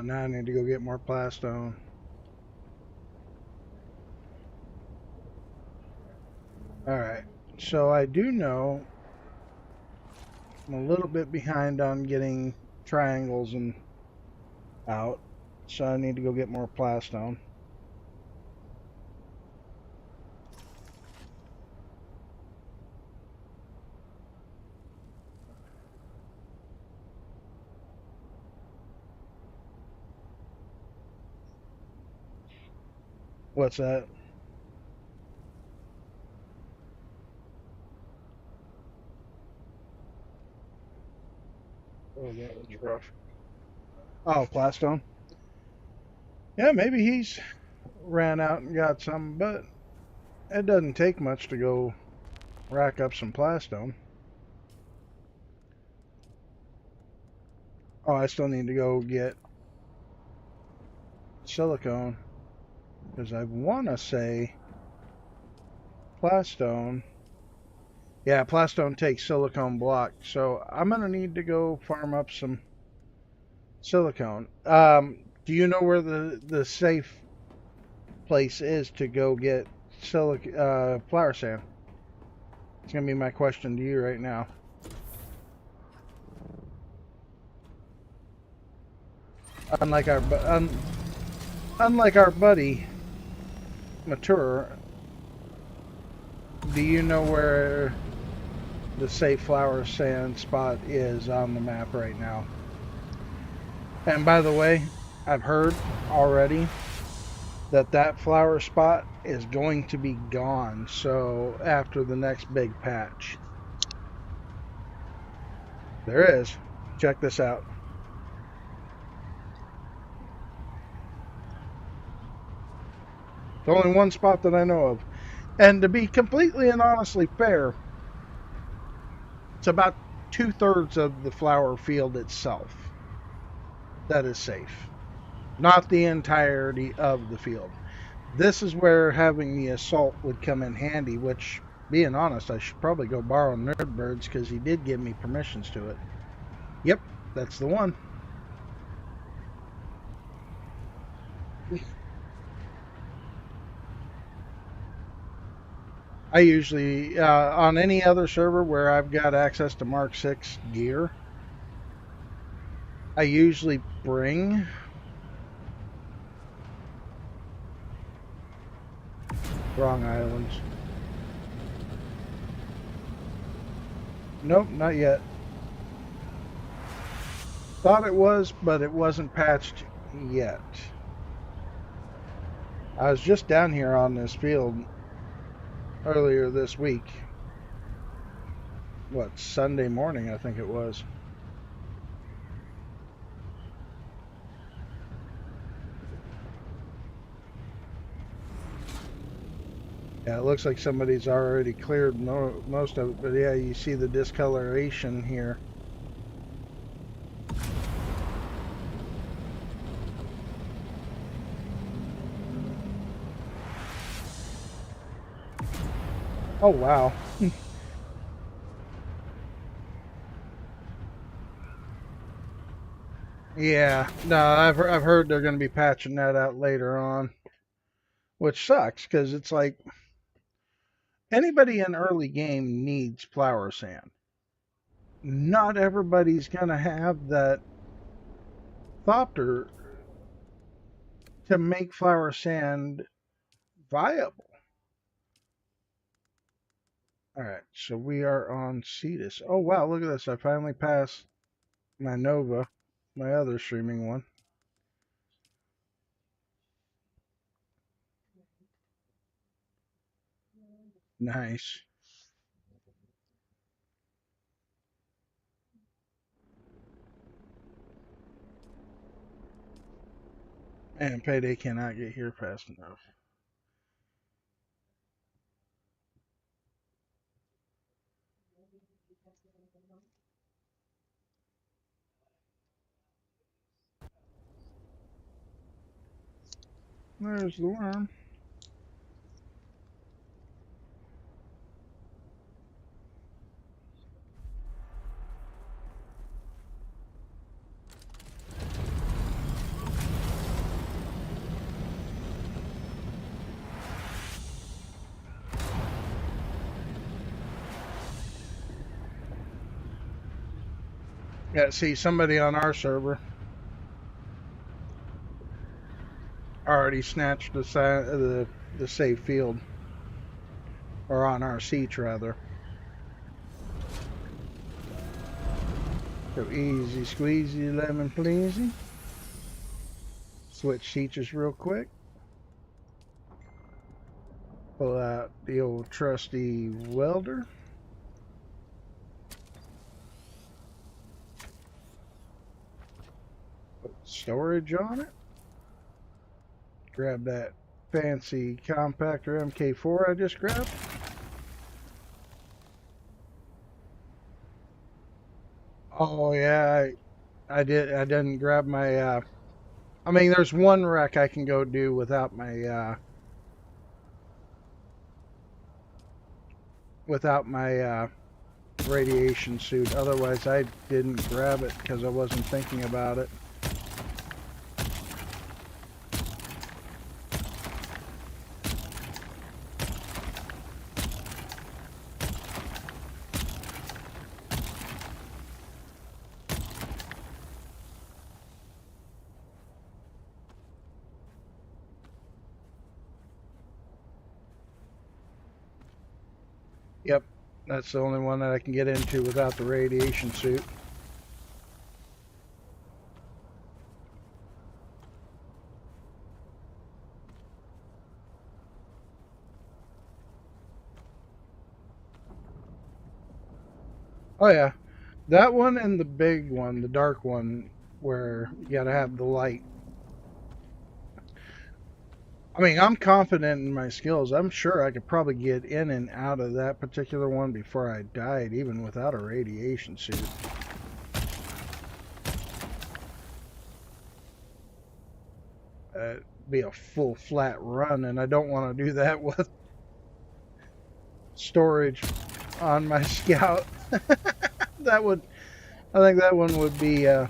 Now I need to go get more plastone. Alright, so I do know I'm a little bit behind on getting triangles and out, so I need to go get more plastone. What's that? Oh, that was rough. Oh, plastone. Yeah, maybe he's ran out and got some, but it doesn't take much to go rack up some plastone. Oh, I still need to go get silicone, because I want to say plastone. Yeah, plastone takes silicone block, so I'm going to need to go farm up some silicone. Do you know where the safe place is to go get flour sand? It's going to be my question to you right now. Unlike our buddy Mature, do you know where the safe flour sand spot is on the map right now? And by the way, I've heard already that flower spot is going to be gone, so after the next big patch. There is. Check this out. It's only one spot that I know of. And to be completely and honestly fair, it's about 2/3 of the flower field itself that is safe. Not the entirety of the field. This is where having the assault would come in handy, which, being honest, I should probably go borrow Nerdbird's because he did give me permissions to it. Yep, that's the one. I usually, on any other server where I've got access to Mark 6 gear, I usually bring wrong islands. Nope, not yet. Thought it was, but it wasn't patched yet. I was just down here on this field earlier this week. What, Sunday morning, I think it was. Yeah, it looks like somebody's already cleared most of it, but yeah, you see the discoloration here. Oh wow. Yeah, no, I've heard they're going to be patching that out later on, which sucks because it's like anybody in early game needs flower sand. Not everybody's going to have that thopter to make flower sand viable. All right, so we are on Cetus. Oh wow, look at this! I finally passed my Nova, my other streaming one. Nice. And Payday cannot get here fast enough. There's the worm. Yeah, see, somebody on our server already snatched the safe field, or on our seats rather. So easy squeezy lemon pleasy. Switch teachers real quick. Pull out the old trusty welder. Put storage on it. Grab that fancy compactor MK4 I just grabbed. Oh yeah, I didn't grab my I mean there's one wreck I can go do without my radiation suit. Otherwise I didn't grab it because I wasn't thinking about it. Yep, that's the only one that I can get into without the radiation suit. Oh yeah, that one and the big one, the dark one, where you gotta have the light. I mean, I'm confident in my skills. I'm sure I could probably get in and out of that particular one before I died, even without a radiation suit. It'd be a full flat run, and I don't want to do that with storage on my scout. That would, I think that one would be a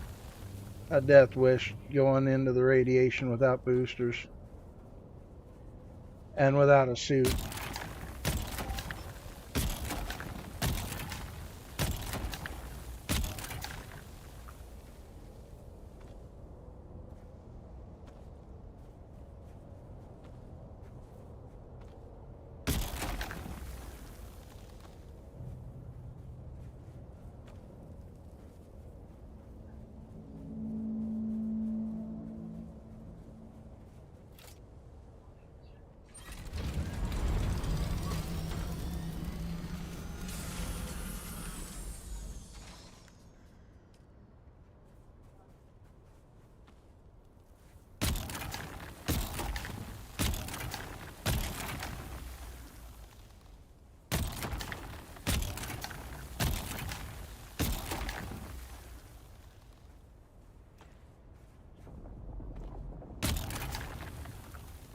death wish, going into the radiation without boosters and without a suit.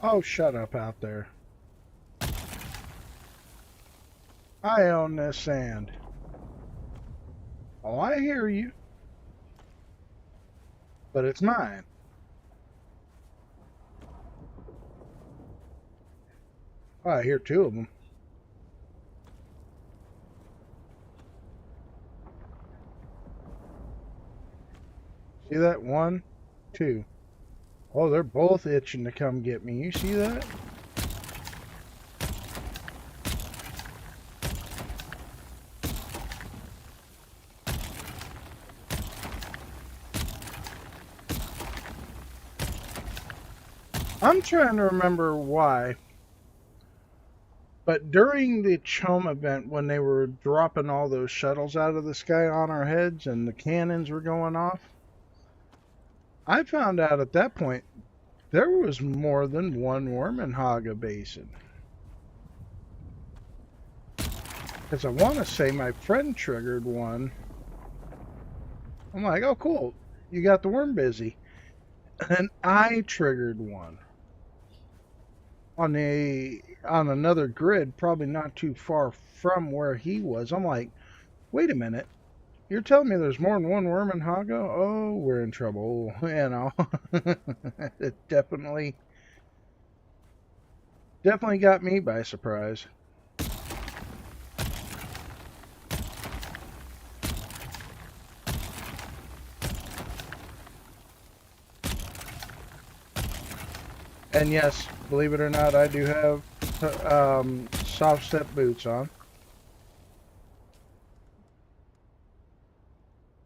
Oh, shut up out there. I own this sand. Oh, I hear you. But it's mine. Oh, I hear two of them. See that? One, two. Oh, they're both itching to come get me. You see that? I'm trying to remember why. But during the Chum event, when they were dropping all those shuttles out of the sky on our heads and the cannons were going off, I found out at that point there was more than one Wormenhaga basin. Because I want to say my friend triggered one. I'm like, oh, cool. You got the worm busy. And I triggered one on another grid, probably not too far from where he was. I'm like, wait a minute. You're telling me there's more than one Wormenhaga? Oh, we're in trouble. You know, it definitely got me by surprise. And yes, believe it or not, I do have soft step boots on.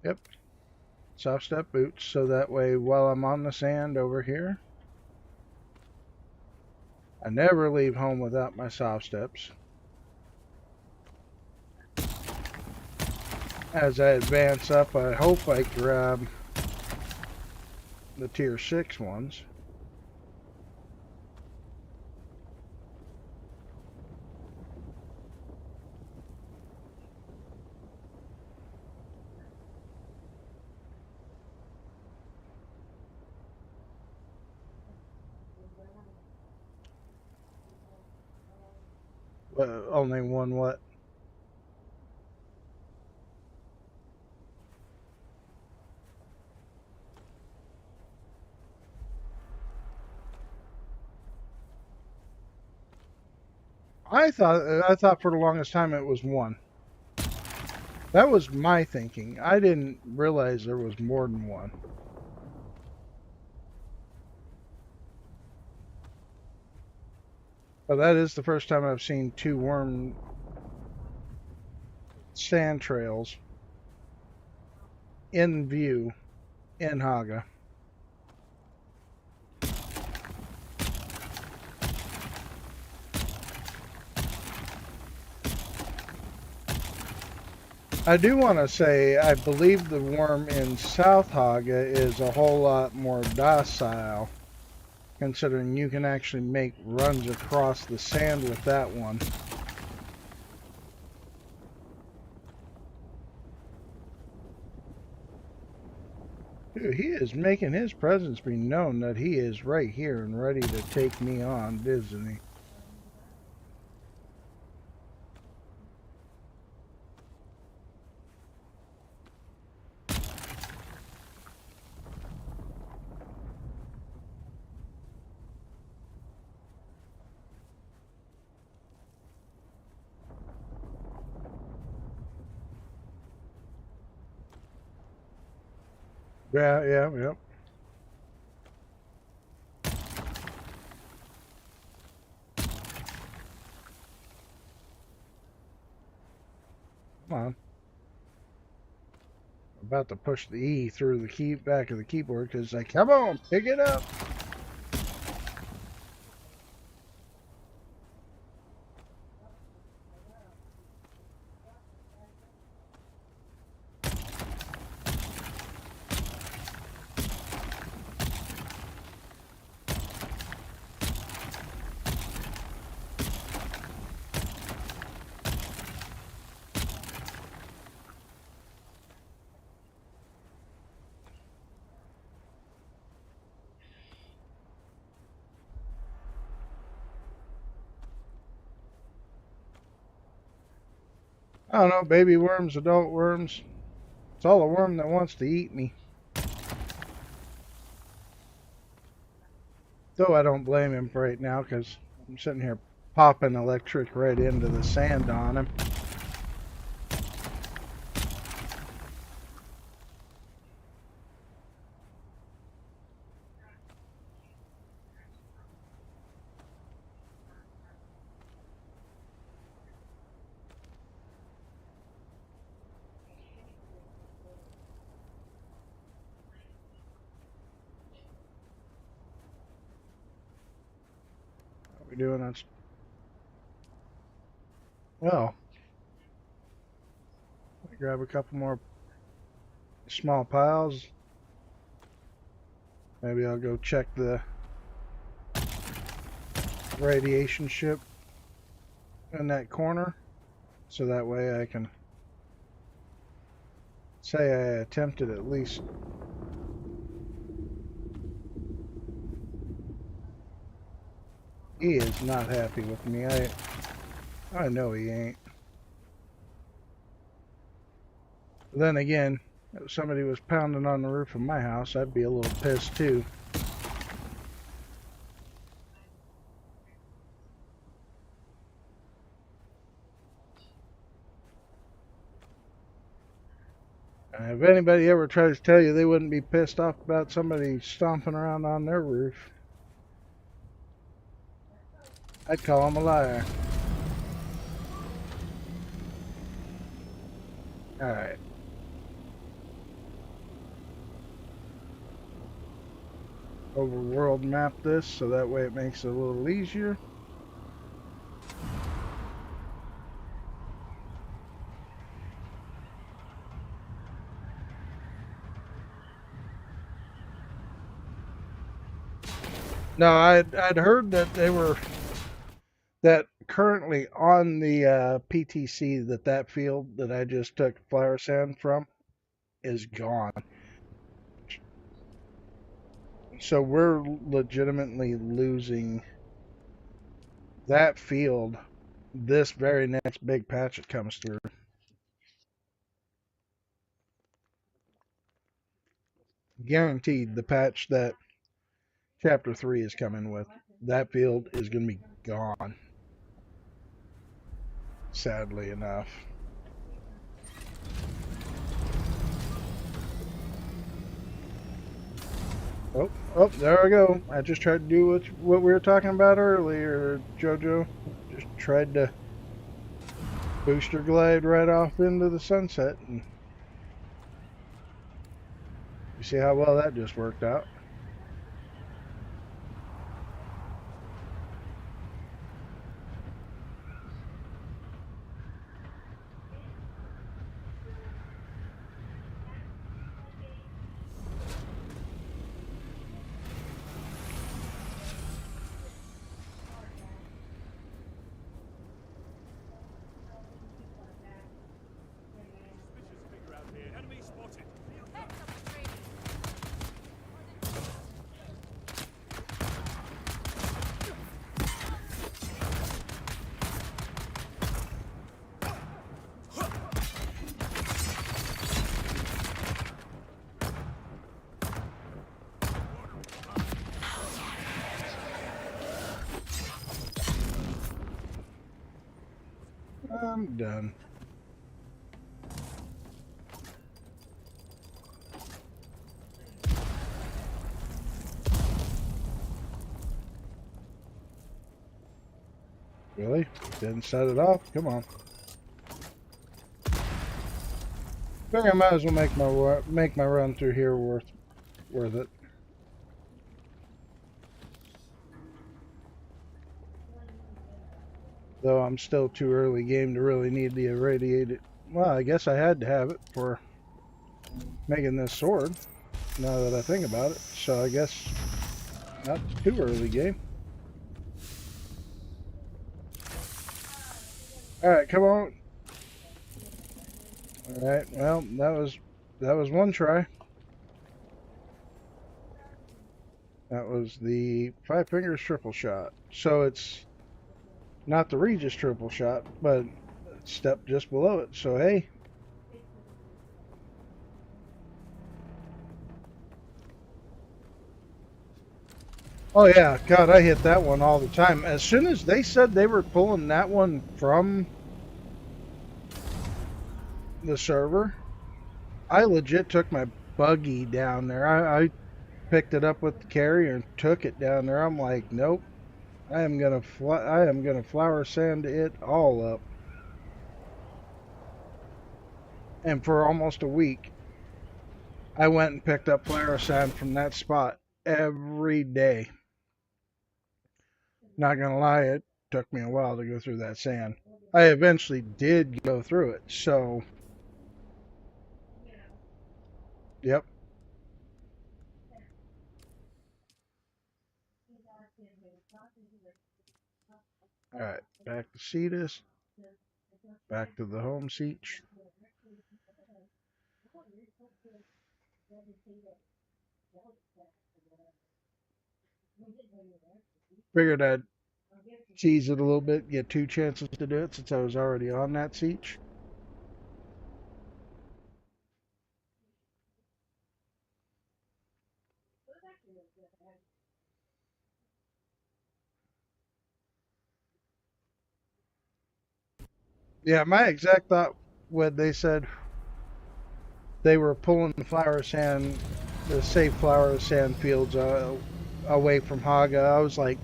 Yep, soft step boots, so that way while I'm on the sand over here, I never leave home without my soft steps. As I advance up, I hope I grab the tier 6 ones. Only one what? I thought for the longest time it was one. That was my thinking. I didn't realize there was more than one. But that is the first time I've seen two worm sand trails in view in Haga. I do want to say I believe the worm in South Haga is a whole lot more docile, considering you can actually make runs across the sand with that one. Dude, he is making his presence be known that he is right here and ready to take me on, isn't he? Yeah. Come on. I'm about to push the E through the back of the keyboard because like, come on, pick it up. I don't know, baby worms, adult worms. It's all a worm that wants to eat me. Though I don't blame him for right now, because I'm sitting here popping electric right into the sand on him. What are we doing on... Well, grab a couple more small piles. Maybe I'll go check the radiation ship in that corner, so that way I can say I attempted at least. He is not happy with me. I know he ain't. But then again, if somebody was pounding on the roof of my house, I'd be a little pissed too. If anybody ever tries to tell you they wouldn't be pissed off about somebody stomping around on their roof, I'd call them a liar. Alright. Overworld map this so that way it makes it a little easier. No, I'd heard that they were currently on the PTC that field that I just took flower sand from is gone. So we're legitimately losing that field this very next big patch that comes through. Guaranteed the patch that Chapter 3 is coming with, that field is going to be gone. Sadly enough. Oh, there we go. I just tried to do what we were talking about earlier, Jojo. Just tried to booster glide right off into the sunset. And you see how well that just worked out. I'm done. Really? Didn't set it off? Come on. Figure I might as well make my run through here worth it. Though I'm still too early game to really need the irradiated. Well, I guess I had to have it for making this sword, now that I think about it. So I guess not too early game. Alright, come on. Alright, well, that was one try. That was the 5 fingers triple shot. So it's not the Regis triple shot, but stepped just below it. So hey. Oh yeah, God, I hit that one all the time. As soon as they said they were pulling that one from the server, I legit took my buggy down there. I picked it up with the carrier and took it down there. I'm like, nope, I am gonna flower sand it all up. And for almost a week, I went and picked up flower sand from that spot every day. Not gonna lie, it took me a while to go through that sand. I eventually did go through it, so yep. Alright, back to Cetus, back to the home seat. Figured I'd tease it a little bit, get 2 chances to do it since I was already on that siege. Yeah, my exact thought when they said they were pulling the flower sand, the safe flower sand fields away from Haga, I was like,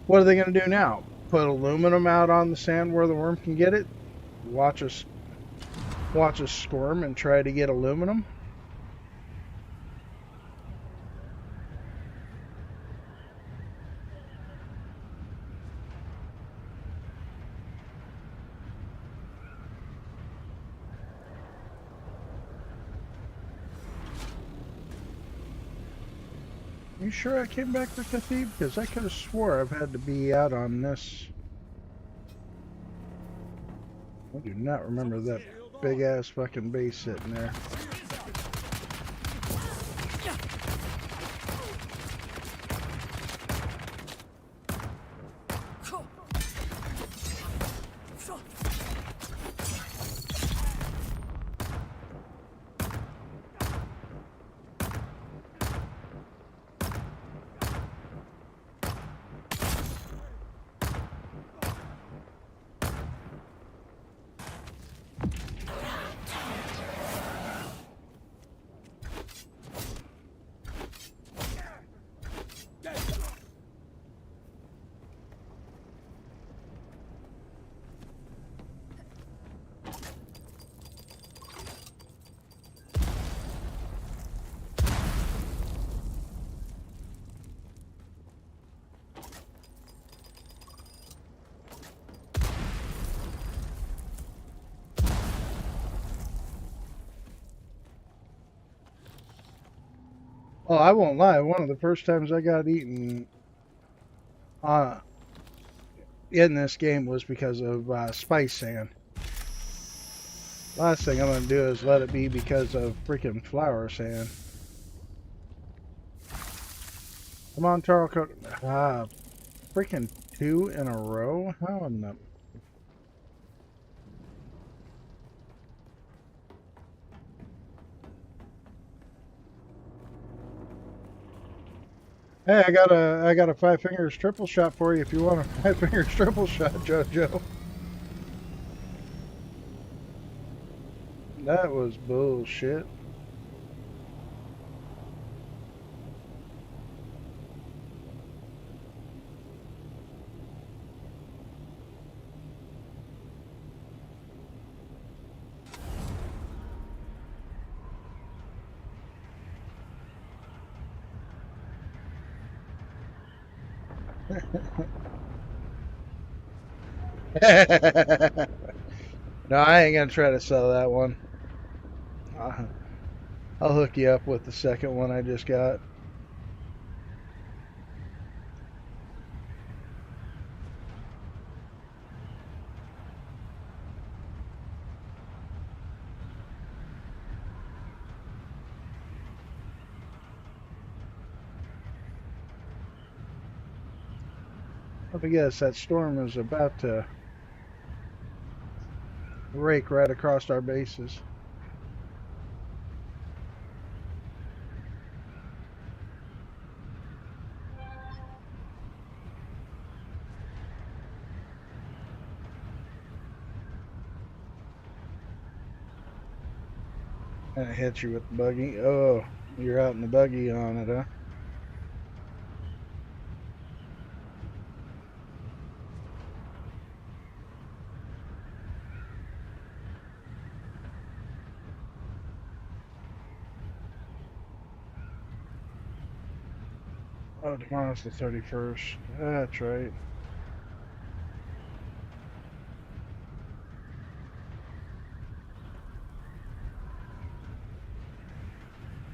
what are they going to do now? Put aluminum out on the sand where the worm can get it? Watch us squirm and try to get aluminum? You sure I came back for Khatib? Because I could have swore I've had to be out on this. I do not remember that big ass fucking base sitting there. Oh, I won't lie. One of the first times I got eaten uh, in this game was because of spice sand. Last thing I'm going to do is let it be because of freaking flower sand. Come on, Taro Coat. Freaking 2 in a row? How in the... Hey, I got a 5 fingers triple shot for you if you want a 5 fingers triple shot, JoJo. That was bullshit. No, I ain't gonna try to sell that one. I'll hook you up with the second one I just got. Let me guess, that storm is about to rake right across our bases. And it hits you with the buggy. Oh, you're out in the buggy on it, huh? Oh, tomorrow's the 31st. That's right.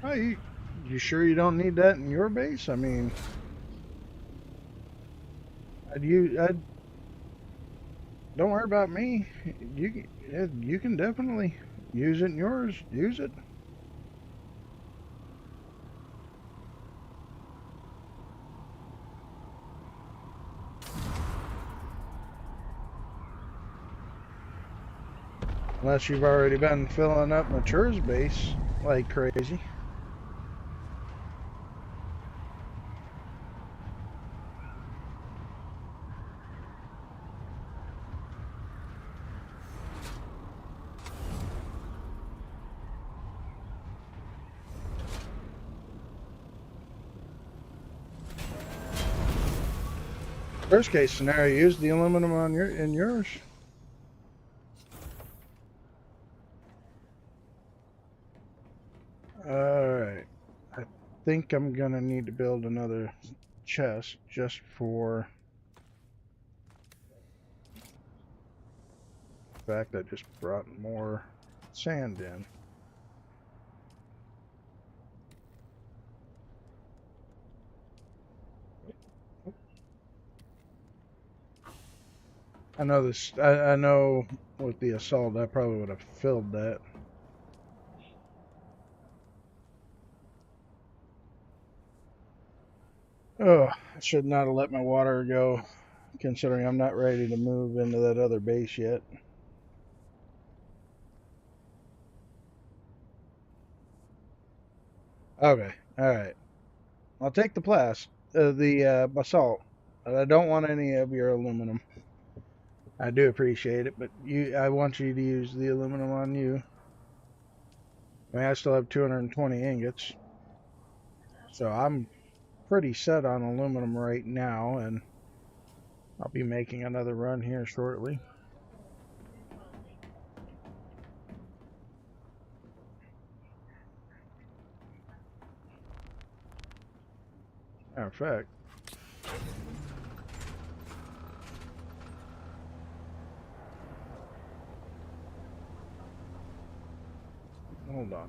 Oh, you sure you don't need that in your base? I mean, I'd don't worry about me. You can definitely use it in yours. Use it. Unless you've already been filling up Mature's base like crazy. Worst case scenario, use the aluminum on in yours. Alright. I think I'm gonna need to build another chest just for the fact I just brought more sand in. I know this. I know with the assault, I probably would have filled that. Oh, I should not have let my water go, considering I'm not ready to move into that other base yet. Okay, all right. I'll take the basalt. But I don't want any of your aluminum. I do appreciate it, but I want you to use the aluminum on you. I mean, I still have 220 ingots, so I'm pretty set on aluminum right now, and I'll be making another run here shortly. Matter of fact, hold on.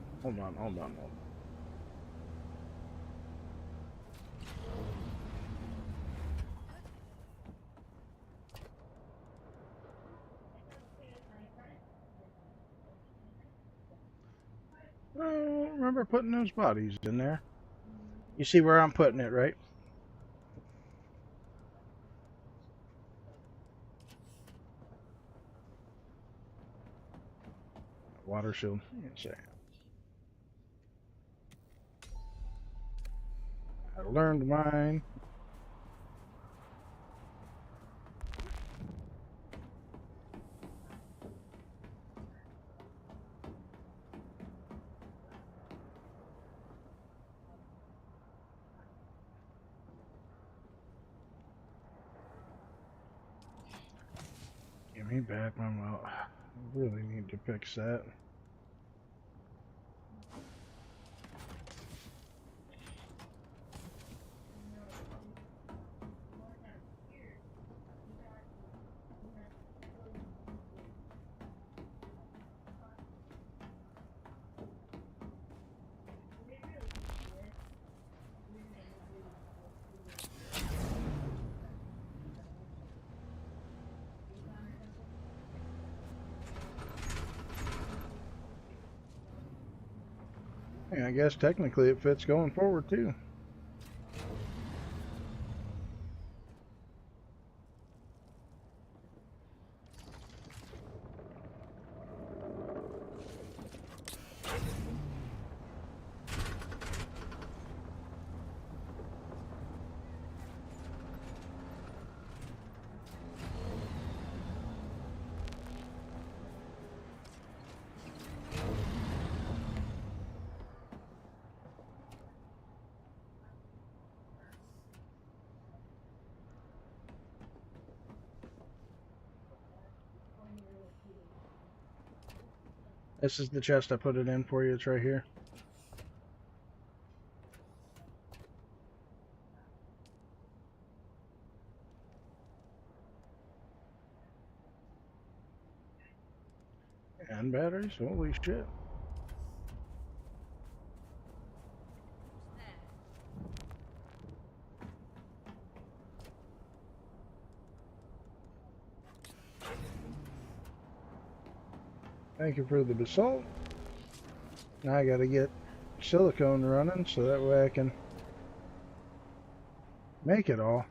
I don't remember putting those bodies in there. You see where I'm putting it, right? Water shield. Yes, I learned mine. Give me back my mouth. I really need to fix that. Yeah, I guess technically it fits going forward too. This is the chest I put it in for you. It's right here. And batteries. Holy shit. Thank you for the basalt. Now I gotta get silicone running so that way I can make it all.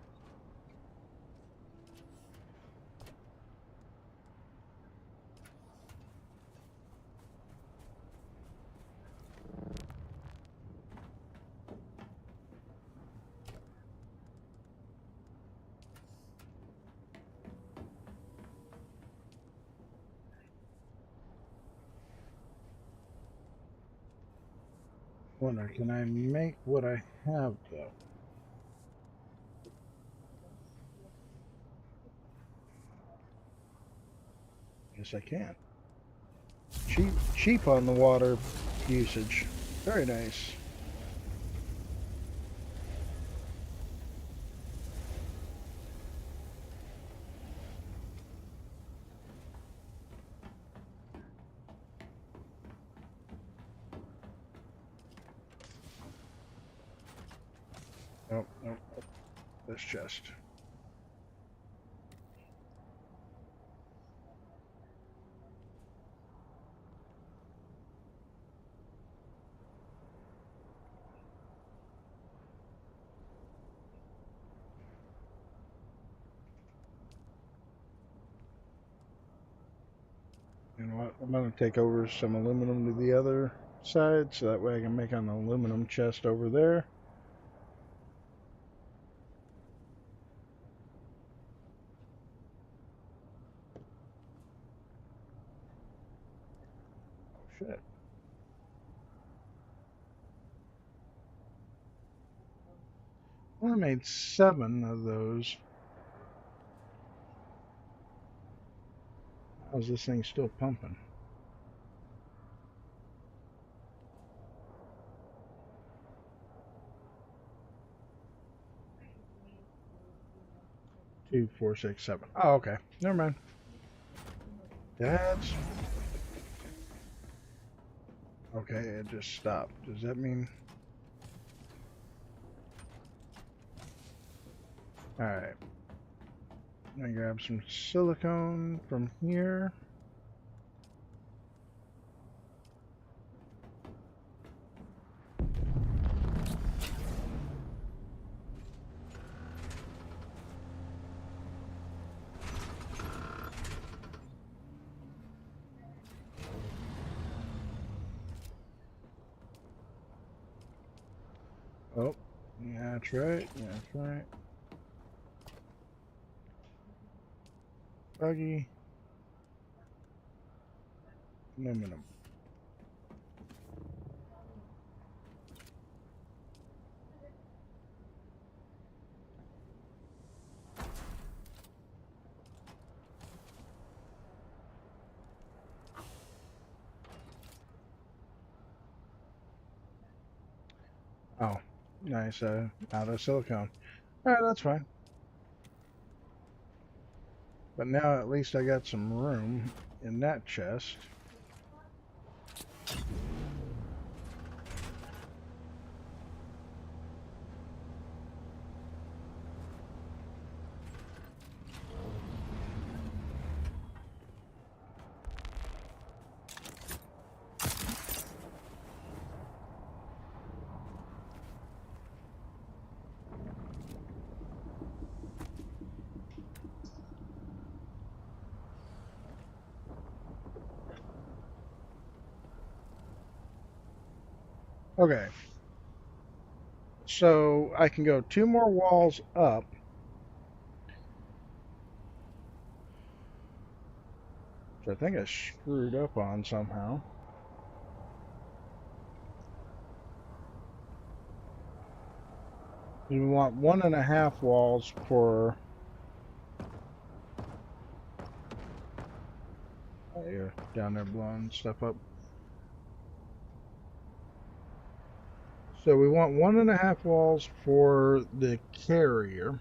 Wonder, can I make what I have though? Yes, I can. Cheap on the water usage. Very nice. Oh, no, this chest. You know what? I'm going to take over some aluminum to the other side so that way I can make an aluminum chest over there. Oh, shit. Well, I made 7 of those. How's this thing still pumping? Two, 4, 6, 7. Oh, okay. Never mind. That's okay. It just stopped. Does that mean? All right. I'm gonna grab some silicone from here. Oh, yeah, that's right. Yeah, that's right. Buggy. Aluminum. Oh, nice. Out of silicone. All right, that's fine. But now at least I got some room in that chest. Okay. So I can go 2 more walls up. Which I think I screwed up on somehow. We want 1.5 walls for. Oh, you're down there blowing stuff up. So we want 1.5 walls for the carrier.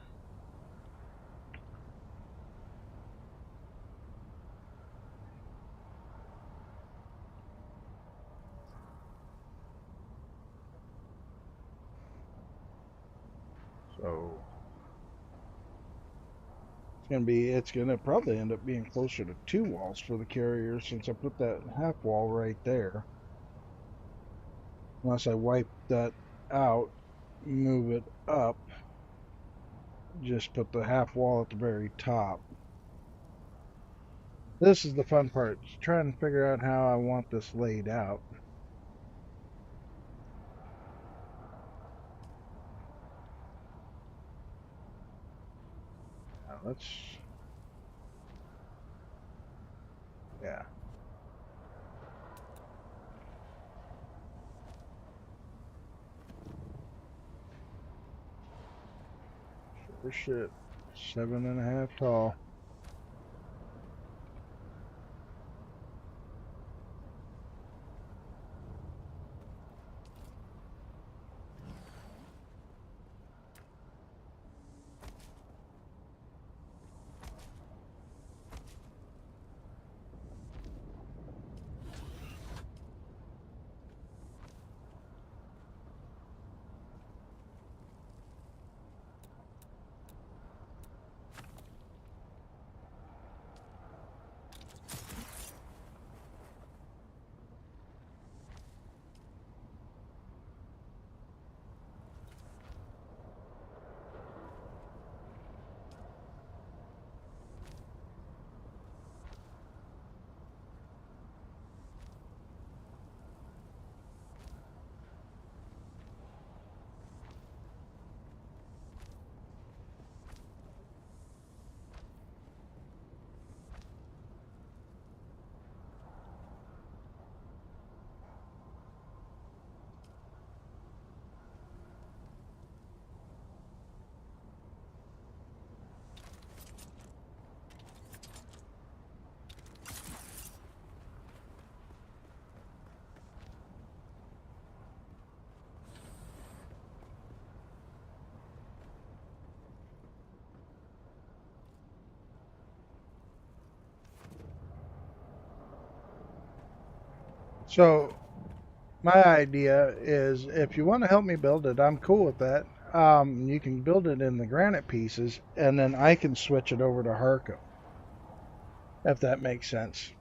So it's gonna probably end up being closer to 2 walls for the carrier since I put that half wall right there. Unless I wipe that out, move it up, just put the half wall at the very top. This is the fun part, trying to figure out how I want this laid out. Now let's, yeah. Sure shit, 7.5 tall. So my idea is if you want to help me build it, I'm cool with that. You can build it in the granite pieces, and then I can switch it over to Harco, if that makes sense.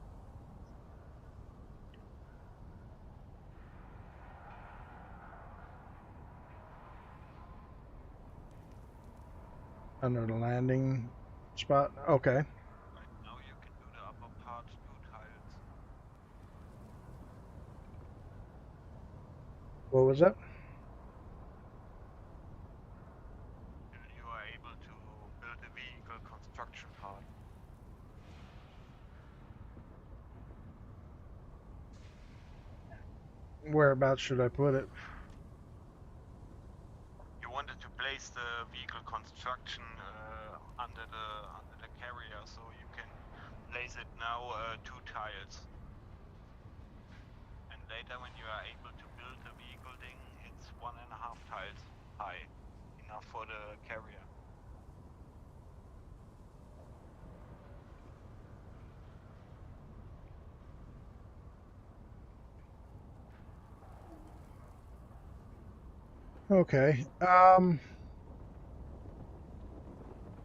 Under the landing spot? Okay. Right now you can do the upper part, 2 tiles. What was that? You are able to build a vehicle construction part. Whereabouts should I put it? You wanted to place the vehicle construction under the carrier, so you can place it now 2 tiles. And later when you are able to build the vehicle thing, it's 1.5 tiles high, enough for the carrier. Okay.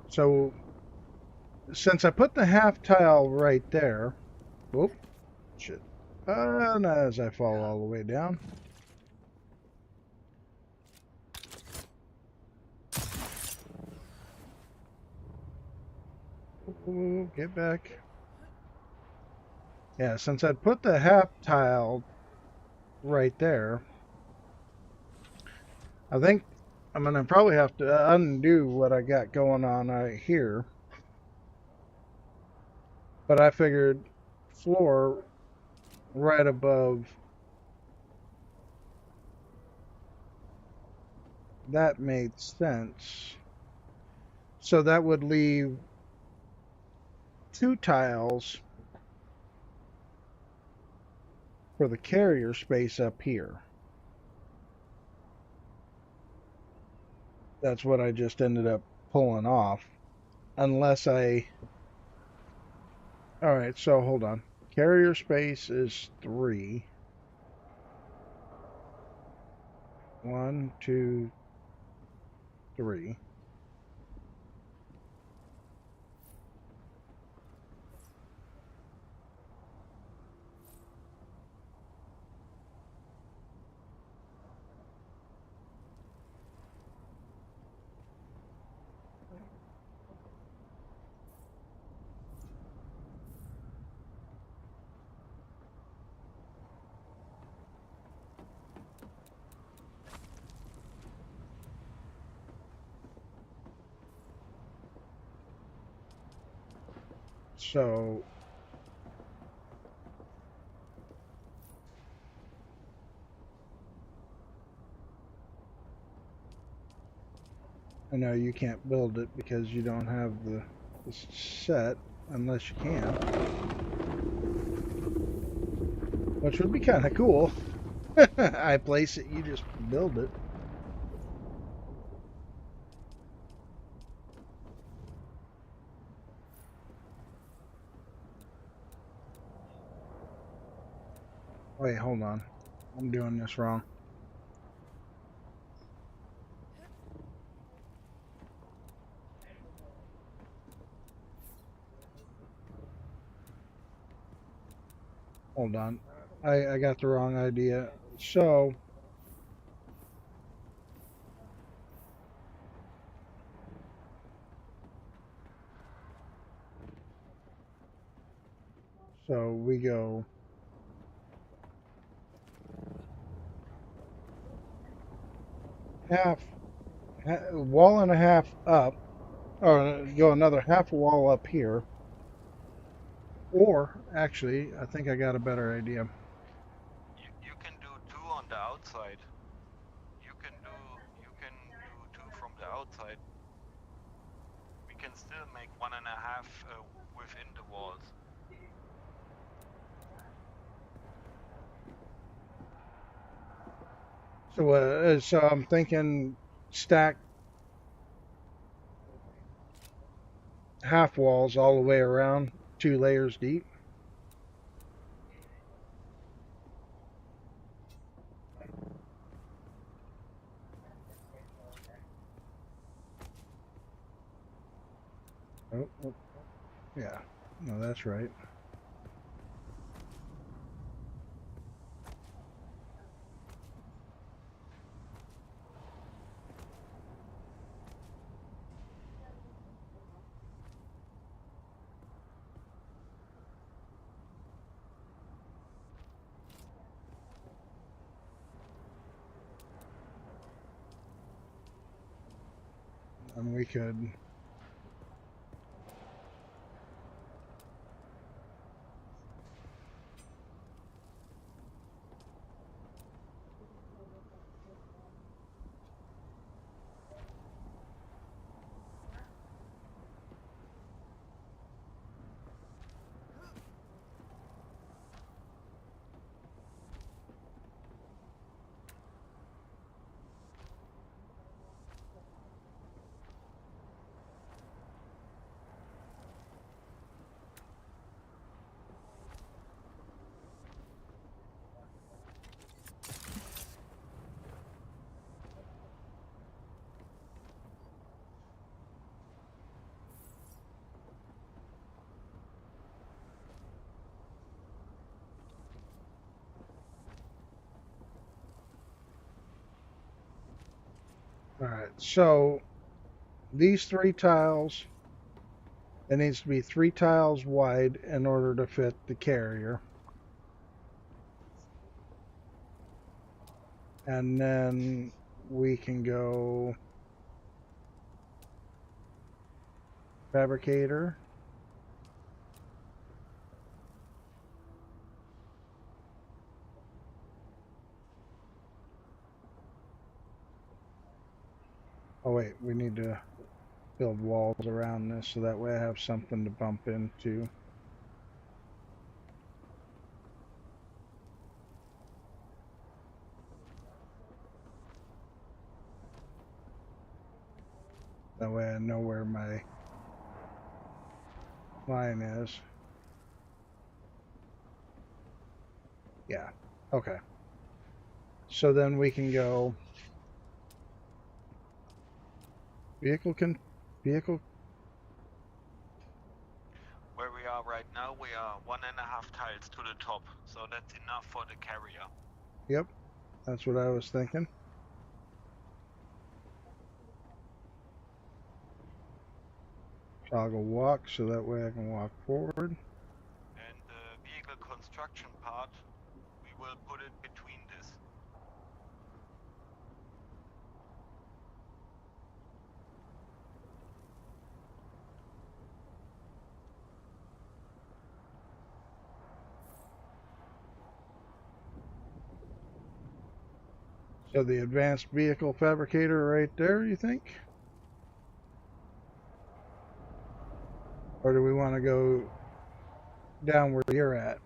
So since I put the half tile right there, whoop, shit. And as I fall all the way down. Ooh, get back. Yeah, since I'd put the half tile right there, I think I'm gonna probably have to undo what I got going on right here. But I figured floor right above that made sense. So that would leave 2 tiles for the carrier space up here. That's what I just ended up pulling off. Unless I... Alright, so hold on. Carrier space is 3. 1, 2, 3. So I know you can't build it because you don't have the set, unless you can, which would be kind of cool. I place it, you just build it. Wait, hold on. I'm doing this wrong. Hold on. I got the wrong idea. So we go half, wall and a half up, or go another half wall up here. Or actually, I think I got a better idea. You can do 2 on the outside. You can do 2 from the outside. We can still make 1.5 within the walls. So I'm thinking stack half walls all the way around, 2 layers deep. Oh, yeah. No, that's right. And we could... All right, so these 3 tiles, it needs to be 3 tiles wide in order to fit the carrier. And then we can go fabricator. Oh wait, we need to build walls around this so that way I have something to bump into. That way I know where my line is. Yeah. Okay. So then we can go vehicle. Where we are right now, we are 1.5 tiles to the top, so that's enough for the carrier. Yep. That's what I was thinking. Toggle walk so that way I can walk forward. And the vehicle construction part, we will put it between this. So the advanced vehicle fabricator right there, you think? Or do we want to go down where you're at?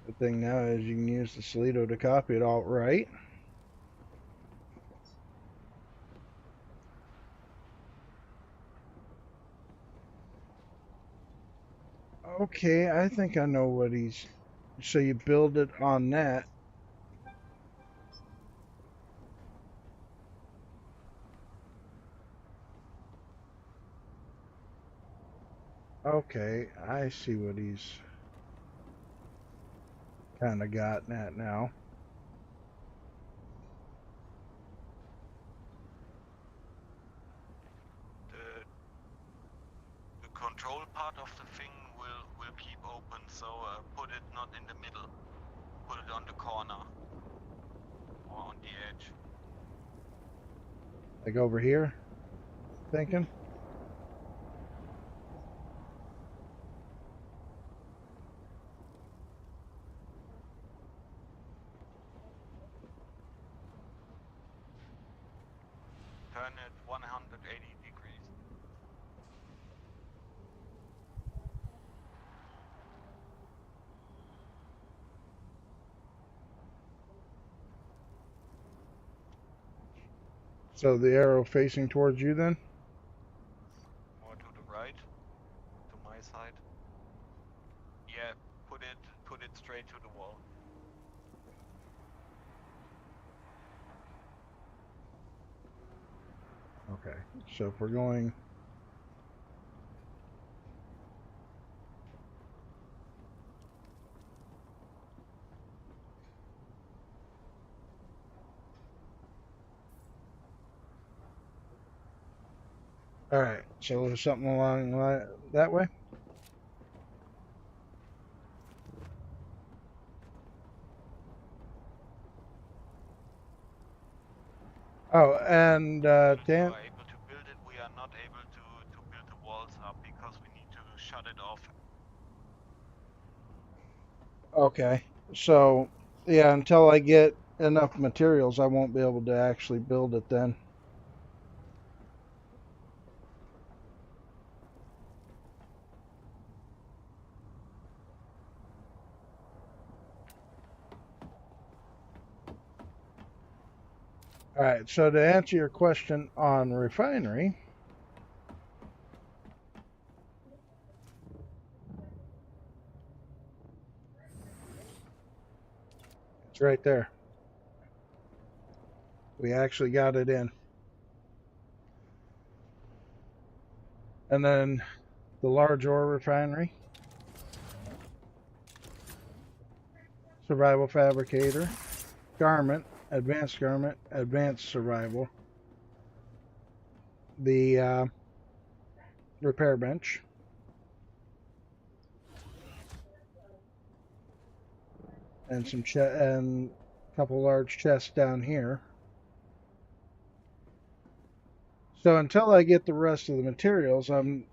The thing now is you can use the Slido to copy it all right. Okay, I think I know what he's... So you build it on that. Okay, I see what he's kind of gotten at now. The control part of the thing will keep open, so put it not in the middle. Put it on the corner or on the edge. Like over here, thinking. Turn it 180 degrees. So the arrow facing towards you then? More to the right, to my side. Yeah, put it straight to the wall. Okay, so if we're going... Alright, so there's something along that way? Oh, and Until you Dan... are able to build it, we are not able to build the walls up because we need to shut it off. Okay, so yeah, until I get enough materials, I won't be able to actually build it then. All right, so to answer your question on refinery, it's right there. We actually got it in. And then the large ore refinery, survival fabricator, garment, advanced survival, the repair bench, and and a couple large chests down here. So until I get the rest of the materials, I'm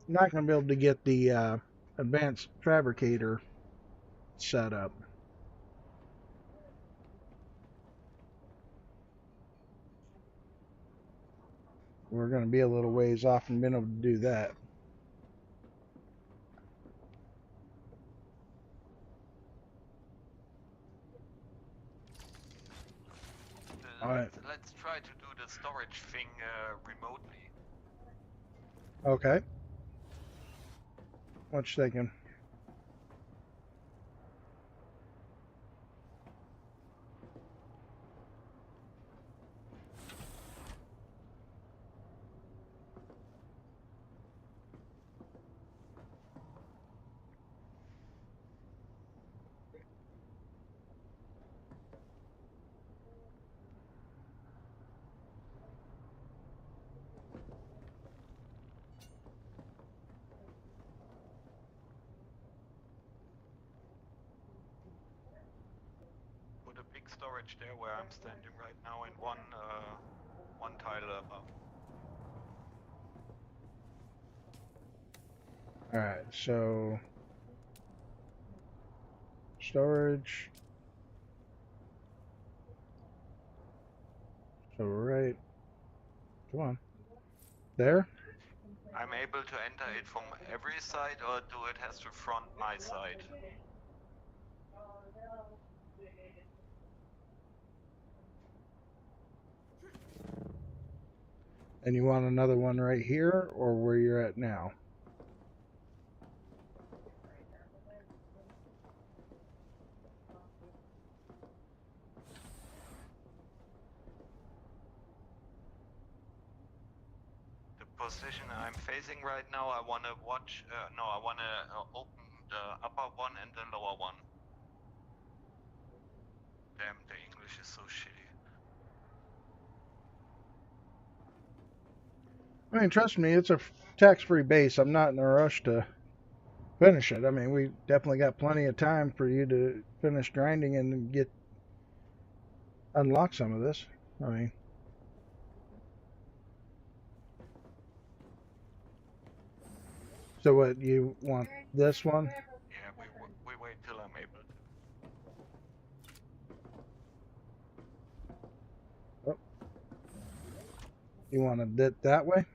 not going to be able to get the advanced fabricator set up. we're going to be a little ways off from being able to do that. Let's try to do the storage thing remotely. Okay. What you thinking? Put a big storage there where I'm standing right now, and one tile above. All right, so storage. So right, come on, there. I'm able to enter it from every side, or do it has to front my side? And you want another one right here, or where you're at now? The position I'm facing right now, I want to watch. No, I want to open the upper one and the lower one. Damn, the English is so shitty. I mean, trust me, it's a tax-free base. I'm not in a rush to finish it. I mean, we definitely got plenty of time for you to finish grinding and unlock some of this. I mean, so what, you want this one? Yeah, we wait till I'm able to. Oh. You want it that way?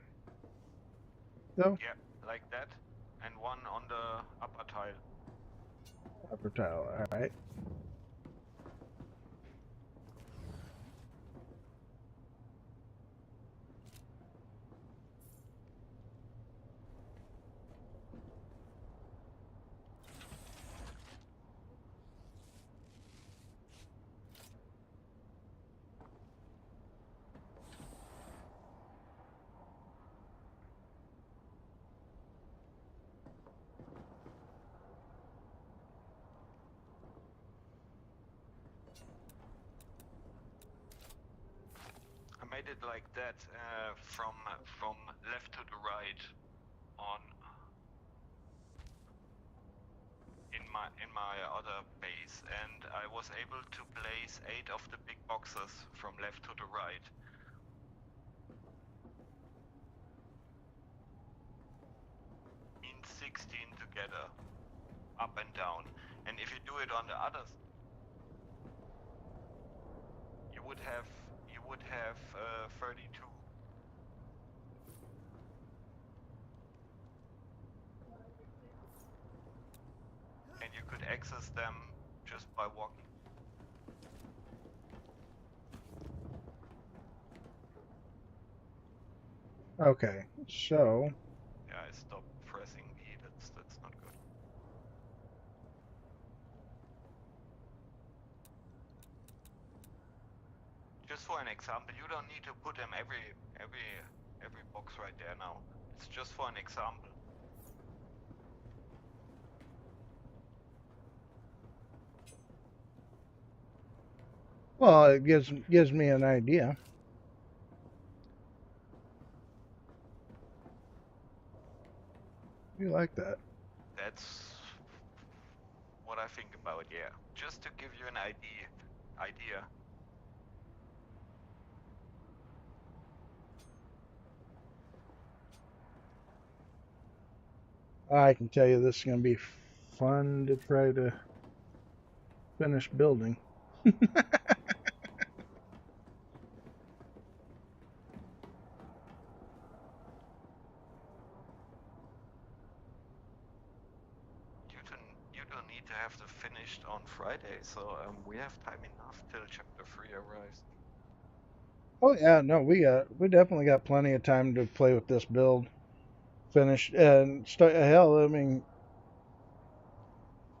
No? Yeah, like that. And one on the upper tile. Upper tile, alright. I made it like that, from left to the right on in my other base, and I was able to place 8 of the big boxes from left to the right. Means 16 together, up and down. And if you do it on the others, you would have 32. And you could access them just by walking. Okay, so Yeah, I stopped pressing E. That's not good. Just for an example, you don't need to put them every box right there now. It's just for an example. well, it gives me an idea. You like that? That's what I think about, yeah. Just to give you an idea. I can tell you this is going to be fun to try to finish building. don't need to have the finished on Friday, so we have time enough till chapter 3 arrives. Oh yeah, no, we definitely got plenty of time to play with this build. Finish and start. Hell, I mean,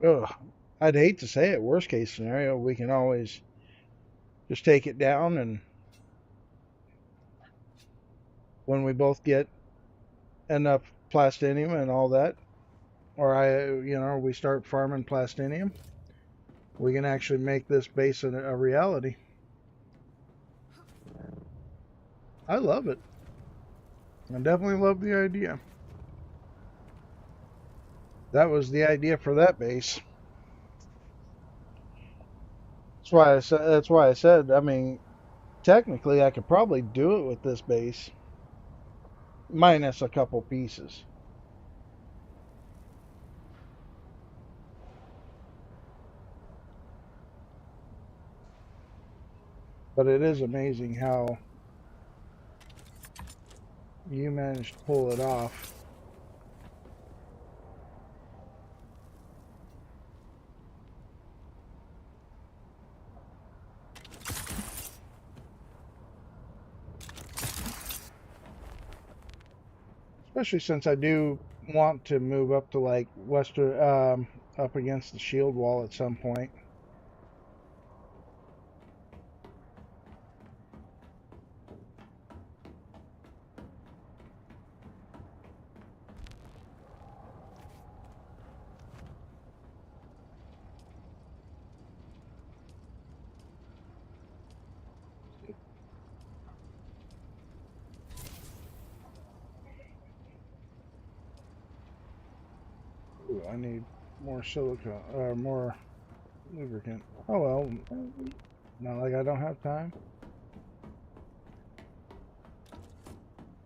ugh, I'd hate to say it. Worst case scenario, we can always just take it down, and when we both get enough plastinium and all that, or we start farming plastinium, we can actually make this base a reality. I love it. I definitely love the idea. That was the idea for that base. That's why I said. I mean, technically, I could probably do it with this base, minus a couple pieces. But it is amazing how you managed to pull it off. Especially since I do want to move up to like up against the shield wall at some point. Ooh, I need more silicone, more lubricant. Oh well, not like I don't have time.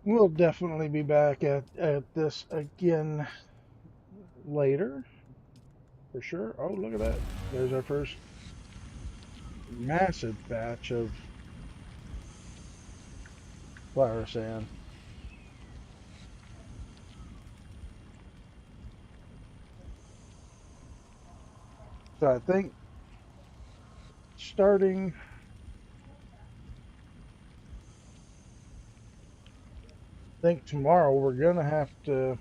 We'll definitely be back at this again later, for sure. Oh, look at that. There's our first massive batch of flour sand. So I think starting tomorrow we're gonna have to.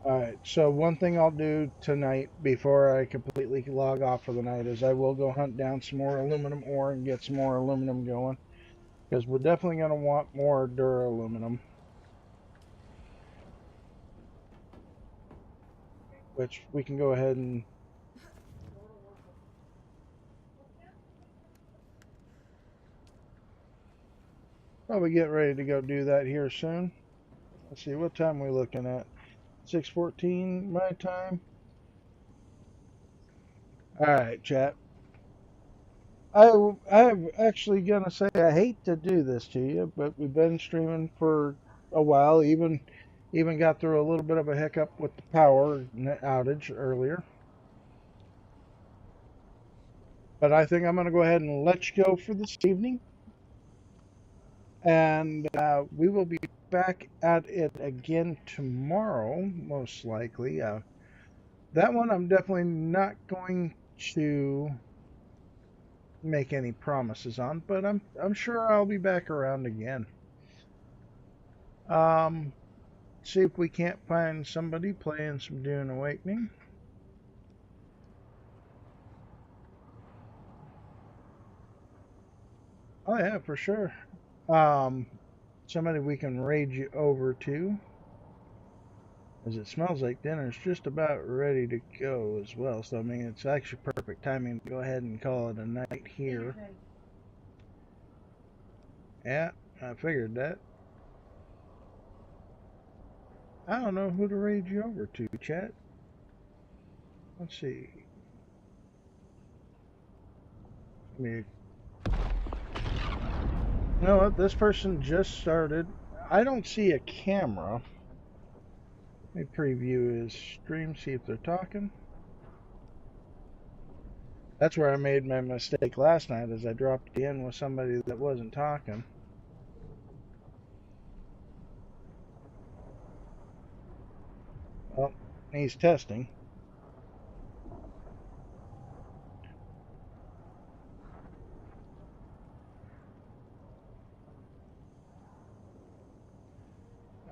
Alright, so one thing I'll do tonight before I completely log off for the night is I will go hunt down some more aluminum ore and get some more aluminum going. Because we're definitely going to want more duraluminum. Which we can go ahead and probably get ready to go do that here soon. Let's see, what time are we looking at? 6:14 my time. Alright, chat. I'm actually going to say I hate to do this to you, but we've been streaming for a while. Even got through a little bit of a hiccup with the power outage earlier. But I think I'm going to go ahead and let you go for this evening. And we will be back at it again tomorrow, most likely. That one I'm definitely not going to make any promises on, but I'm sure I'll be back around again. See if we can't find somebody playing some Dune Awakening. Oh yeah, for sure. Somebody we can raid you over to, as it smells like dinner's just about ready to go as well. So I mean, it's actually perfect timing to go ahead and call it a night here. Yeah, I figured that. I don't know who to raid you over to, chat. Let's see. You know what? This person just started. I don't see a camera. Let me preview his stream, see if they're talking. That's where I made my mistake last night, as I dropped in with somebody that wasn't talking. Well, He's testing.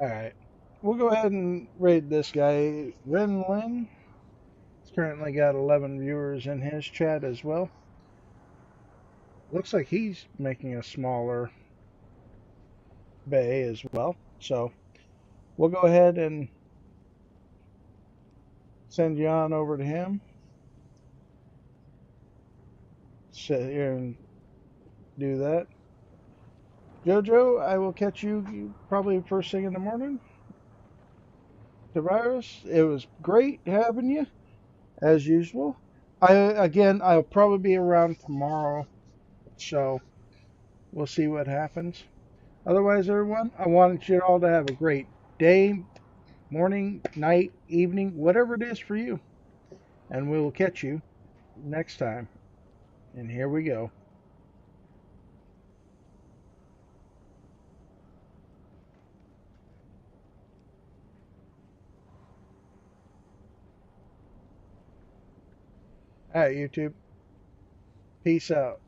Alright. We'll go ahead and raid this guy. Ren Lin. He's currently got 11 viewers in his chat as well. Looks like he's making a smaller bay as well. So we'll go ahead and send you on over to him. Sit here and do that. Jojo, I will catch you probably first thing in the morning. Tavares, it was great having you as usual. I'll probably be around tomorrow, so we'll see what happens. Otherwise, everyone, I want you all to have a great day, morning, night, evening, whatever it is for you. And we will catch you next time. And here we go. All right, YouTube. Peace out.